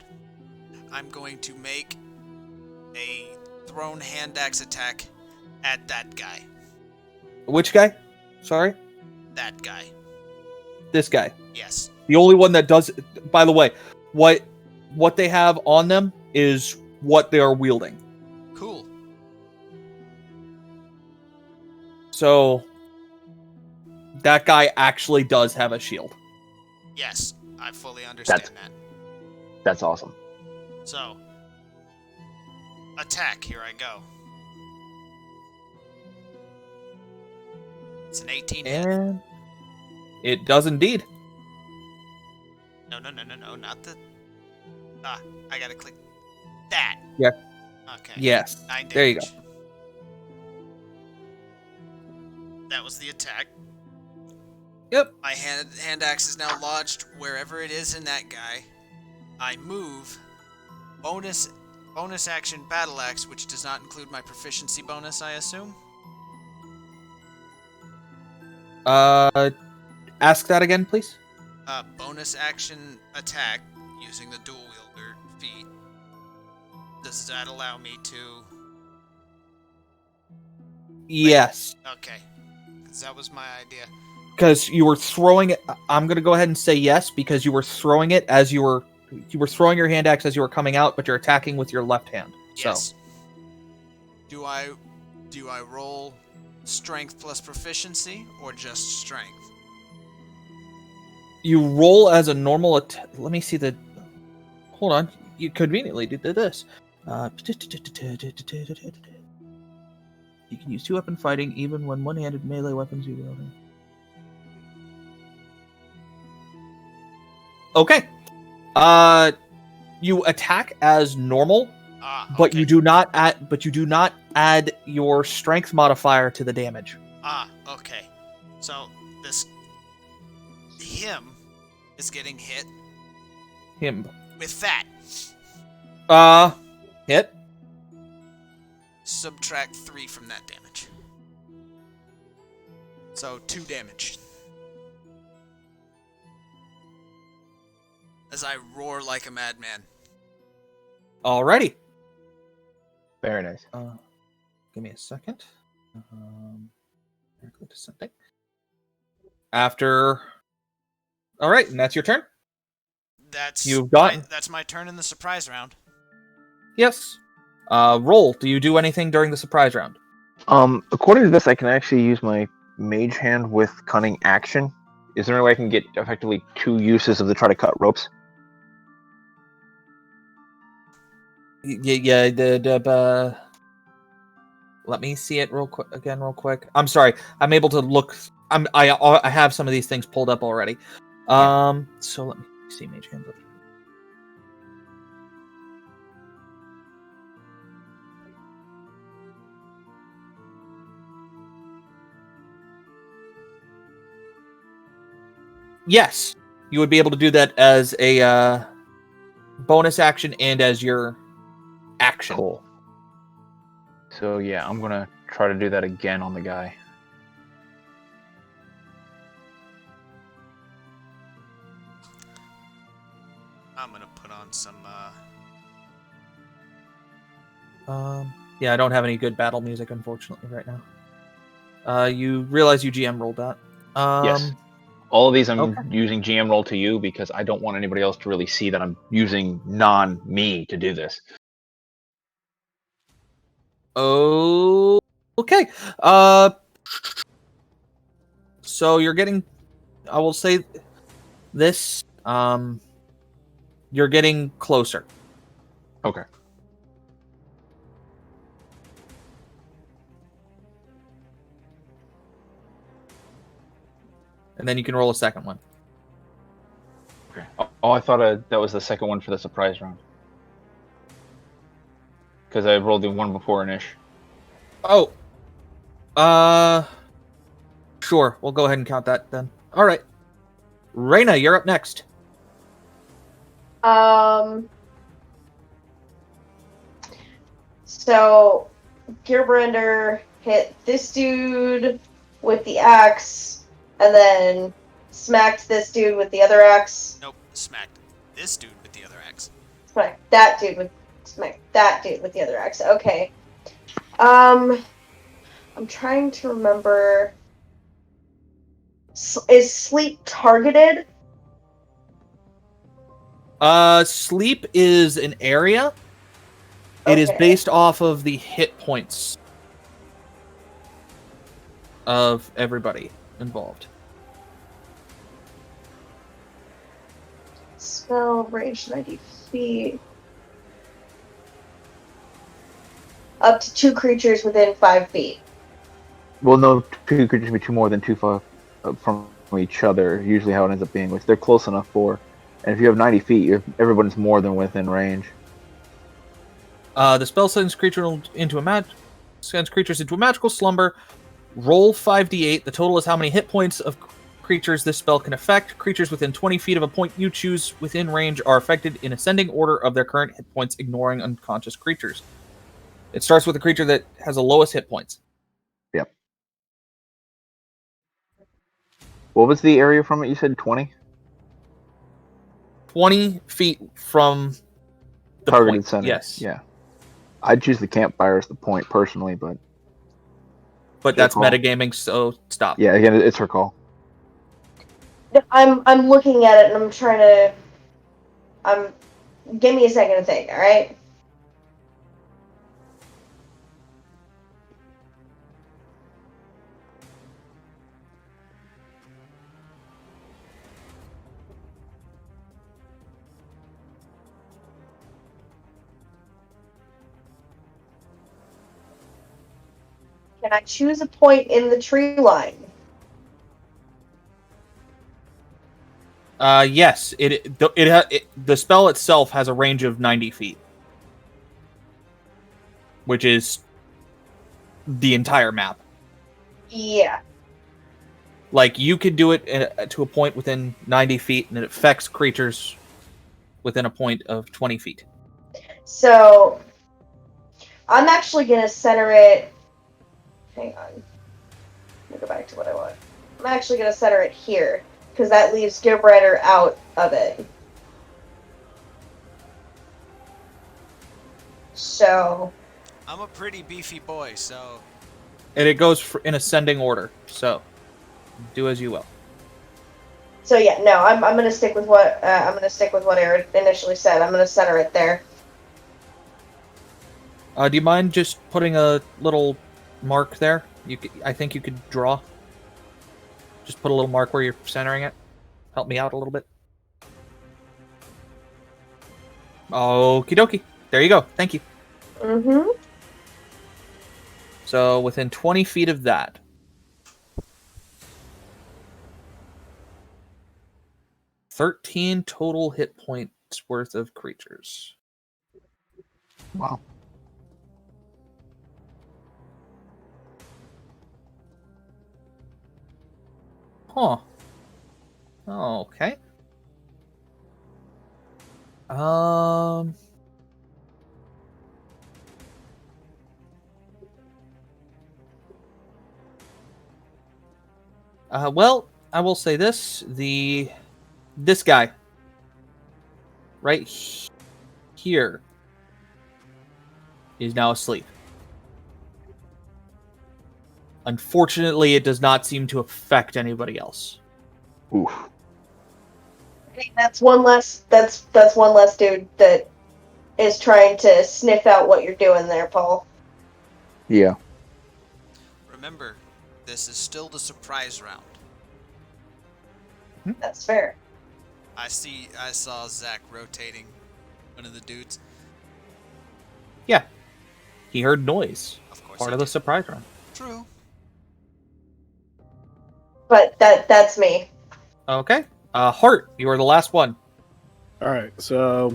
I'm going to make a thrown hand axe attack at that guy. Which guy? Sorry. That guy. This guy. Yes. The only one that does. By the way, what they have on them is what they are wielding. Cool. So that guy actually does have a shield. Yes, I fully understand that. That's awesome. So, attack. Here I go. It's an 18 hit. And it does indeed. No, not the... I gotta click that. Yeah. Okay. Yes. 9 damage. There you go. That was the attack. Yep. My hand axe is now lodged wherever it is in that guy. I move. Bonus action battle axe, which does not include my proficiency bonus, I assume. Ask that again, please. Bonus action attack using the dual wielder feat. Does that allow me to? Yes. Okay, because that was my idea. Because you were throwing it. I'm gonna go ahead and say yes because you were throwing it as you were throwing your hand axe as you were coming out, but you're attacking with your left hand. Yes. So Do I roll strength plus proficiency or just strength? you roll as a normal attack. Let me see the. Hold on. You conveniently did this. You can use two-weapon fighting even when one-handed melee weapons you wield. Okay. You attack as normal, but Okay. you do not add your strength modifier to the damage. Okay. So him is getting hit Him. with that. Hit. Subtract 3 from that damage. So 2 damage. as I roar like a madman. Alrighty. Very nice. Give me a second. Directly descending. After. All right, and that's your turn. That's my turn in the surprise round. Yes. Roll. Do you do anything during the surprise round? According to this, I can actually use my mage hand with cunning action. Is there any way I can get effectively 2 uses of the try to cut ropes? Yeah. Let me see it real quick. I'm sorry. I'm able to look. I have some of these things pulled up already. So let me see mage hand. Yes, you would be able to do that as a bonus action and as your action. Cool. So yeah, I'm gonna try to do that again on the guy. I'm gonna put on some. Yeah, I don't have any good battle music, unfortunately, right now. You realize you GM rolled that. Yes. All of these I'm Okay. using GM roll to you because I don't want anybody else to really see that I'm using non-me to do this. Oh, okay. So you're getting. I will say this. You're getting closer. Okay. And then you can roll a second one. Okay. Oh, I thought that was the second one for the surprise round. Because I rolled the one before Inish. Oh. Sure. We'll go ahead and count that then. All right. Reyna, you're up next. So Gearbrender hit this dude with the axe, and then smacked this dude with the other axe. Nope, smacked this dude with the other axe. Smack that dude with the other axe. Okay. I'm trying to remember. Is sleep targeted? Sleep is an area. It is Okay. based off of the hit points of everybody involved. Spell range 90 feet. Up to 2 creatures within 5 feet. Well, no, 2 creatures can be 2 more than 2 from each other. Usually, how it ends up being, which they're close enough for. And if you have 90 feet, everyone's more than within range. The spell sends creatures into a magical slumber. Roll 5d8. The total is how many hit points of creatures this spell can affect. Creatures within 20 feet of a point you choose within range are affected in ascending order of their current hit points, ignoring unconscious creatures. It starts with a creature that has the lowest hit points. Yep. What was the area from it? You said 20? 20 feet from the Targeted point. center. Yes. Yeah. I'd choose the campfire as the point personally, but that's call. metagaming, so stop. Yeah, again, it's her call. I'm looking at it and I'm trying to. Give me a second to think. All right. Can I choose a point in the tree line? Yes. The spell itself has a range of 90 feet, which is the entire map. Yeah. Like, you could do it to a point within 90 feet, and it affects creatures within a point of 20 feet. So, I'm actually going to center it. Hang on. Let me go back to what I want. I'm actually going to center it here, because that leaves Gearbrider out of it. So, I'm a pretty beefy boy, so And it goes in ascending order, so do as you will. so yeah, no, I'm gonna stick with what Aaron initially said. I'm gonna center it there. Do you mind just putting a little mark there? I think you could draw. Just put a little mark where you're centering it. Help me out a little bit. Okie dokie. There you go. Thank you. Mm-hmm. So within 20 feet of that. $13 total hit points worth of creatures. Wow. Huh. Okay. Um. Well, I will say this: this guy, right here, is now asleep. Unfortunately, it does not seem to affect anybody else. Oof. Hey, that's one less. That's one less dude that is trying to sniff out what you're doing there, Paul. Yeah. remember, this is still the surprise round. That's fair. I saw Zach rotating one of the dudes. Yeah, he heard noise. Of course, Part he of the did. surprise round. True. But that's me. Okay. Hart, you are the last one. All right, so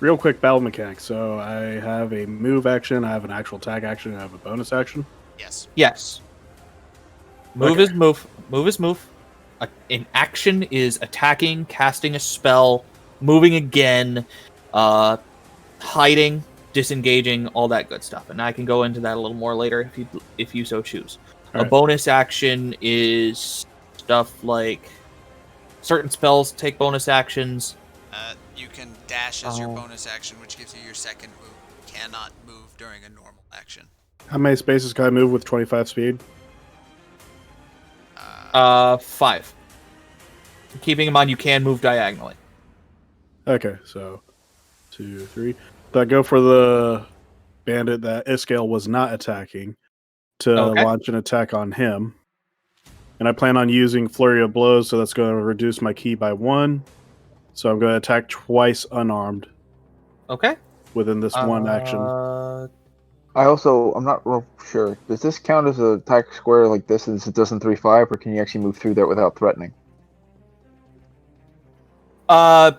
real quick battle mechanics. So I have a move action, I have an actual attack action, and I have a bonus action. Yes. Yes. Move Okay. is move. Move is move. An action is attacking, casting a spell, moving again, hiding, disengaging, all that good stuff. And I can go into that a little more later if you so choose. All A right. bonus action is stuff like certain spells take bonus actions. You can dash as your Oh. bonus action, which gives you your second move. You cannot move during a normal action. How many spaces can I move with 25 speed? 5. Keeping in mind you can move diagonally. Okay, so 2, 3. So I go for the bandit that Iskael was not attacking to Okay. launch an attack on him. And I plan on using Flurry of Blows, so that's going to reduce my key by 1. So I'm going to attack twice unarmed Okay. within this one action. I'm not real sure. Does this count as an attack square like this since it doesn't 3-5, or can you actually move through that without threatening? Like,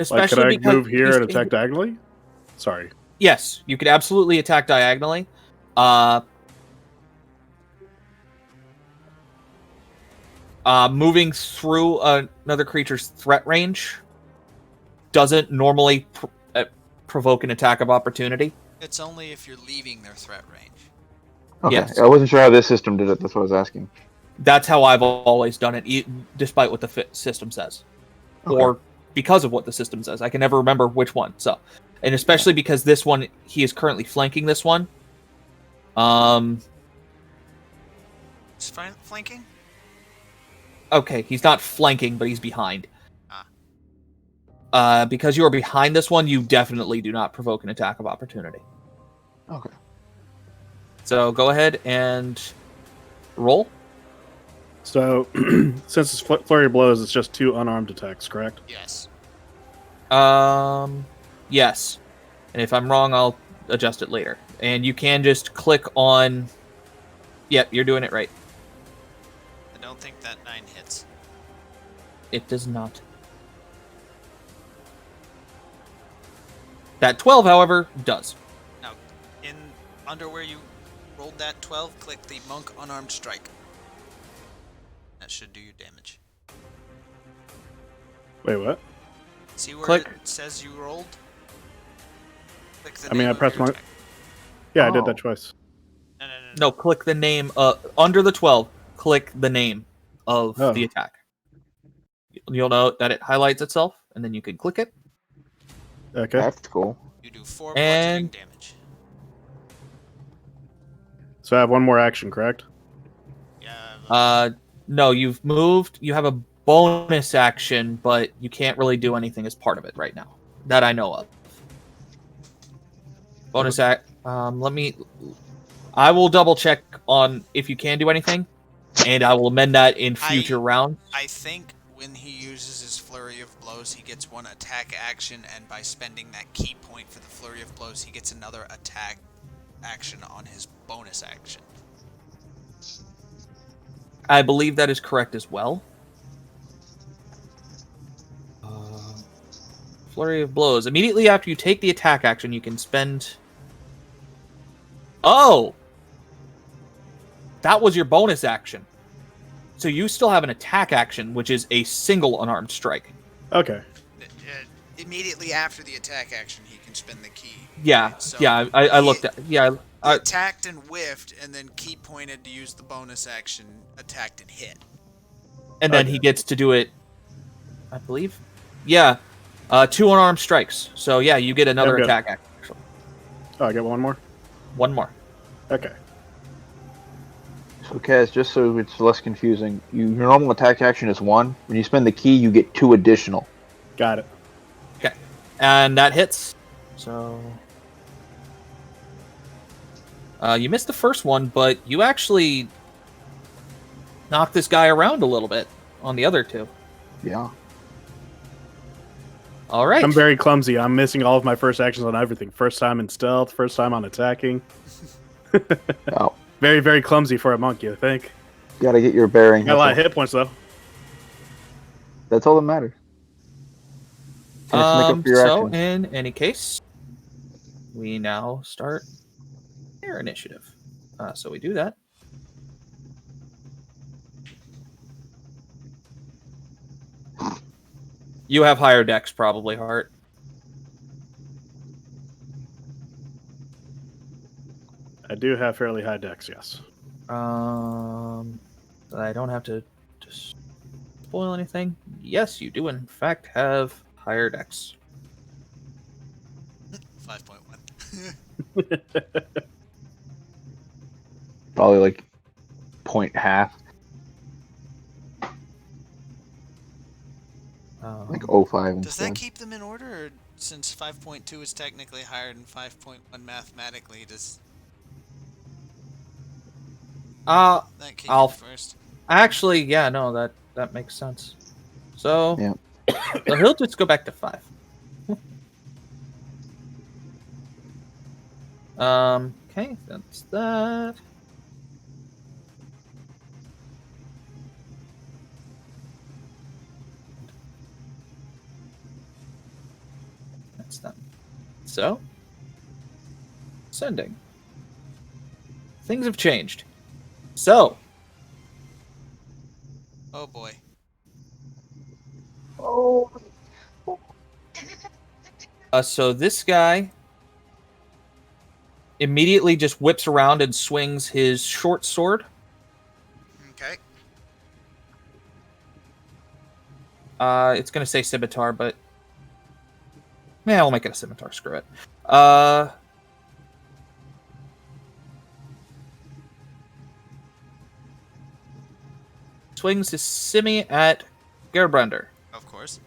Especially could I because move here he's- and attack diagonally? Sorry. Yes, you could absolutely attack diagonally. Moving through another creature's threat range doesn't normally provoke an attack of opportunity. It's only if you're leaving their threat range. Okay, Yes. I wasn't sure how this system did it. That's what I was asking. That's how I've always done it, despite what the system says, or because of what the system says. I can never remember which one. So, and especially because this one, he is currently flanking this one. Is flanking? Okay, he's not flanking, but he's behind. Ah. Because you are behind this one, you definitely do not provoke an attack of opportunity. Okay. So go ahead and roll. So, since it's Flurry of Blows, it's just 2 unarmed attacks, correct? Yes. Yes. And if I'm wrong, I'll adjust it later. And you can just click on... Yep, you're doing it right. I don't think that 9 hits. It does not. That 12, however, does. Now, under where you rolled that 12, click the Monk Unarmed Strike. That should do your damage. Wait, what? See where Click. it says you rolled? Click the I mean, name I of pressed your my... attack. Yeah, I did Oh. that twice. No. No, click the name. Under the 12, click the name of Oh. the attack. You'll note that it highlights itself, and then you can click it. Okay. That's cool. You do 4 And- bludgeoning damage. So I have one more action, correct? Yeah. No, you've moved. You have a bonus action, but you can't really do anything as part of it right now that I know of. Bonus act. I will double check on if you can do anything, and I will amend that in future rounds. I think when he uses his Flurry of Blows, he gets 1 attack action, and by spending that key point for the Flurry of Blows, he gets another attack action on his bonus action. I believe that is correct as well. Flurry of Blows. Immediately after you take the attack action, you can spend... Oh! That was your bonus action. So you still have an attack action, which is a single unarmed strike. Okay. Immediately after the attack action, he can spend the key. Yeah, So yeah, I looked at... Yeah, he attacked and whiffed, and then key pointed to use the bonus action, attacked and hit. and then he gets to do it, I believe. Yeah, 2 unarmed strikes. So yeah, you get another good. attack action. Actually. Oh, I get one more? One more. Okay. So, Kaz, just so it's less confusing, your normal attack action is 1. When you spend the key, you get 2 additional. Got it. Okay, and that hits. So you missed the first one, but you actually knocked this guy around a little bit on the other 2. Yeah. All right. I'm very clumsy. I'm missing all of my first actions on everything. First time in stealth, first time on attacking. Oh. Very, very clumsy for a monkey, I think. Gotta get your bearing. Got a lot of hit points, though. That's all that matters. Can I make up for your So actions? in any case, we now start their initiative. So we do that. You have higher dex, probably, Hart. I do have fairly high dex, yes. I don't have to spoil anything. Yes, you do in fact have higher dex. 5.1. Probably like 0.5. Like 0.5 Does that instead. keep them in order, or since 5.2 is technically higher than 5.1 mathematically, does that keep I'll- it first? Actually, yeah, no, that makes sense. So, Yeah. so he'll just go back to 5. Okay, that's that. That's done. So, sending. Things have changed. So, Oh boy. Oh, so this guy immediately just whips around and swings his short sword. Okay. It's gonna say scimitar, but yeah, I'll make it a scimitar. Screw it. Swings his simi at Gerbrander, Of course.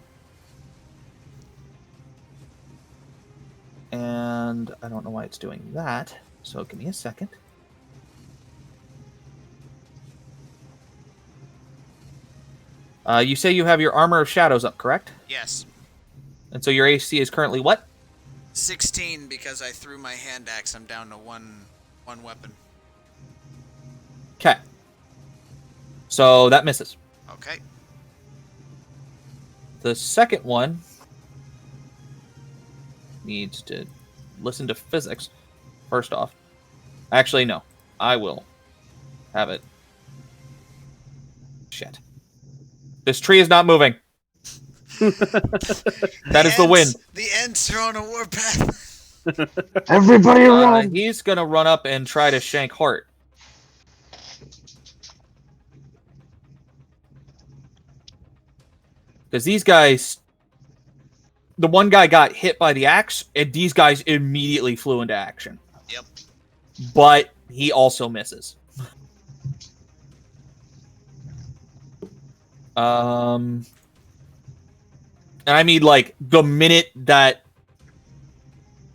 and I don't know why it's doing that. So give me a second. You say you have your Armor of Shadows up, correct? Yes. And so your AC is currently what? 16 because I threw my hand axe. I'm down to one weapon. Okay. So that misses. Okay. The second one needs to listen to physics, first off. Actually, no. I will have it. Shit. This tree is not moving. That is the wind. The Ents are on a warpath. Everybody around! He's going to run up and try to shank Hart. Because these guys the one guy got hit by the axe, and these guys immediately flew into action. Yep. But he also misses. And I mean, like, the minute that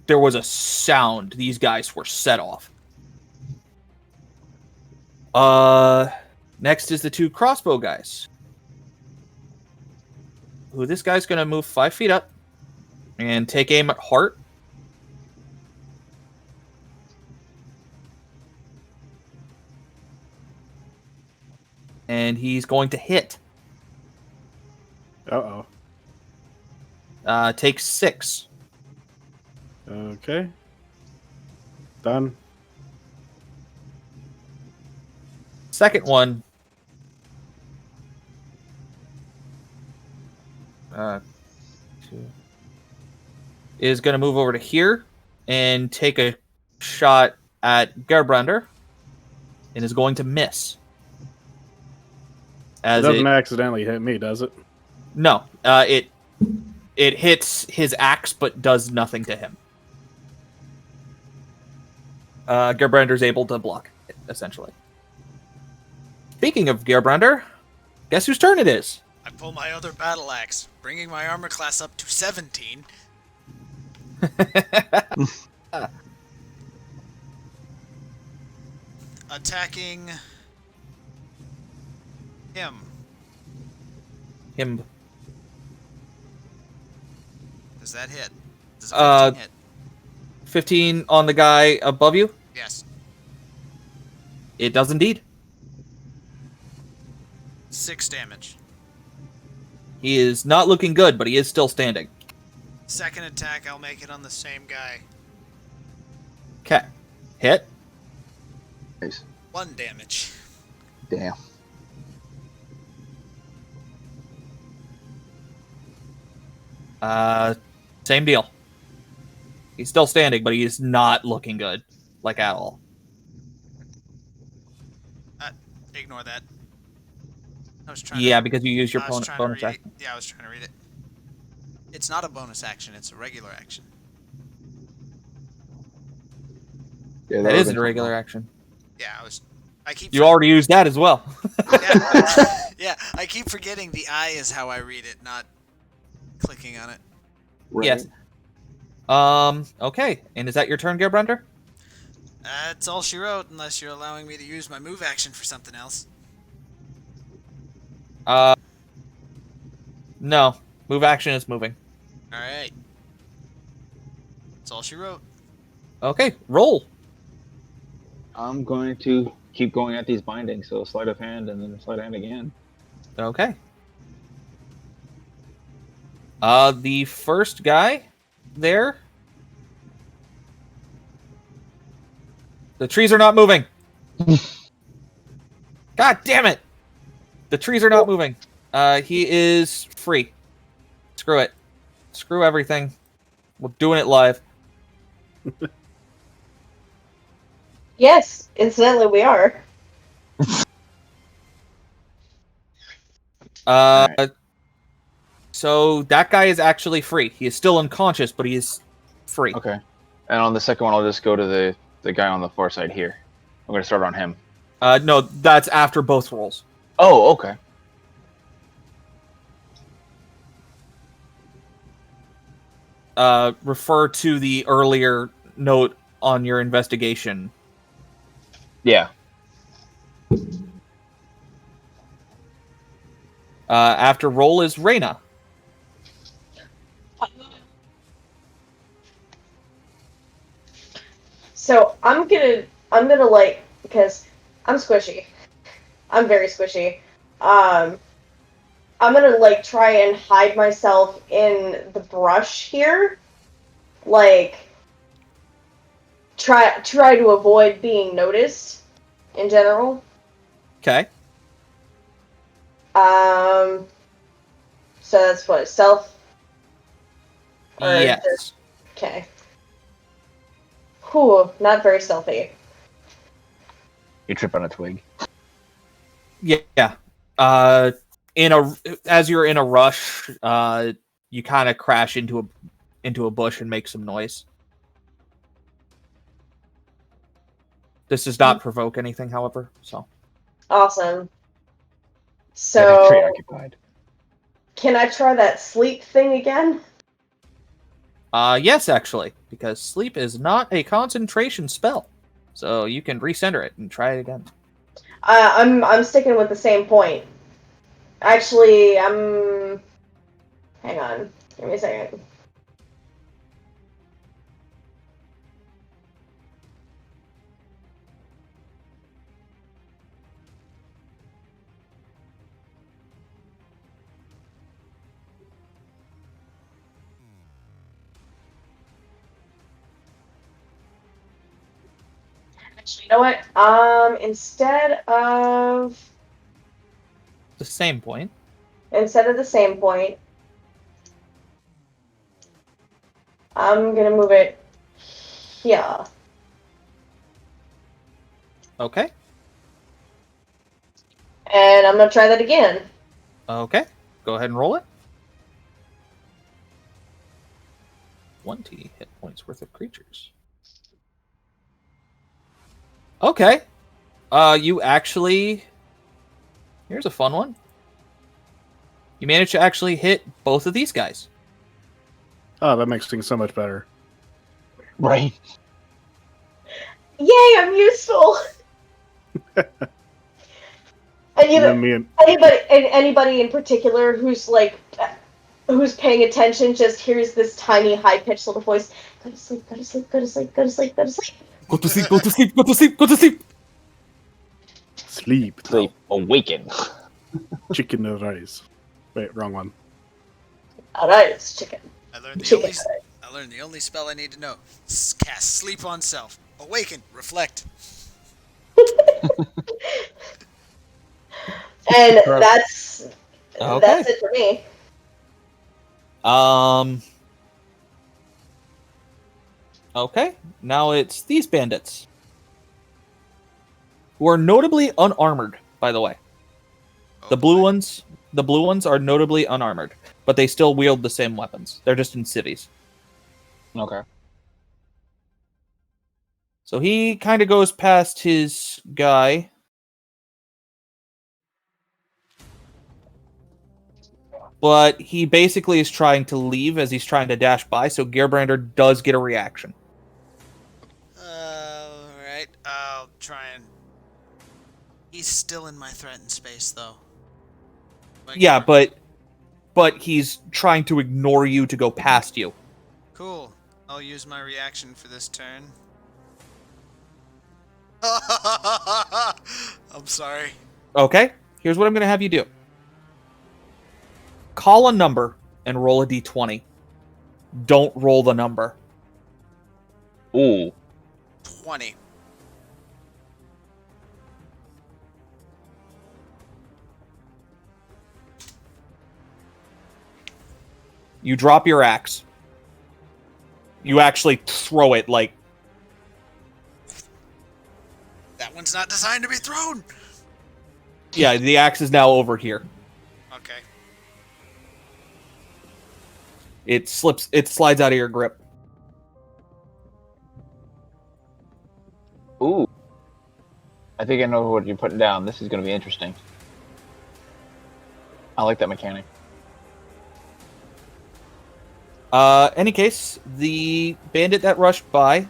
there was a sound, these guys were set off. Next is the 2 crossbow guys. Who this guy's gonna move 5 feet up and take aim at Hart. And he's going to hit. Uh-oh. Take 6. Okay. Done. Second one. Is going to move over to here and take a shot at Gerbrander and is going to miss. It doesn't accidentally hit me, does it? No, it hits his axe but does nothing to him. Gerbrander's able to block it, essentially. Speaking of Gerbrander, guess whose turn it is? I pull my other battle axe, bringing my armor class up to 17. Attacking him. Him. Does that hit? Does a 15 hit? 15 on the guy above you? Yes. It does indeed. 6 damage. He is not looking good, but he is still standing. Second attack, I'll make it on the same guy. Okay. Hit. Nice. 1 damage. Damn. Same deal. He's still standing, but he is not looking good. Like, at all. Ignore that. I was trying Yeah, to, because you use your I was bonus trying to read action. it. Yeah, I was trying to read it. It's not a bonus action, it's a regular action. Yeah, That is a regular action. Yeah, I keep You already used that as well. yeah, yeah, I keep forgetting the I is how I read it, not clicking on it. Right. Yes. Okay. And is that your turn, Gerbrander? That's all she wrote, unless you're allowing me to use my move action for something else. No. Move action is moving. Alright. That's all she wrote. Okay, roll. I'm going to keep going at these bindings, so sleight of hand and then sleight of hand again. Okay. The first guy there. The trees are not moving. God damn it! The trees are not moving. He is free. Screw it. Screw everything. We're doing it live. Yes, incidentally, we are. So that guy is actually free. He is still unconscious, but he is free. Okay. And on the second one, I'll just go to the guy on the far side here. I'm going to start on him. No, that's after both rolls. Oh, okay. Refer to the earlier note on your investigation. Yeah. After roll is Reyna. So I'm gonna like, because I'm squishy. I'm very squishy. I'm gonna like try and hide myself in the brush here. Like try to avoid being noticed in general. Okay. So that's what, stealth? Or Yes. okay. Whew, not very stealthy. You trip on a twig. Yeah. As you're in a rush, you kind of crash into a bush and make some noise. This does not provoke anything, however. So Awesome. That is So, preoccupied. can I try that sleep thing again? yes, actually, because sleep is not a concentration spell, so you can recenter it and try it again. I'm sticking with the same point. Actually, hang on. Give me a second. Actually, you know what? The same point. Instead of the same point, I'm gonna move it here. Okay. And I'm gonna try that again. Okay. Go ahead and roll it. 20 hit points worth of creatures. Okay. You actually... Here's a fun one. You managed to actually hit both of these guys. Oh, that makes things so much better. Right. Yay, I'm useful! And And then me and anybody in particular who's paying attention just hears this tiny high-pitched little voice. Go to sleep, go to sleep, go to sleep, go to sleep, go to sleep. Go to sleep, go to sleep, go to sleep, go to sleep! sleep. Sleep. Awaken. Chicken and rice. Wait, wrong one. Alright, it's chicken. I learned Chicken. the only spell I need to know. Cast sleep on self. Awaken. Reflect. And that's Okay. it for me. Okay. Now it's these bandits. Who are notably unarmored, by the way. Oh, The blue boy. ones are notably unarmored, but they still wield the same weapons. They're just in civvies. Okay. So he kind of goes past his guy. But he basically is trying to leave as he's trying to dash by, so Gearbrander does get a reaction. Alright. I'll try and... He's still in my threatened space, though. Yeah, but he's trying to ignore you to go past you. Cool. I'll use my reaction for this turn. I'm sorry. Okay, here's what I'm going to have you do. Call a number and roll a d20. Don't roll the number. Ooh. 20. You drop your axe. You actually throw it like... That one's not designed to be thrown! Yeah, the axe is now over here. Okay. It slides out of your grip. Ooh. I think I know what you're putting down. This is going to be interesting. I like that mechanic. Any case, the bandit that rushed by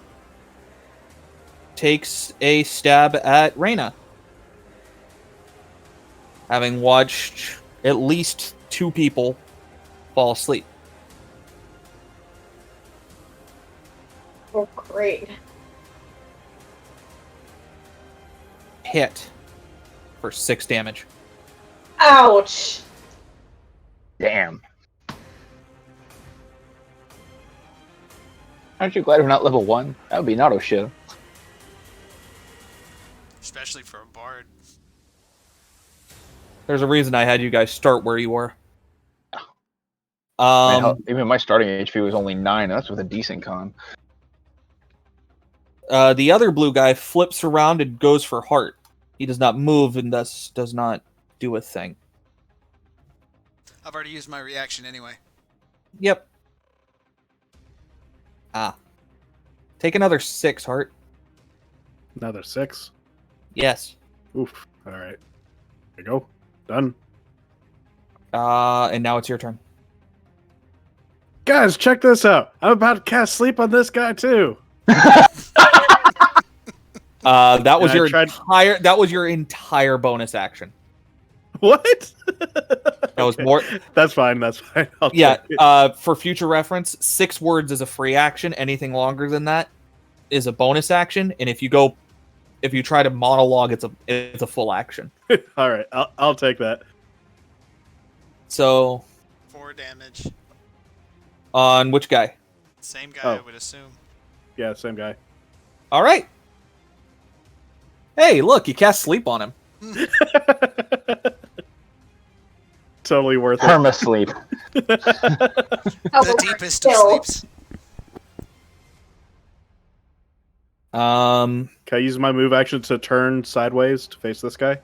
takes a stab at Reyna. Having watched at least 2 people fall asleep. Oh, great. Hit for 6 damage. Ouch! Damn. Aren't you glad we're not level 1? That would be an auto show. Especially for a bard. There's a reason I had you guys start where you were. Man, hell, even my starting HP was only 9. That's with a decent con. The other blue guy flips around and goes for heart. He does not move and thus does not do a thing. I've already used my reaction anyway. Yep. Take another 6, Heart. Another 6. Yes. Oof. All right. There you go. Done. And now it's your turn. Guys, check this out. I'm about to cast sleep on this guy too. That was And I your tried- entire. That was your entire bonus action. What? That was Okay. more. That's fine. That's fine. I'll Yeah. take it. For future reference, 6 words is a free action. Anything longer than that is a bonus action. And if you try to monologue, it's a full action. All right. I'll take that. So 4 damage. on which guy? Same guy, Oh. I would assume. Yeah, same guy. All right. Hey, look, you cast sleep on him. Totally worth it. Perma sleep. The deepest of sleeps. Um. Can I use my move action to turn sideways to face this guy?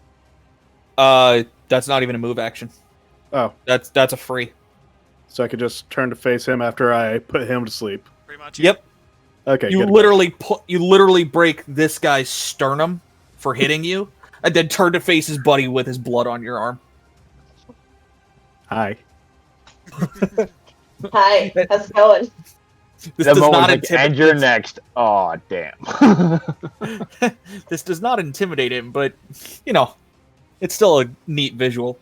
That's not even a move action. Oh, That's a free. so I could just turn to face him after I put him to sleep. Pretty much. Yep. Okay, You good. literally break this guy's sternum for hitting you, and then turn to face his buddy with his blood on your arm. Hi. Hi, how's it going? This The does moment not like, and you're next. Oh damn. This does not intimidate him, but it's still a neat visual.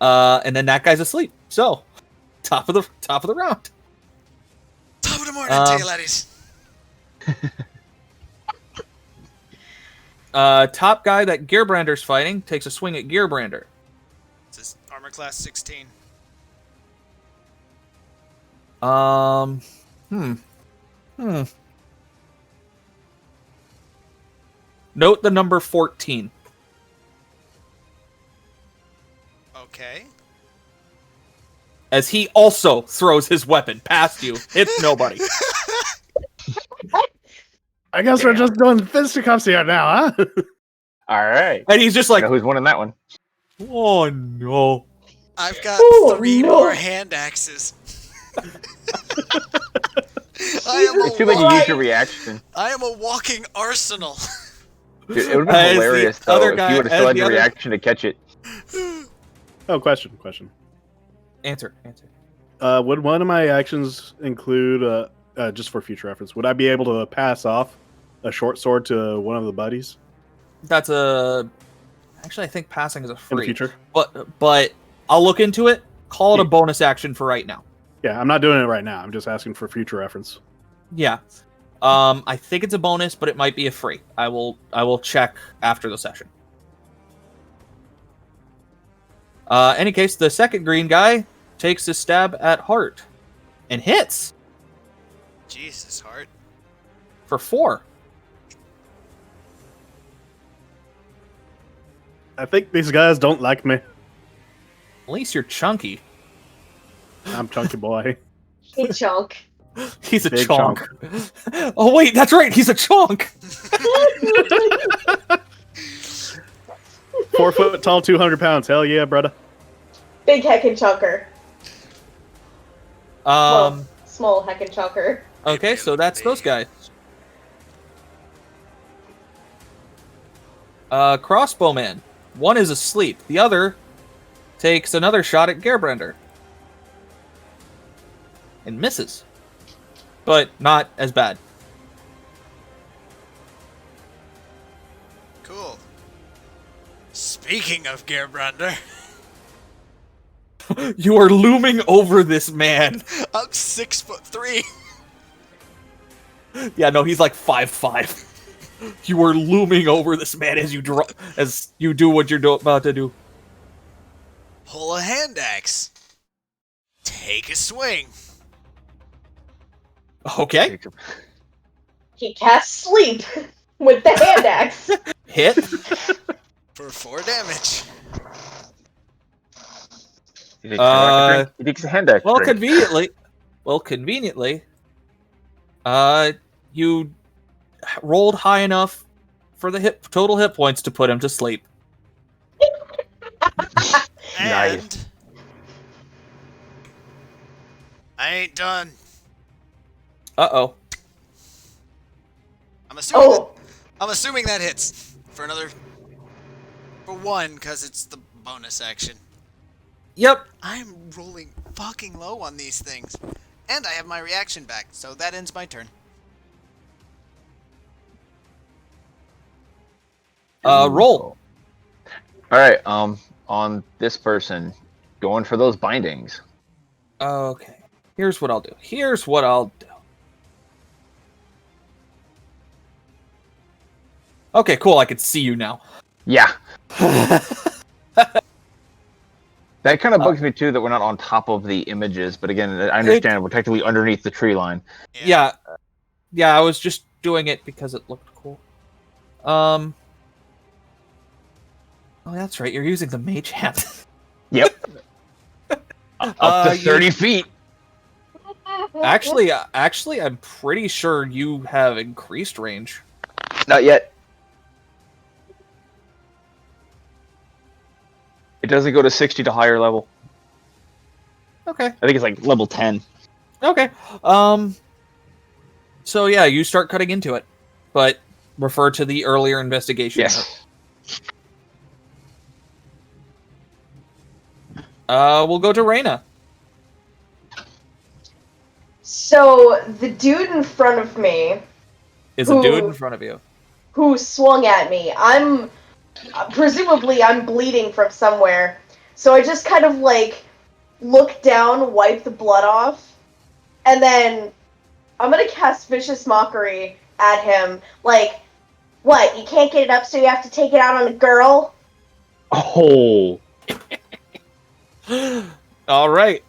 And then that guy's asleep. So, top of the round. Top of the morning to you, laddies. Top guy that Gearbrander's fighting takes a swing at Gearbrander. This is armor class 16. Note the number 14. Okay. As he also throws his weapon past you. Hits nobody. I guess we're just doing fisticuffs here now, huh? All right. And he's just I like, know who's winning that one. oh no. I've got Oh, 3 no. more hand axes. I am It's too late a to use your reaction. walking arsenal. Dude, it would be As the hilarious though other if guy- you would have as still had the your other- reaction to catch it. Oh, question. Answer. Would one of my actions include, just for future reference, would I be able to pass off a short sword to one of the buddies That's actually, I think passing is a in the free. future? But I'll look into it. Call it a Yeah. bonus action for right now. Yeah, I'm not doing it right now. I'm just asking for future reference. Yeah. I think it's a bonus, but it might be a free. I will check after the session. Any case, the second green guy takes a stab at Heart and hits Jesus, Heart. for 4. I think these guys don't like me. At least you're chunky. I'm chunky boy. Hey, chunk. He's a Big chonk. Oh wait, that's right. He's a chonk. 4 foot tall, 200 pounds. Hell yeah, brother. Big heckin' chunker. Small heckin' chunker. Okay, so that's those guys. Crossbowman. One is asleep. The other takes another shot at Gearbrander. And misses. But not as bad. Cool. Speaking of Gearbrander, You are looming over this man. I'm 6'3". Yeah, no, he's like 5'5". You are looming over this man as you do what you're about to do. Pull a hand axe. Take a swing. Okay. He casts sleep with the hand axe. Hit. For 4 damage. He takes a hand axe. Well, drink. conveniently, you rolled high enough for the total hit points to put him to sleep. And Nice. I ain't done. Uh-oh. I'm assuming that hits for another. For one, because it's the bonus action. Yep. I'm rolling fucking low on these things, and I have my reaction back, so that ends my turn. Roll. All right. On this person, going for those bindings. Okay. Here's what I'll do. Okay, cool. I can see you now. Yeah. That kind of bugs me too that we're not on top of the images, but again, I understand we're technically underneath the tree line. Yeah. Yeah, I was just doing it because it looked cool. Oh, that's right. You're using the mage hat. Yep. Up to 30 feet. Actually, I'm pretty sure you have increased range. Not yet. It doesn't go to 60 to higher level. Okay. I think it's like level 10. Okay. So yeah, you start cutting into it, but refer to the earlier investigation. Yes. We'll go to Reyna. So the dude in front of me Is a dude in front of you. who swung at me, presumably I'm bleeding from somewhere. So I just kind of like look down, wipe the blood off, and then I'm gonna cast Vicious Mockery at him. Like, what? You can't get it up, so you have to take it out on a girl? Oh. All right.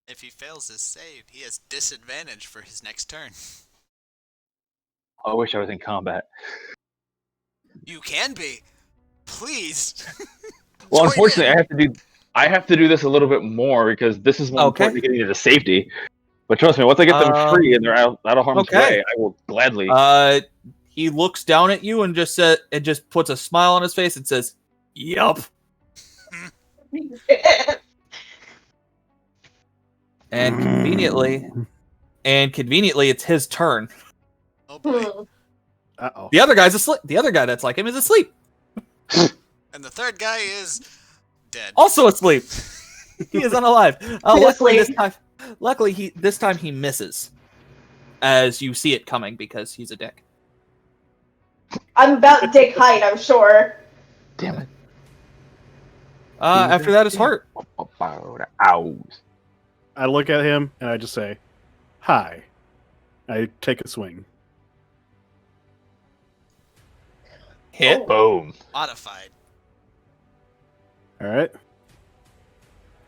If he fails his save, he has disadvantage for his next turn. I wish I was in combat. You can be. Please. Well, Join unfortunately, in. I have to do this a little bit more because this is more important to getting into safety. But trust me, once I get them free and they're out of harm's way, I will gladly. He looks down at you and just puts a smile on his face and says, "Yup." And conveniently, it's his turn. Oh boy. Uh-oh. The other guy's asleep. The other guy that's like him is asleep. And the third guy is dead. Also asleep. He is unalive. Seriously. Luckily, this time he misses, as you see it coming because he's a dick. I'm about dick height, I'm sure. Damn it. After that is Heart. Ow. I look at him and I just say, "Hi." I take a swing. Hit. Boom. Modified. All right.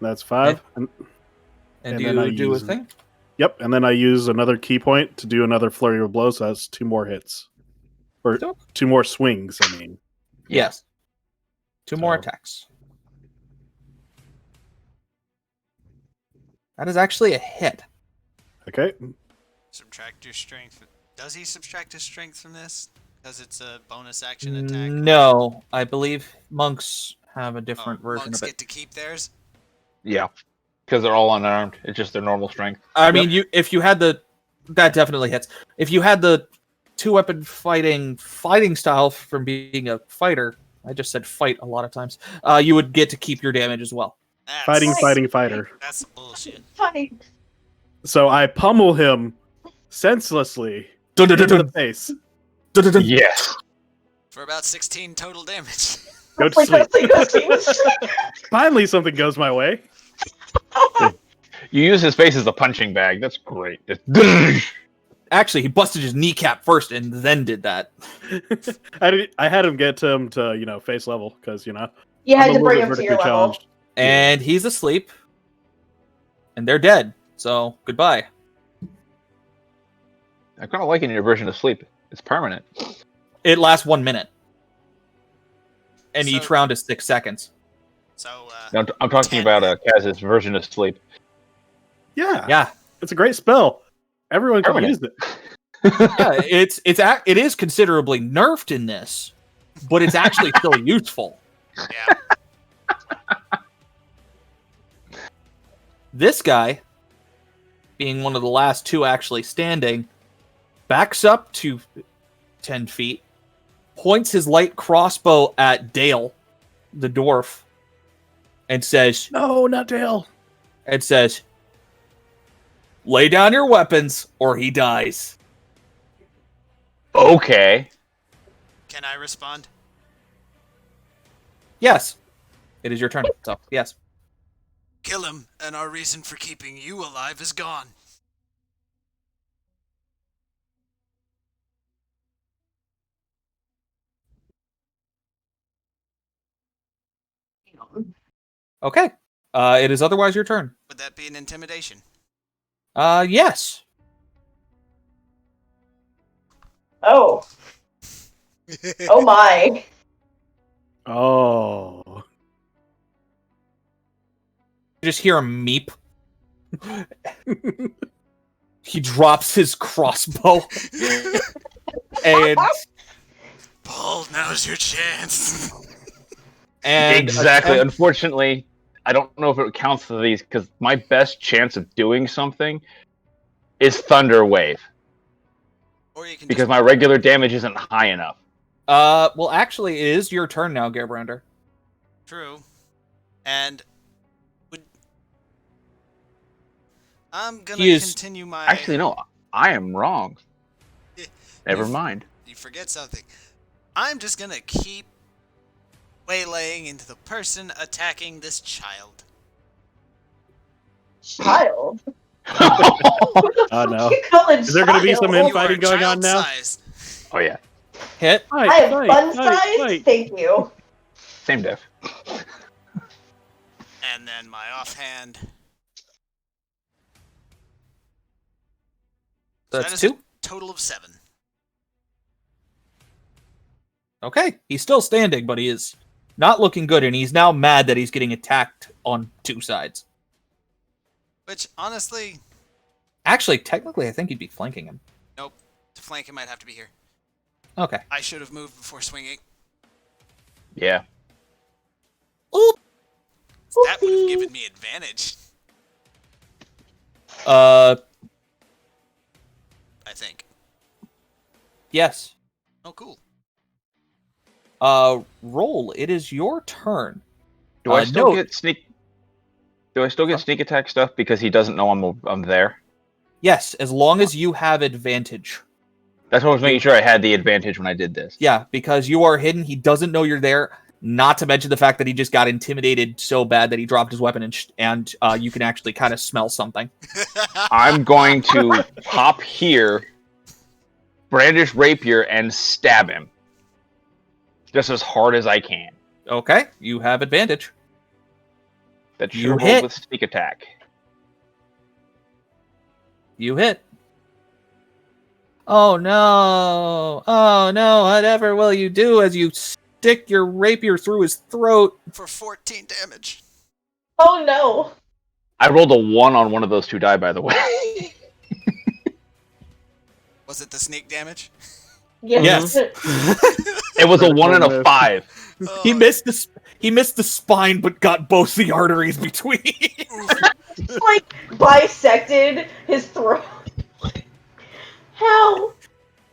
That's 5. And And do then I you do a use- thing? Yep, and then I use another key point to do another flurry of blows, so that's 2 more hits. Or Dope. 2 more swings, I mean. Yes. 2 more So- attacks. That is actually a hit. Okay. Subtract your strength. Does he subtract his strength from this? Because it's a bonus action attack? No, I believe monks have a different version monks of it. get to keep theirs? Yeah. Because they're all unarmed. It's just their normal strength. I mean, if you had that definitely hits. If you had the 2-weapon fighting style from being a fighter, I just said fight a lot of times, you would get to keep your damage as well. That's, Fighting fighter. That's bullshit. Fine. So I pummel him senselessly in the face. Yes. For about 16 total damage. Go to sleep. Sleep. Finally, something goes my way. You use his face as a punching bag. That's great. Actually, he busted his kneecap first and then did that. I had him get him to face level because You had I'm a to bring little him bit to your vertically level. challenged. And he's asleep. And they're dead. So, goodbye. I'm kind of liking your version of sleep. It's permanent. It lasts 1 minute. And So- each round is 6 seconds. So, No, I'm talking about Kaz's version of sleep. Yeah, Yeah. it's a great spell. Everyone can Permanent. use it. Yeah, it is considerably nerfed in this, but it's actually still useful. Yeah. This guy, being one of the last two actually standing, backs up to 10 feet, points his light crossbow at Dale, the dwarf, and says, No, not Dale. "Lay down your weapons, or he dies." Okay. Can I respond? Yes. It is your turn. So, yes. Kill him, and our reason for keeping you alive is gone. Okay. It is otherwise your turn. Would that be an intimidation? Yes. Oh. Oh my. Oh. You just hear a meep. He drops his crossbow. and Paul, now's your chance. and Exactly. attempt- Unfortunately, I don't know if it counts for these because my best chance of doing something is Thunder Wave Or you can because just... my regular damage isn't high enough. well, actually, it is your turn now, Gerbrander. True. And I'm gonna continue my... Actually, no, I am wrong. Never You- mind. You forget something. I'm just gonna keep waylaying into the person attacking this child. Child? Oh no. You call it Is there gonna be some child? infighting You are going on now? child-sized. Oh yeah, Hit. I am fun sized? Thank you. same diff. And then my offhand. So That's that is 2. a total of 7. Okay. He's still standing, but he is not looking good, and he's now mad that he's getting attacked on 2 sides. Which, honestly, Actually, technically, I think he'd be flanking him. nope. To flank him, I'd have to be here. Okay. I should have moved before swinging. Yeah. Oop. That would have given me advantage, Uh, I think. yes. Oh, cool. Roll. It is your turn. Do I still no. get sneak? Do I still get sneak attack stuff because he doesn't know I'm there? Yes, as long as you have advantage. That's what I was making sure I had the advantage when I did this. Yeah, because you are hidden. He doesn't know you're there. Not to mention the fact that he just got intimidated so bad that he dropped his weapon, and you can actually kind of smell something. I'm going to hop here, brandish rapier, and stab him. Just as hard as I can. Okay, you have advantage. That should You have hit. rolled with sneak attack. You hit. Oh no! Oh no! Whatever will you do as you stick your rapier through his throat? For 14 damage. Oh no. I rolled a 1 on one of those 2 die, by the way. Was it the sneak damage? Yes. It was a 1 and a 5. Oh, He missed the he missed the spine, but got both the arteries between. Like bisected his throat. How?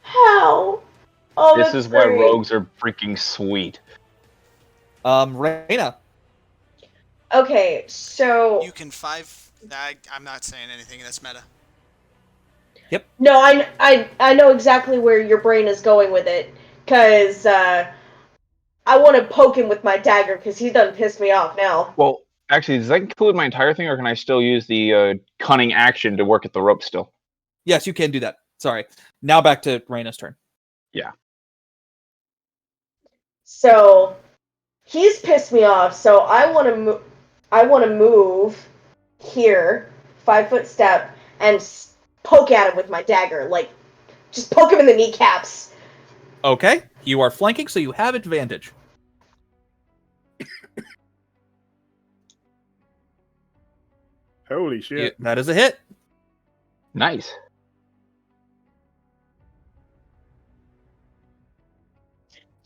How? Oh, This that's is why great. rogues are freaking sweet. Reyna. Okay, so You can I'm not saying anything that's meta. no, I know exactly where your brain is going with it, cause I want to poke him with my dagger, cause he done pissed me off now. Well, actually, does that include my entire thing, or can I still use the cunning action to work at the rope still? Yes, you can do that. Sorry. Now back to Reyna's turn. So he's pissed me off. So I want to I want to move here, 5-foot step, and poke at him with my dagger. Like, just poke him in the kneecaps. Okay, you are flanking, so you have advantage. Holy shit. That is a hit. Nice.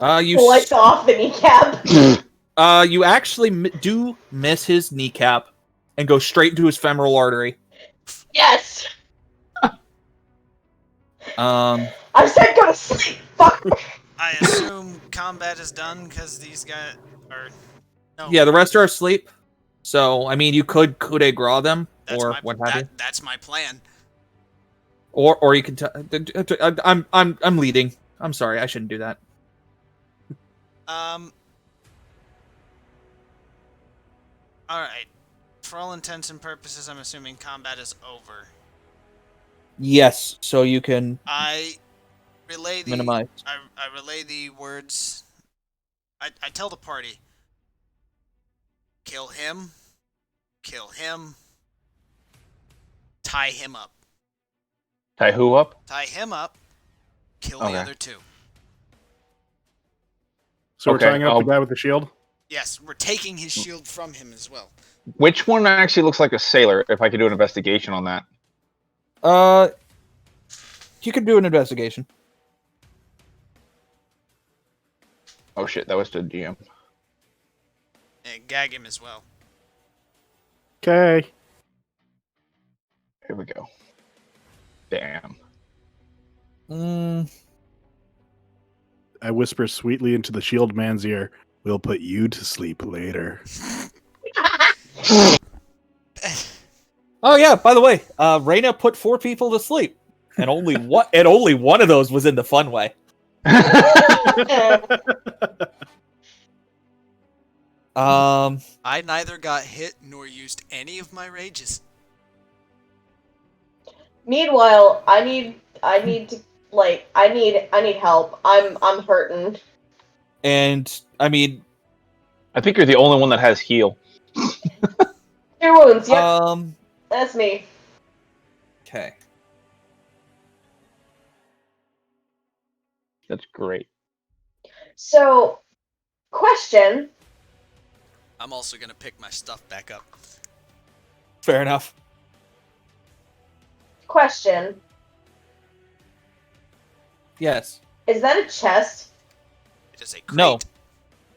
You Slice off the kneecap. You actually do miss his kneecap and go straight into his femoral artery. Yes! Um, I said go to sleep! Fuck! I assume combat is done because these guys are. No. yeah, the rest are asleep. So, I mean, you could coup de grace them, or what have you. That's my plan. Or you can. I'm leading. I'm sorry, I shouldn't do that. All right. For all intents and purposes, I'm assuming combat is over. Yes, so you can I relay the minimize. I relay the words. I tell the party. Kill him. Kill him. Tie him up. Tie who up? Tie him up. Kill Okay. the other two. So Okay, we're tying up the guy with the shield? Yes, we're taking his shield from him as well. Which one actually looks like a sailor? If I could do an investigation on that. You can do an investigation. Oh shit, that was the GM. And gag him as well. Okay. Here we go. Damn. I whisper sweetly into the shield man's ear. We'll put you to sleep later. Oh yeah, by the way, Reyna put 4 people to sleep. And only one of those was in the fun way. I neither got hit nor used any of my rages. Meanwhile, I need help. I'm hurting. And I mean, I think you're the only one that has heal. Cure wounds, yep. That's me. Okay. That's great. So, question. I'm also gonna pick my stuff back up. Fair enough. Question. Yes. Is that a chest? It is a crate. No.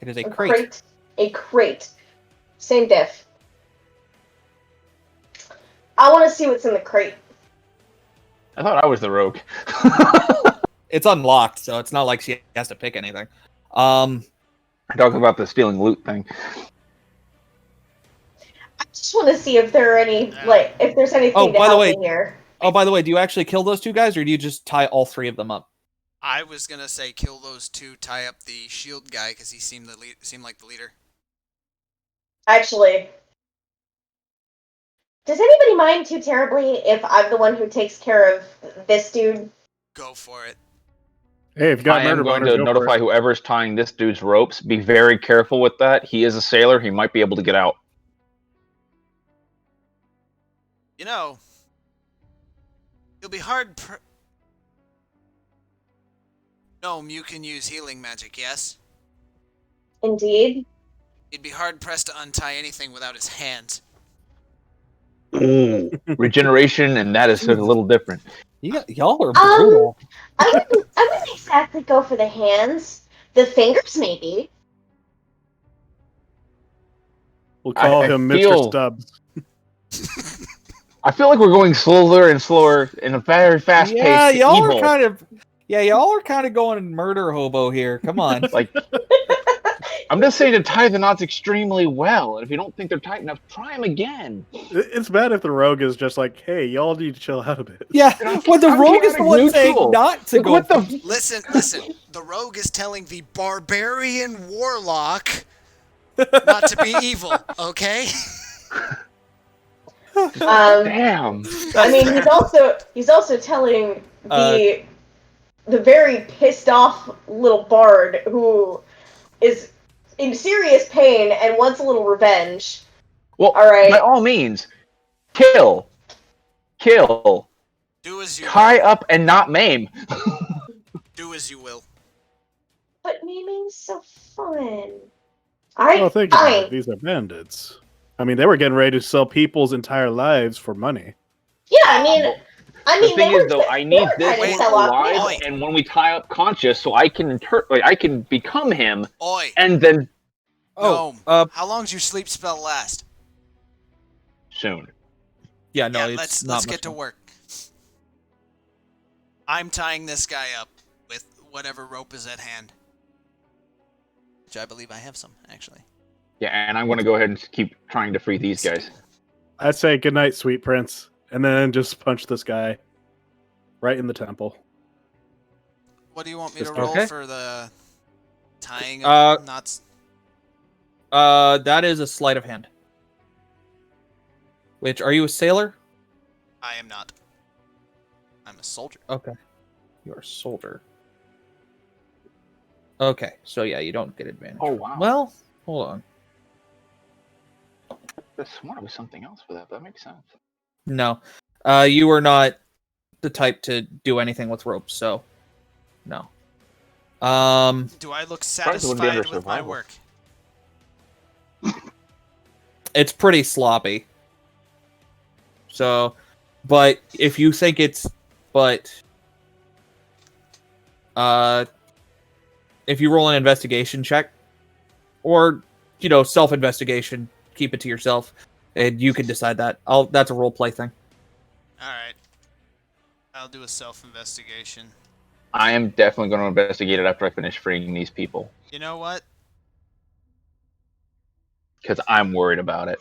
It is a crate. A crate. Same diff. I want to see what's in the crate. I thought I was the rogue. It's unlocked, so it's not like she has to pick anything. Talk about the stealing loot thing. I just want to see if there are any, if there's anything to help me here. Oh, by the way, do you actually kill those 2 guys, or do you just tie all 3 of them up? I was gonna say kill those 2, tie up the shield guy because he seemed like the leader. Actually, does anybody mind too terribly if I'm the one who takes care of this dude? Go for it. Hey, if you got I am murder going boners, to go for notify it. whoever's tying this dude's ropes. Be very careful with that. He is a sailor. He might be able to get out. You know, you'll be hard. Gnome, you can use healing magic, yes? Indeed. You'd be hard pressed to untie anything without his hands. Regeneration, and that is a little different. Y'all are brutal. I wouldn't exactly go for the hands. The fingers, maybe. We'll call I him feel- Mr. Stubbs. I feel like we're going slower and slower in a very fast pace. Yeah, to y'all evil. are kind of going murder hobo here. Come on. Like, I'm just saying to tie the knots extremely well. And if you don't think they're tight enough, try them again. It's bad if the rogue is just like, hey, y'all need to chill out a bit. Yeah, when the I'm rogue is the one neutral. saying not to Look, go. what the? Listen. The rogue is telling the barbarian warlock not to be evil, okay? Damn. I mean, he's also telling the very pissed off little bard who is in serious pain and wants a little revenge. Well, all right. by all means, kill, Do as you tie up, and not maim. do as you will. But maiming's so fun. Alright, Well, think about it. fine. These are bandits. I mean, they were getting ready to sell people's entire lives for money. Yeah, I mean, The thing they were is, though, I need this trying to one sell off alive, people. and when we tie up conscious, so I can I can become him, Oi, and then Oh, Gnome, how long's your sleep spell last? Soon. yeah, no, yeah, it's let's not get to much work. I'm tying this guy up with whatever rope is at hand. Which I believe I have some, actually. Yeah, and I'm going to go ahead and keep trying to free these guys. I'd say good night, sweet prince, and then just punch this guy right in the temple. What do you want me Just to roll okay. for the tying Uh, of knots? That is a sleight of hand. Which, are you a sailor? I am not. I'm a soldier. Okay. You're a soldier. Okay, so yeah, you don't get advantage. Oh, wow. Well, hold on. I sworn it was something else for that. That makes sense. No. You are not the type to do anything with ropes, so no. Do I look Surprised it wouldn't be under satisfied with my survival. work? It's pretty sloppy. So, but if you think it's, if you roll an investigation check, or self-investigation, keep it to yourself, and you can decide that. That's a role play thing. Alright. I'll do a self-investigation. I am definitely going to investigate it after I finish freeing these people. You know what? Because I'm worried about it.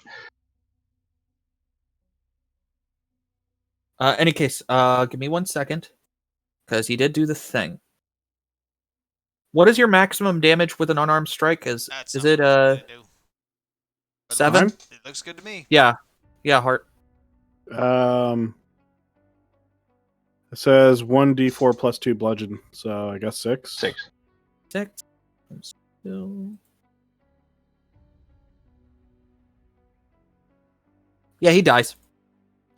Any case, give me 1 second, because he did do the thing. What is your maximum damage with an unarmed strike? That's Is something it I'm gonna do. But it 7? looks- It looks good to me. Yeah, Hart. It says 1d4 plus 2 bludgeon, so I guess 6. 6. 6. I'm still... Yeah, he dies.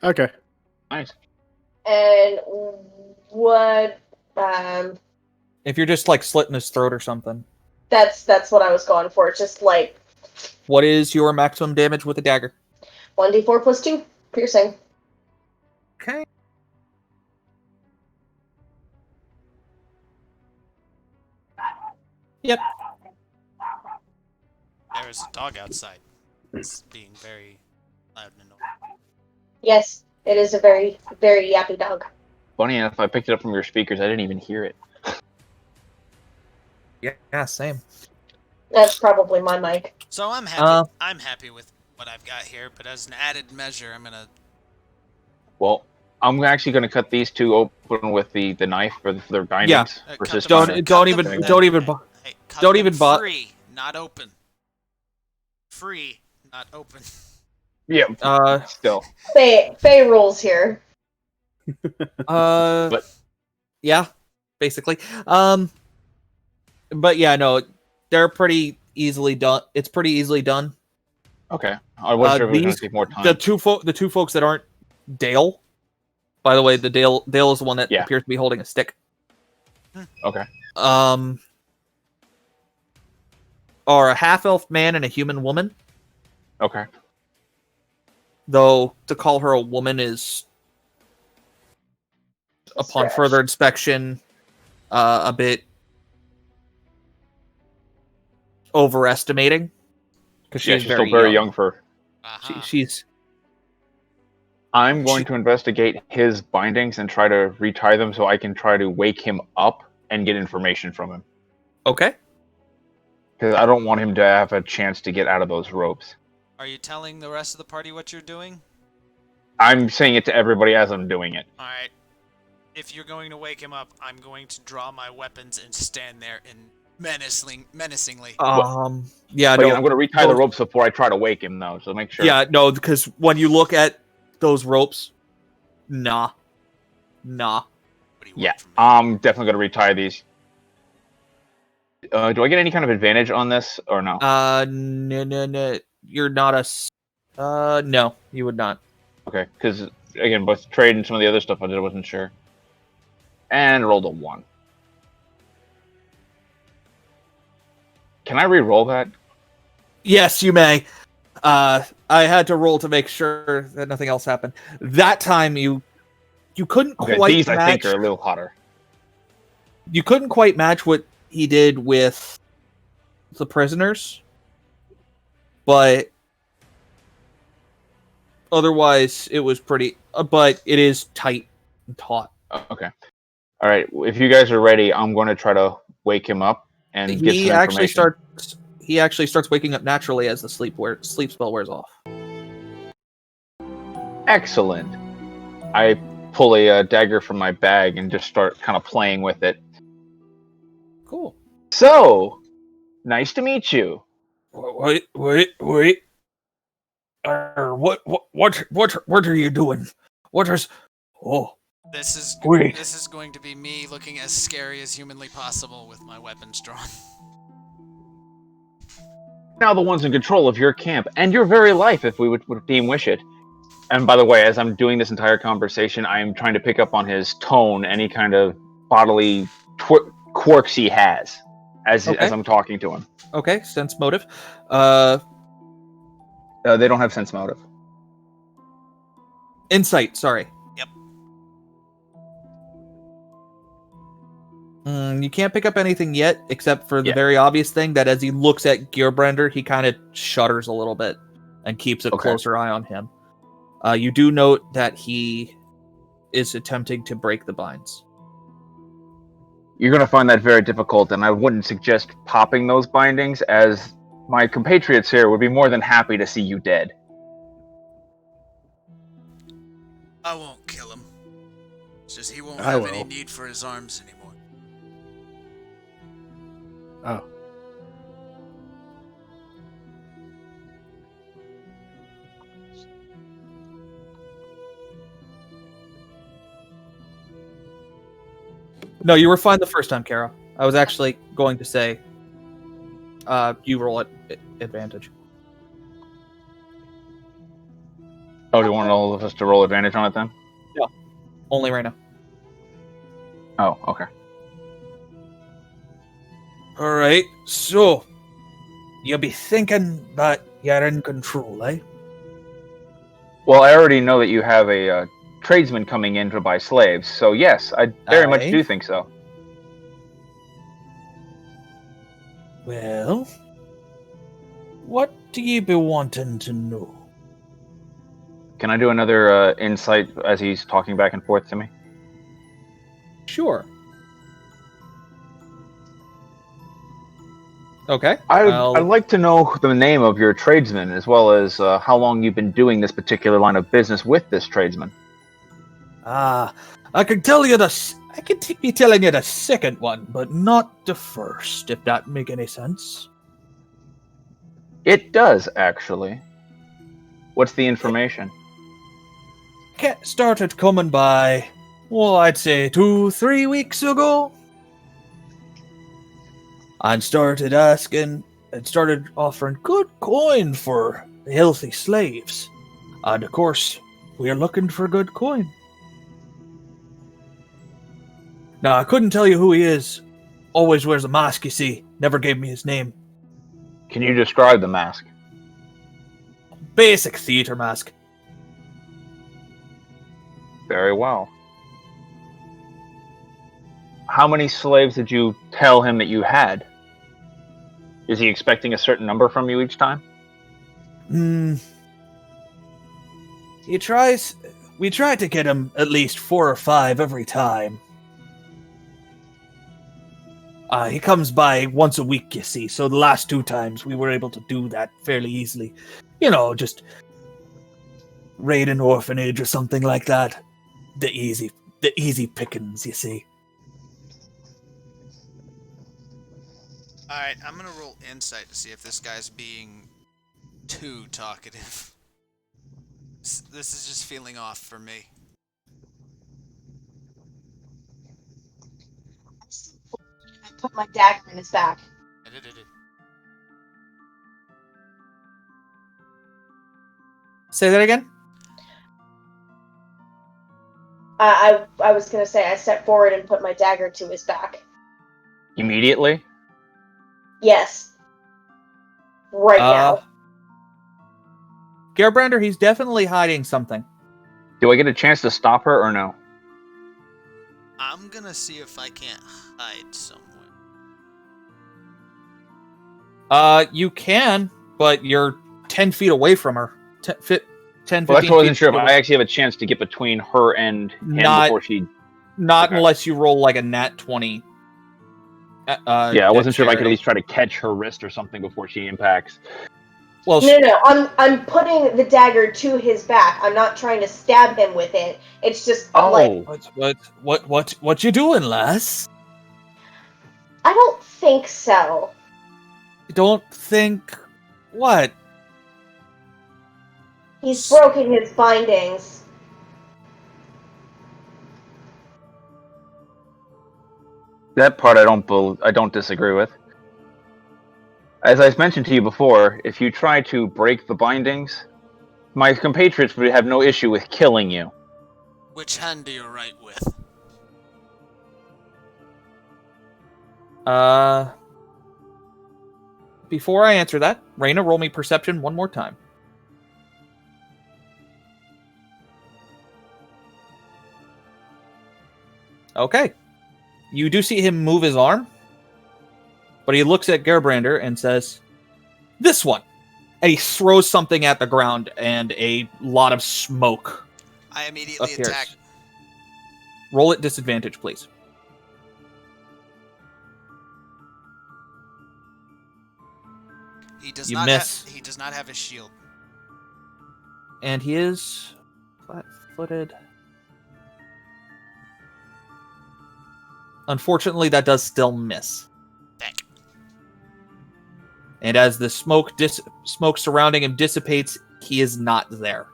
Okay. Nice. And what? If you're just like slitting his throat or something. That's what I was going for. Just like What is your maximum damage with a dagger? 1d4 plus 2 piercing. Okay. Yep. There's a dog outside. It's being very loud and annoying. Yes, it is a very, very yappy dog. Funny enough, I picked it up from your speakers. I didn't even hear it. Yeah, same. That's probably my mic. So I'm happy. I'm happy with what I've got here, but as an added measure, I'm gonna. Well, I'm actually going to cut these two open with the knife for their bindings. cut Versus them- trying to- Don't cut even- them- don't even hey, bo- hey, cut don't them even bo- free, not open. Free, not open. Yeah. Still. Faye rules here. But- yeah, basically. But yeah, no, they're pretty easily done. It's pretty easily done. Okay. I wasn't sure if it was going these- to take more time. The two folks that aren't Dale. By the way, the Dale is the one that Yeah. appears to be holding a stick. Okay. Are a half-elf man and a human woman. Okay. Though to call her a woman is, upon Stretch. further inspection, a bit overestimating. Because Yeah, she's she's still very young for... Aha. She's I'm going to investigate his bindings and try to retie them so I can try to wake him up and get information from him. okay. Because I don't want him to have a chance to get out of those ropes. Are you telling the rest of the party what you're doing? I'm saying it to everybody as I'm doing it. All right. If you're going to wake him up, I'm going to draw my weapons and stand there and menacingly. Yeah, But no. again, I'm going to retie the ropes before I try to wake him, though, so make sure. Yeah, no, because when you look at those ropes, nah. What do you Yeah, want from me? I'm definitely going to retie these. Do I get any kind of advantage on this, or no? No. You're not no, you would not. Okay, because, again, both trade and some of the other stuff I did, I wasn't sure. And rolled a 1. Can I re-roll that? Yes, you may. I had to roll to make sure that nothing else happened. That time you couldn't Okay, quite these match. I think are a little hotter. You couldn't quite match what he did with the prisoners. but otherwise it was pretty. But it is tight and taut. Okay. All right. If you guys are ready, I'm going to try to wake him up and get some information. He actually starts waking up naturally as the sleep spell wears off. Excellent. I pull a dagger from my bag and just start kind of playing with it. Cool. So, nice to meet you. Wait. What are you doing? What is? Oh, This is Wait. this is going to be me looking as scary as humanly possible with my weapons drawn. Now the one's in control of your camp and your very life, if we would deem wish it. And by the way, as I'm doing this entire conversation, I am trying to pick up on his tone, any kind of bodily quirks he has, as I'm talking to him. okay. Sense motive. They don't have sense motive. Insight. Sorry. Yep. You can't pick up anything yet, except for the Yeah. very obvious thing that as he looks at Gearbrander, he kind of shudders a little bit and keeps a Okay. closer eye on him. You do note that he is attempting to break the binds. You're going to find that very difficult, and I wouldn't suggest popping those bindings, as my compatriots here would be more than happy to see you dead. I won't kill him. It's just he won't I have will. any need for his arms anymore. Oh. No, you were fine the first time, Kara. I was actually going to say, you roll at advantage. Oh, do you want all of us to roll advantage on it then? Only right now. Oh, okay. All right, so you'll be thinking that you're in control, eh? Well, I already know that you have a tradesman coming in to buy slaves, so yes, I very much Aye. do think so. Well, what do you be wanting to know? Can I do another insight as he's talking back and forth to me? Sure. Okay. I'd like to know the name of your tradesman, as well as how long you've been doing this particular line of business with this tradesman. I can tell you I can be telling you the second one, but not the first, if that make any sense. It does, actually. What's the information? Cat started coming by, well, I'd say 2-3 weeks ago. And started asking and started offering good coin for healthy slaves. And of course, we're looking for good coin. Now, I couldn't tell you who he is. Always wears a mask, you see. Never gave me his name. Can you describe the mask? Basic theater mask. Very well. How many slaves did you tell him that you had? Is he expecting a certain number from you each time? We try to get him at least 4 or 5 every time. He comes by once a week, you see, so the last 2 times we were able to do that fairly easily. You know, just raid an orphanage or something like that. The easy pickings, you see. Alright, I'm gonna roll insight to see if this guy's being too talkative. This is just feeling off for me. I put my dagger in his back. Say that again? I was gonna say I stepped forward and put my dagger to his back. Immediately? Yes. Right now. Gearbrander, he's definitely hiding something. Do I get a chance to stop her or no? I'm gonna see if I can't hide somewhere. You can, but you're 10 feet away from her. 10, 10 15 Well, that's what I wasn't feet sure if away. I actually have a chance to get between her and him before she. Not Okay. unless you roll like a nat 20. Yeah, I wasn't sure if I could at dexterity. least try to catch her wrist or something before she impacts. Well, No. I'm putting the dagger to his back. I'm not trying to stab him with it. It's just like what you doing, lass? I don't think so. Don't think what? He's broken his bindings. That part I don't disagree with. As I mentioned to you before, if you try to break the bindings, my compatriots would have no issue with killing you. Which hand do you write with? Before I answer that, Raina, roll me perception one more time. Okay. You do see him move his arm, but he looks at Gerbrander and says, "This one." And he throws something at the ground, and a lot of smoke I immediately appears. attack. Roll at disadvantage, please. He does You not miss. he does not have a shield. And he is flat-footed. Unfortunately, that does still miss. Dang. And as the smoke surrounding him dissipates, he is not there.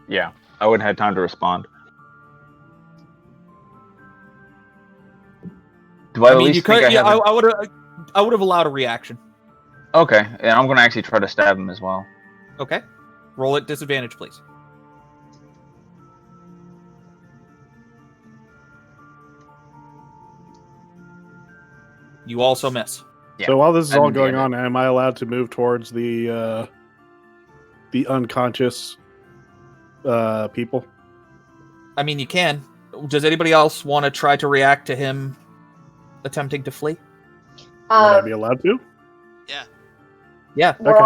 Yeah, I wouldn't have time to respond. Do I, I at mean, least you think could. Yeah, have I would have allowed a reaction. Okay, and I'm going to actually try to stab him as well. Okay, roll at disadvantage, please. You also miss. Yeah, So while this is I all didn't going get on, am I allowed to move towards the unconscious people? I mean, you can. Does anybody else want to try to react to him attempting to flee? Would I be allowed to? Yeah. Yeah. We're Okay.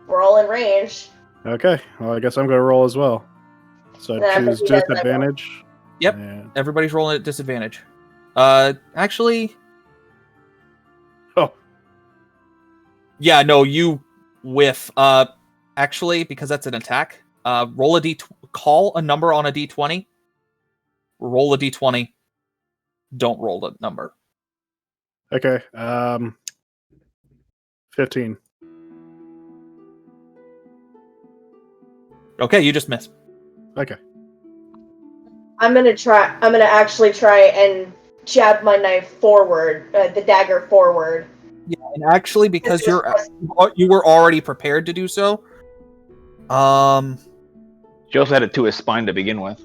all in range. Okay. Well, I guess I'm going to roll as well. So Yeah, choose but you guys might disadvantage. Yep. And... Everybody's rolling at disadvantage. Actually, Oh, yeah, no, you whiff. Actually, because that's an attack, roll a call a number on a d20. Roll a d20. Don't roll the number. okay. 15. Okay, you just miss. Okay. I'm gonna actually try and jab my knife forward, the dagger forward. Yeah, and actually, because you were already prepared to do so. She also had it to his spine to begin with.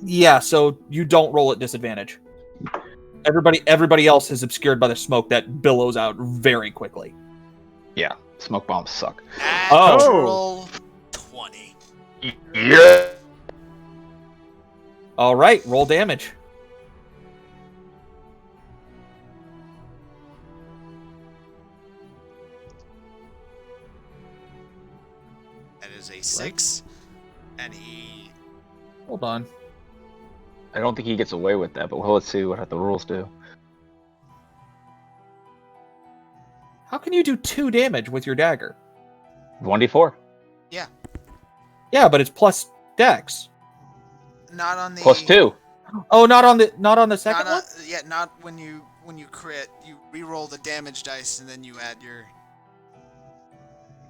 Yeah, so you don't roll at disadvantage. Everybody else is obscured by the smoke that billows out very quickly. Yeah, smoke bombs suck. Natural 20. Yeah. All right, roll damage. That is a 6. And he... Hold on. I don't think he gets away with that, but let's see what the rules do. How can you do 2 damage with your dagger? 1d4. Yeah, but it's plus dex. Not on the... Plus 2. Oh, not on the second one? Yeah, not when you crit. You re-roll the damage dice and then you add your...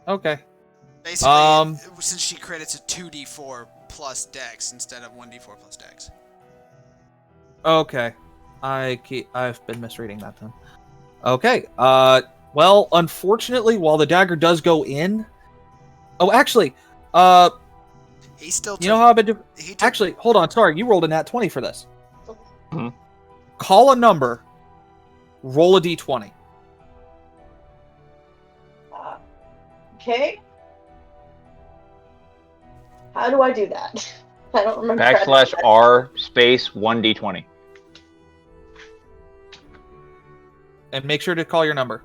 Okay. Basically, since she crit, it's a 2d4 plus dex instead of 1d4 plus dex. Okay. I've been misreading that then. Okay. Well, unfortunately, while the dagger does go in... Oh, actually, He still took... you know how I've been doing... He took, Actually, hold on. Sorry, you rolled a nat 20 for this. Mhm. Call a number. Roll a d20. Okay. How do I do that? I don't remember. /R space 1d20. And make sure to call your number.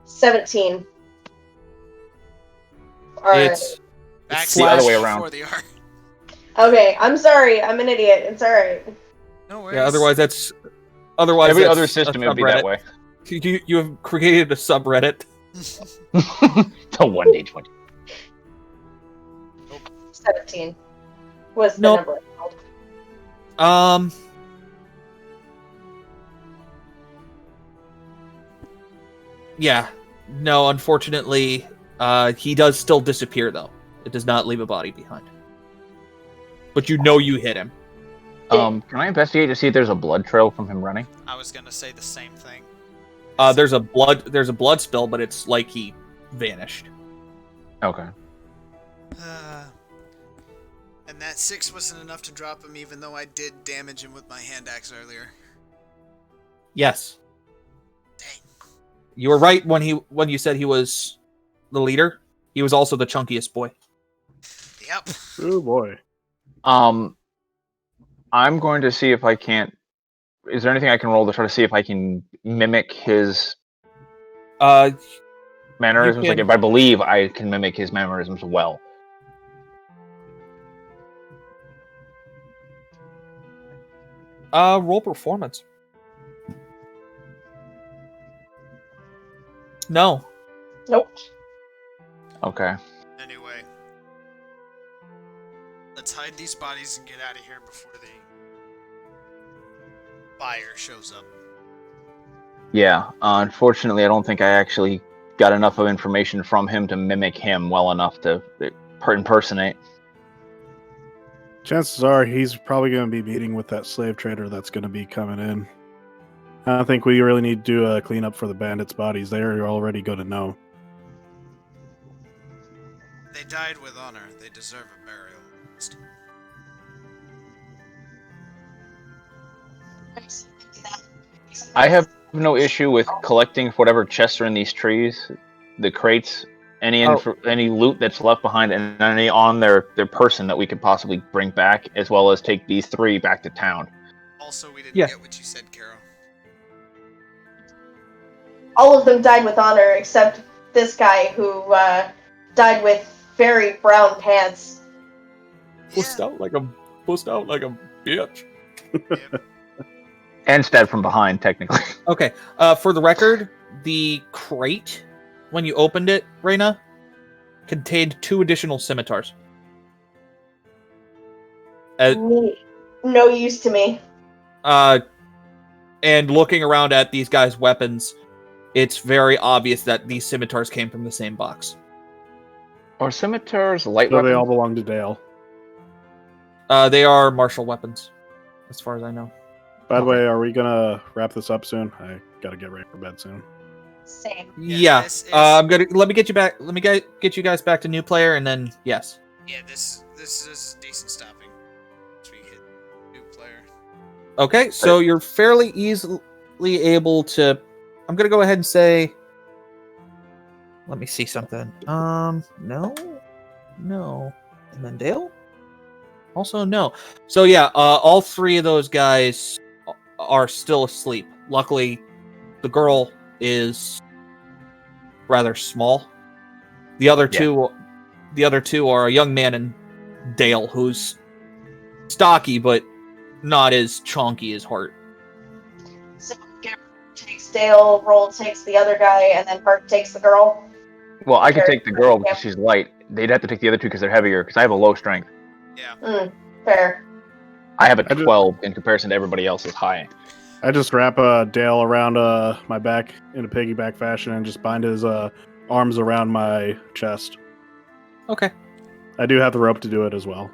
17. Alright. It's Backspace the other way around. before the R. Okay, I'm sorry. I'm an idiot. It's alright. No worries. yeah. Otherwise, that's Every that's other a system it would be that subreddit. way. You have created a subreddit. The 1D20. 17 was the Nope. number I called. Yeah. No, unfortunately, he does still disappear, though. It does not leave a body behind. But you know you hit him. Can I investigate to see if there's a blood trail from him running? I was gonna say the same thing. There's a blood spill, but it's like he vanished. Okay. And that 6 wasn't enough to drop him, even though I did damage him with my hand axe earlier. Yes. Dang. You were right when you said he was the leader. He was also the chunkiest boy. Yep. Oh boy. I'm going to see if I can't. Is there anything I can roll to try to see if I can mimic his mannerisms? can- Like, if I believe I can mimic his mannerisms well. Roll performance. No. Nope. Okay. Anyway. Let's hide these bodies and get out of here before the buyer shows up. Yeah. Unfortunately, I don't think I actually got enough of information from him to mimic him well enough to impersonate. Chances are he's probably going to be meeting with that slave trader that's going to be coming in. I don't think we really need to do a cleanup for the bandits' bodies. They're already going to know. They died with honor. They deserve a burial. I have no issue with collecting whatever chests are in these trees, the crates, any loot that's left behind, and any on their person that we could possibly bring back, as well as take these 3 back to town. Also, we didn't Yeah. get what you said, Carol. All of them died with honor, except this guy who died with very brown pants. Pussed out like a bitch. Yep. And stabbed from behind, technically. Okay. For the record, the crate, when you opened it, Reyna, contained 2 additional scimitars. No use to me. And looking around at these guys' weapons, it's very obvious that these scimitars came from the same box. Are scimitars light So weapons? they all belong to Dale. They are martial weapons, as far as I know. By the way, are we going to wrap this up soon? I got to get ready for bed soon. Same. Yeah. this is- I'm gonna let me get you back. Let me get you guys back to new player, and then yes. Yeah, this is decent stopping. Once we hit new player. Okay, so you're fairly easily able to. I'm gonna go ahead and say. Let me see something. No, and then Dale. Also, no. So yeah, all 3 of those guys are still asleep. Luckily, the girl is rather small. The other two are a young man and Dale, who's stocky but not as chonky as Hart. So Garrett takes Dale, Roll takes the other guy, and then Hart takes the girl. Well, I could Sure. take the girl because she's light. They'd have to take the other 2 because they're heavier, because I have a low strength. Yeah. Fair. I have a I just- 12 in comparison to everybody else's high. I just wrap Dale around my back in a piggyback fashion and just bind his arms around my chest. Okay. I do have the rope to do it as well.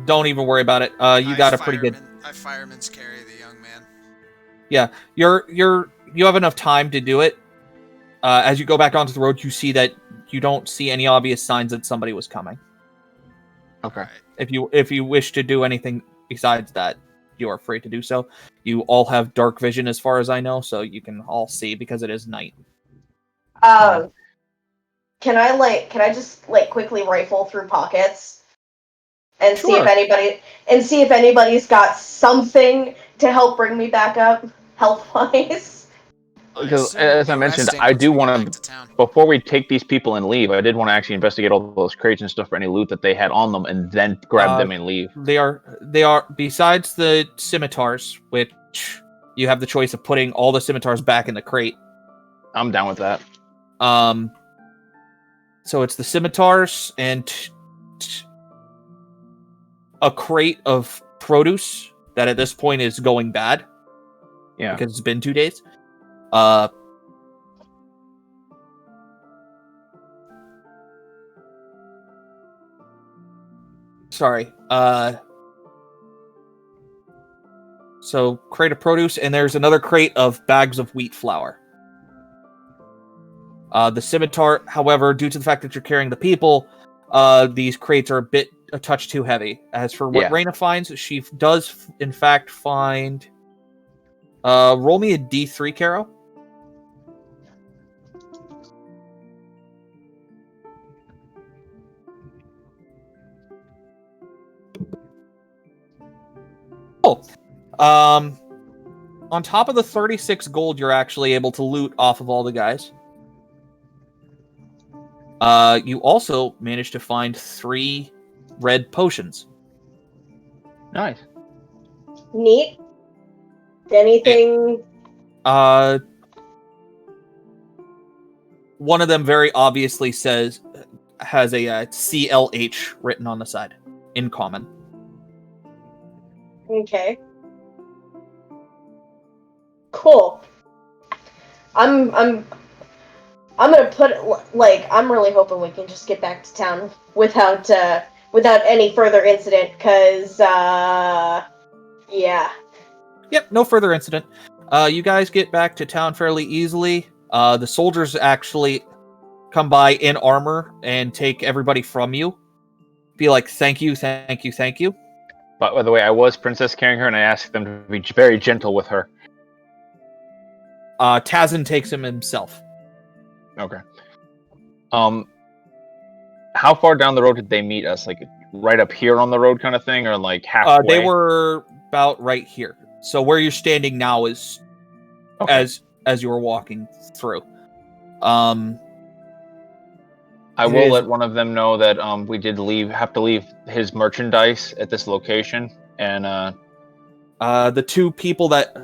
Don't even worry about it. You got a pretty good. I fireman's carry the young man. Yeah, you have enough time to do it. As you go back onto the road, you see that you don't see any obvious signs that somebody was coming. Okay. Right. If you wish to do anything besides that, you are free to do so. You all have dark vision, as far as I know, so you can all see because it is night. Can I just quickly rifle through pockets and see Sure. if anybody's got something to help bring me back up health wise? Because assume as I we'll be mentioned, resting I once do we get want back to, town. before we take these people and leave, I did want to actually investigate all those crates and stuff for any loot that they had on them, and then grab them and leave. They are besides the scimitars, which you have the choice of putting all the scimitars back in the crate. I'm down with that. So it's the scimitars and a crate of produce that at this point is going bad. Yeah. Because it's been 2 days. Sorry. So crate of produce, and there's another crate of bags of wheat flour. The scimitar, however, due to the fact that you're carrying the people, these crates are a touch too heavy. As for what Reyna finds, she does in fact find. Roll me a D3, Caro. Oh, on top of the 36 gold, you're actually able to loot off of all the guys. You also managed to find 3 red potions. Nice. Neat. Anything? One of them very obviously has a CLH written on the side in common. Okay. Cool. I'm gonna put it like I'm really hoping we can just get back to town without any further incident, cause yeah. Yep, no further incident. You guys get back to town fairly easily. The soldiers actually come by in armor and take everybody from you. Be like, thank you, thank you, thank you. But by the way, I was princess carrying her, and I asked them to be very gentle with her. Tazin takes him himself. Okay. How far down the road did they meet us? Like right up here on the road, kind of thing, or like halfway? They were about right here. So where you're standing now is as you were walking through. I will let one of them know that we did have to leave his merchandise at this location, and the 2 people that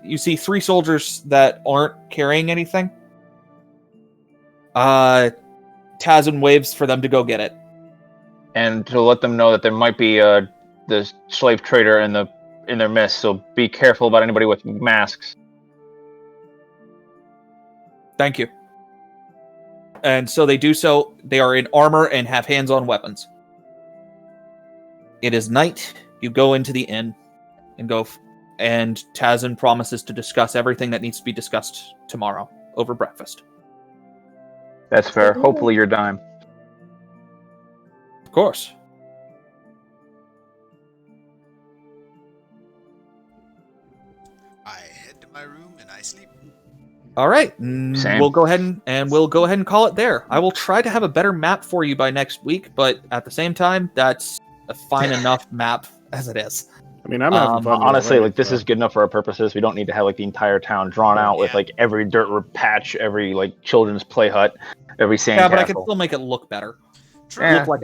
you see, 3 soldiers that aren't carrying anything. Tazin waves for them to go get it, and to let them know that there might be the slave trader in their midst. So be careful about anybody with masks. Thank you. And so they do so. They are in armor and have hands-on weapons. It is night. You go into the inn and and Tazin promises to discuss everything that needs to be discussed tomorrow over breakfast. That's fair. Hopefully your dime. Of course. I head to my room and I sleep. All right. Same. We'll go ahead and call it there. I will try to have a better map for you by next week, but at the same time, that's a fine enough map as it is. I mean, I'm having fun. Honestly, either way, this is good enough for our purposes. We don't need to have like the entire town drawn out with like every dirt patch, every like children's play hut, every sand Yeah, but I castle. can still make it look better. True. Look like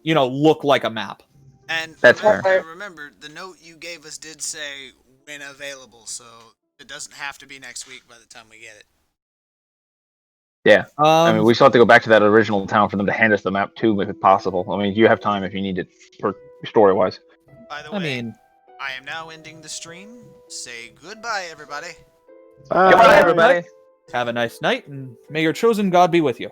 look like a map. And That's remember, the note you gave us did say when available, so it doesn't have to be next week by the time we get it. Yeah. I mean, we still have to go back to that original town for them to hand us the map too, if possible. I mean, you have time if you need it for story-wise. By the way, I am now ending the stream. Say goodbye, everybody. Goodbye, everybody. Have a nice night, and may your chosen God be with you.